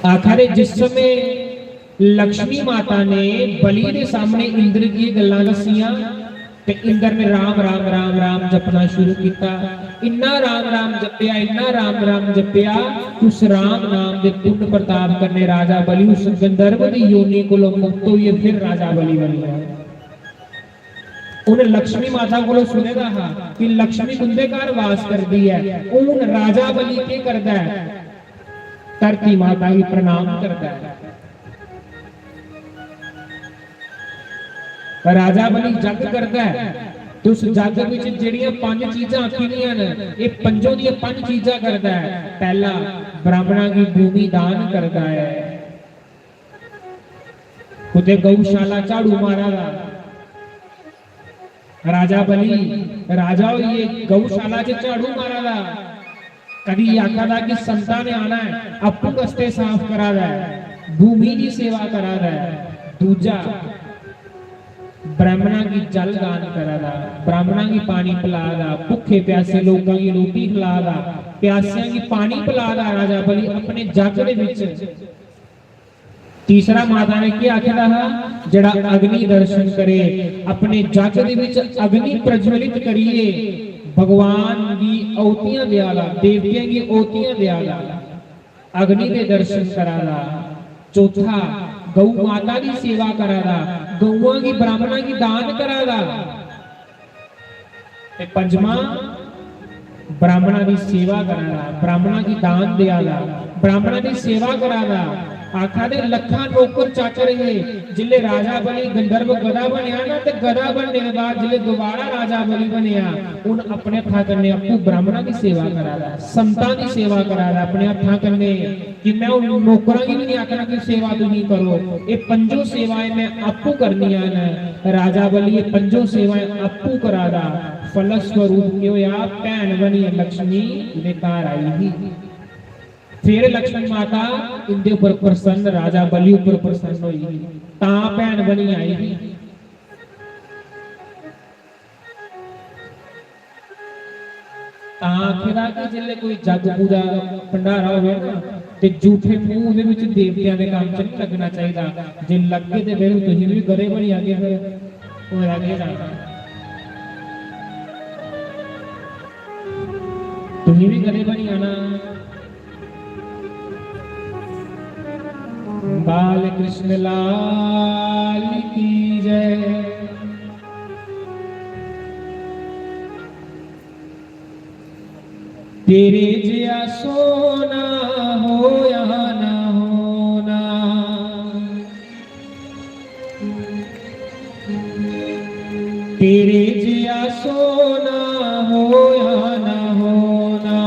S1: आखा दे जिस समय लक्ष्मी माता ने बलि के सामने इंद्र की गल्लां दसियां ते इंद्र ने राम राम राम राम जपना शुरू किया। इन्ना राम राम जपया, इन्ना राम राम जपया, उस राम नाम के पुण्य प्रताप करने राजा बलि उस गंधर्व की योनि को मुक्त हुए, फिर राजा बलि बन गया। उन्हें लक्ष्मी माता को सुने रहा कि लक्ष्मी उनके घर वास करती है। उन राजा बलि के करता है, धरती माता की प्रणाम करता है। राजा बलि जग करता है तो उस जग विच जिहड़ियां 5 चीज़ां आखियां ने, ये पंजों दी 5 चीज़ां करता है। पहला, ब्राह्मणों की भूमि दान करता है, खुदे गौशाला झाड़ू मारा दा। राजा बलि राजा होइए, गौशाला च झाड़ू मारा दा, कभी आखा दा कि संतां ने आना है अपू रस्ते साफ करा दा, भूमि की सेवा करा दा। दूजा, ब्राह्मणा की जल दान करादा, ब्राह्मणा की पानी पिलादा, भुखे प्यासे लोगों की रोटी खिलादा, प्यासियां की पानी पिलादा राजा बलि अपने जग दे विच। तीसरा माता ने क्या आखिया जड़ा अग्नि दर्शन करे अपने जग दे विच अग्नि प्रज्वलित करिए भगवान की औतियां दयाला देवतियां की औतियां दयाला अग्नि के दर्शन करादा। चौथा गौ माता की सेवा करादा, गौआं की ब्राह्मणा की दान करादा। पंजवा ब्राह्मणा की सेवा करादा, ब्राह्मणा की दान दयाला, ब्राह्मणा की सेवा करादा। आखा दे लखा नौकर चाकर है जिले राजा बनी गंधर्व गदा बनया ना ते गदा बनने के बाद जिले दोबारा राजा बनी बनया उन अपने हथा करने अपू ब्राह्मणा की सेवा करादा, संतां की सेवा करादा अपने हथा करने कि मैं उन नौकरां की भी नहीं आखना कि सेवा तुम करो। ये पंजों सेवाएं मैं आपू करनियां ने राजा बली ये पंजों सेवाएं आपू करादा। फलस्वरूप क्यों या भैन बनी लक्ष्मी बेकार आई ही। फिर लक्ष्मण माता इनके ऊपर प्रसन्न राजा बलि ऊपर प्रसन्न हुई ता भैन बनी आई ही। आखिरा कि जिले कोई जग पूजा भंडारा होवे ना ते झूठे मुंह दे विच देवतियां दे काम च नहीं लगना चाहिए। जे लग के ते फिर तुसीं भी गरे बनी आगे फिर होया के जाना तुसीं भी गरे बनी आना। बाल कृष्ण लाल की जय। तेरे जिया सोना हो या ना होना, तेरे जिया सोना हो या ना होना,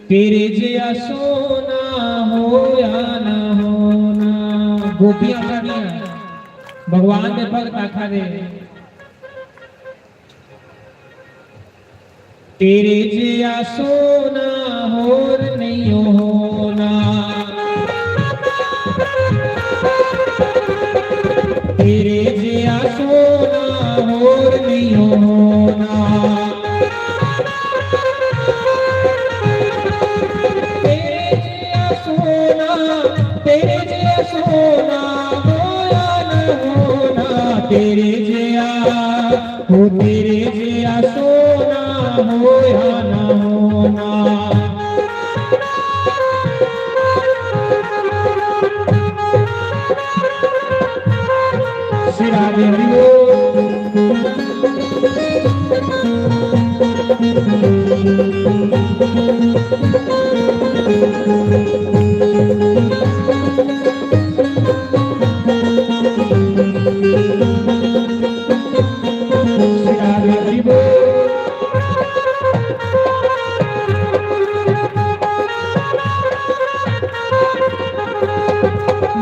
S1: तेरे जिया सोना हो या ना होना। गोपियां खड़ियां भगवान के भक्त आखा दे तेरे जिया सोना होर नहीं होना, तेरे जिया सोना होर नहीं होना, तेरे जिया सोना, तेरे जिया सोना होया न होना, तेरे जिया हो तेरे जिया सोना होया न होना। श्री राधे हरि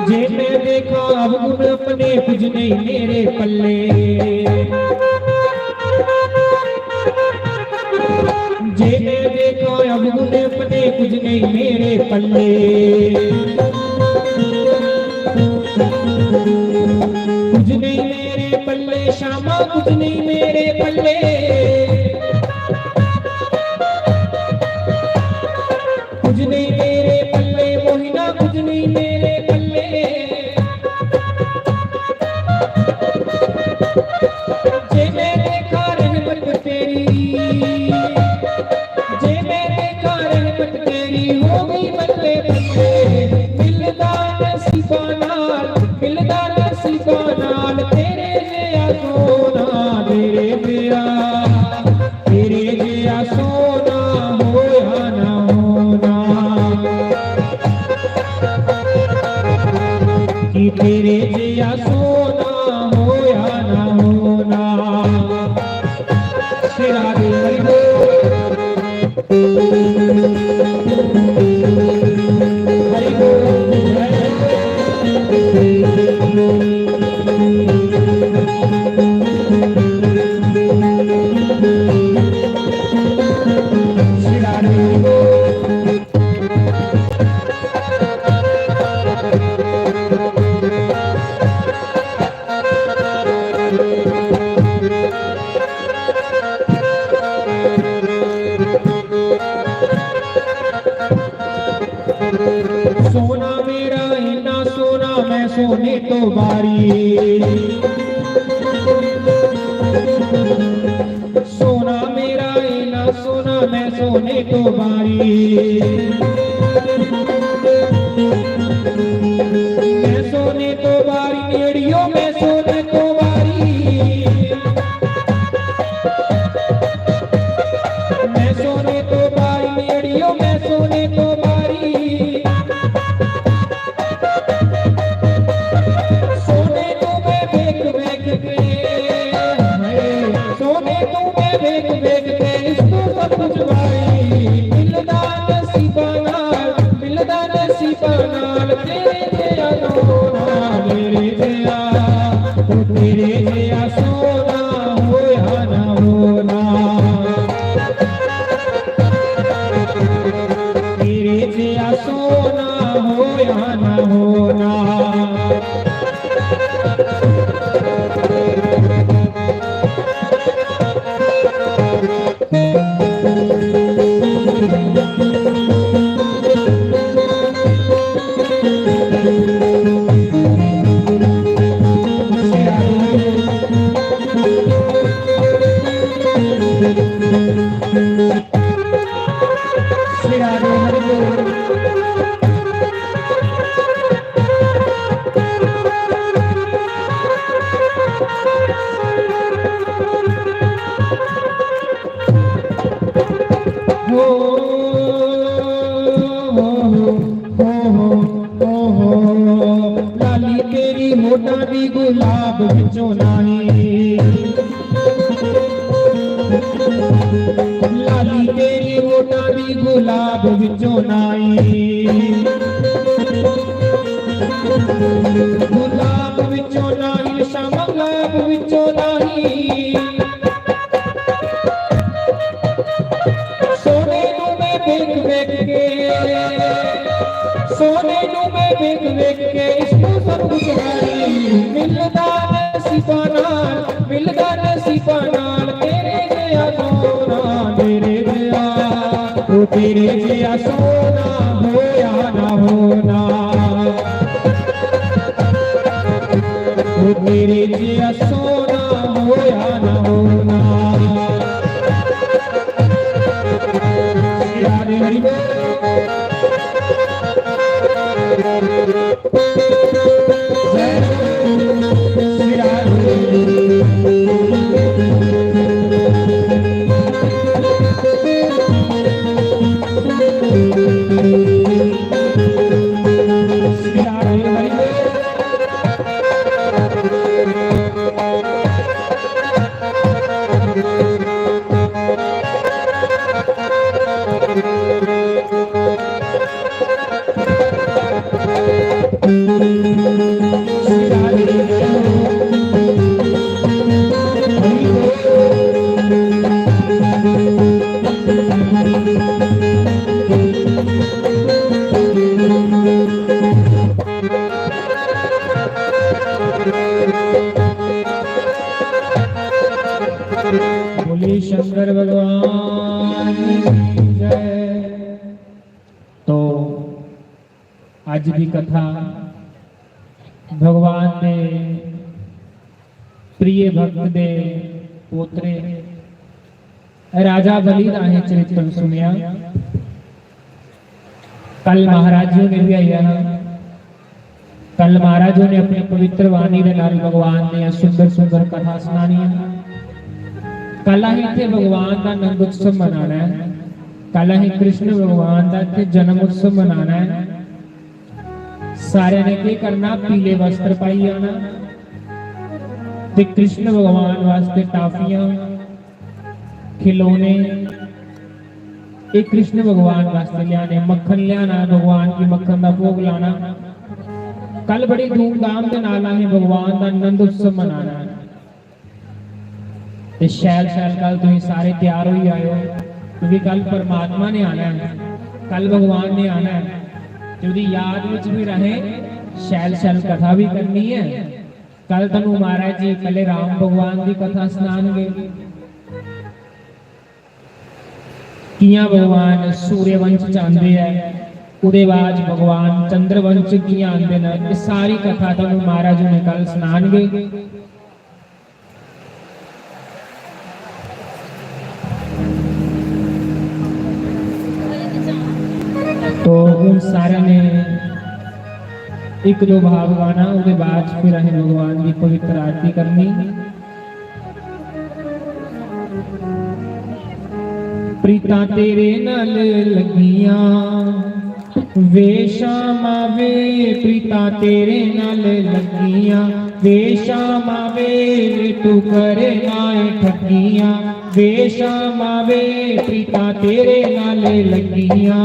S1: जे मैं देखा अब गुण अपने कुछ नहीं मेरे पल्ले, जे मैं देखा अब गुण अपने कुछ नहीं मेरे पल्ले, कुछ नहीं मेरे पल्ले श्यामा कुछ नहीं मेरे पल्ले, कुछ नहीं मेरे पल्ले मोहिना कुछ नहीं मेरे पल्ले। जे मैं देखा रहमत तेरी, जे मैं देखा रहमत तेरी हो गई बल्ले बल्ले। मिलदा नसीबा नाल, मिलदा नसीबा नाल तेरे जिया सोना, तेरे जिया, तेरे जिया सोना होया ना होना, कि तेरे जिया सोना होया ना होना। श्री राधे हरि बोल, हरि बोल, श्री राधे हरि बोल। तो बारी। सोना मेरा ए ना सोना मैं सोने तो बारी। मैं सोने तो बारी नेड़ियों मैं सोने तो बारी। मैं सोने तो बारी नेड़ियों मैं सोने तो बारी। सोने तो मैं बेक बेक के सोने तो मैं बेक बेक के इसको सब कुछ भाई। मिलदा नसीबा नाल तेरे जिया सोना मेरे जिया तो तेरे जिया सोना होया ना होना। तेरे जिया सोना होया ना होना। लाली तेरी होठा दी गुलाब विचों नाही। लाली तेरी होठा दी गुलाब विचों नाही। गुलाब विचों नाही शमलाब विचों नाही। सोने नू मैं वेख वेख के सोने नू मैं वेख वेख के इसको सब कुछ है। मिलदा नसीबा नाल तेरे जिया सोना मेरे जिया तो तेरे जिया सोना होया ना होना। तो तेरे जिया सोना होया ना होना। हरि हरि बोले शंकर भगवान की जय। तो आज की कथा भगवान दे प्रिय भक्त दे पोतरे राजा बलि दा है चरित्र सुनिया। कल महाराज जी ने भी आया ना। कल महाराजों ने अपनी पवित्र वाणी दे नाल भगवान ने सुंदर सुंदर कथा सुनानी है। कल ही इत्थे भगवान का आनंद उत्सव मनाना है। कल ही कृष्ण भगवान का इत्थे जन्म उत्सव मनाना है। सारे ने क्या करना पीले वस्त्र पाई आना ते कृष्ण भगवान वास्ते टाफियां खिलौने एक कृष्ण भगवान वास्ते लियाने। मक्खन लियाना भगवान की मक्खन का भोग लाना। कल बड़ी धूमधाम के नाल असीं भगवान का आनंद उत्सव मनाना है। ते शैल शैल कल तुसीं सारे तैयार हो आए हो क्योंकि कल परमात्मा ने आना है। कल भगवान ने आना है। जो याद विच भी रहे शैल शैल कथा भी करनी है। कल तनु महाराज जी कल राम भगवान की कथा सुनाएंगे। किया भगवान सूर्यवंश चाहते हैं ਉਹਦੇ ਬਾਅਦ ਭਗਵਾਨ ਚੰद्रवंश ਕੀ ਆਂਦੇ ਨੇ। ਇਹ ਸਾਰੀ ਕਥਾ ਤੁਹਾਨੂੰ ਮਹਾਰਾਜ ਜੀ ਨੇ ਕੱਲ ਸੁਣਾਣਗੇ। तो उन सारे ने एक दो भाव गाना, उसके बाद फिर अहें भगवान की पवित्र आरती करनी। प्रीता तेरे नाल लगियां वे शामा वे, प्रीता तेरे नाल लगियां वे शामा वे, तू करे नाए ठगियां वे शामा वे, प्रीता तेरे नाल लगियां।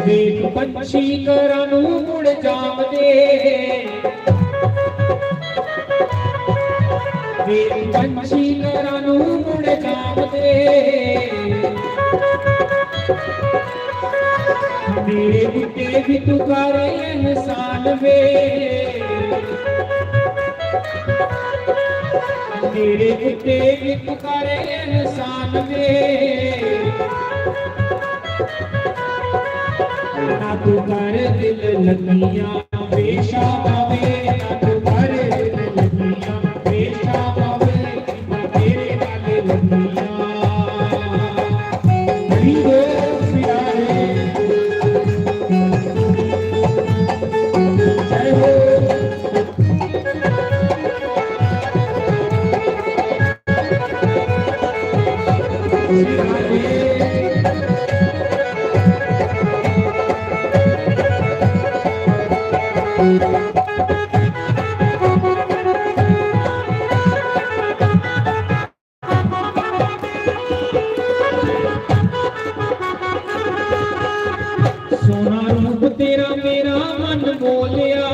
S1: देख पंछी करानू मुड़ जावदे, देख पंछी करानू मुड़ जावदे, मेरे बुटे भी तू करे एहसान वे, मेरे बुटे भी तू करे एहसान वे, ना तू कर दिल लगियां बेशा पावे, ना तू कर दिल लगियां बेशा पावे, ना तेरे नाल लगियां हरी हो प्यारे जय हो। रूप तेरा मेरा मन मोलिया,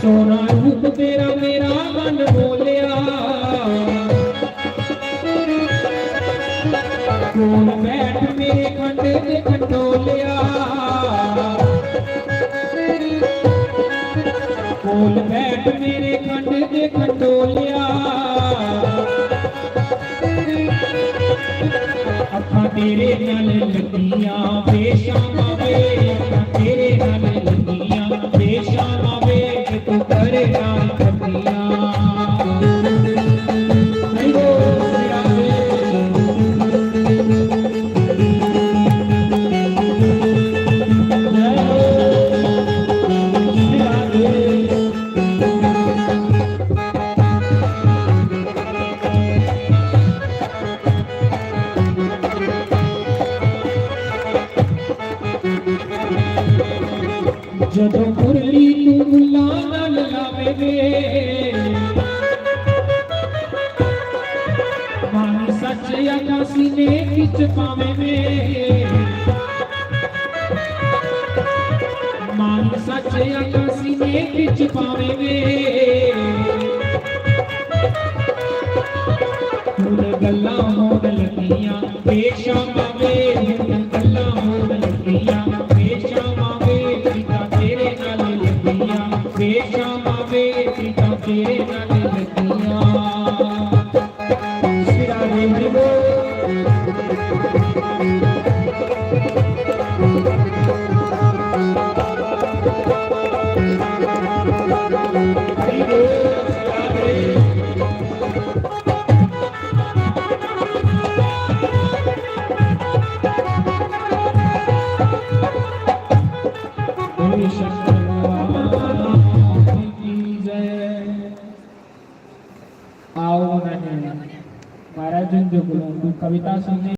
S1: सोना रूप तेरा मेरा मन मोलिया, कोल बैठ मेरे खंड दे खंडोलिया, कोल बैठ मेरे खंड दे खंडोलिया, अखां तेरे नाल लगियां बेशामा वे, अखां तेरे नाल लगियां बेशामा वे, तू करे नाल लगियां। जदों मुरली तू मुल्ला नाल लावे वे, मान सच आका सीने विच पावे वे, मान सच आका सीने विच पावे वे, हुण गल्लां होण लगियां बेशामा वे, हुण गल्लां होण लगियां बेशामा वे, तेरे नाल लगियां बेशामा वे, तेरे नाल लगियां। सिरा रे हरि बोल। हरि बोल आओ महाराज जो कविता सुनने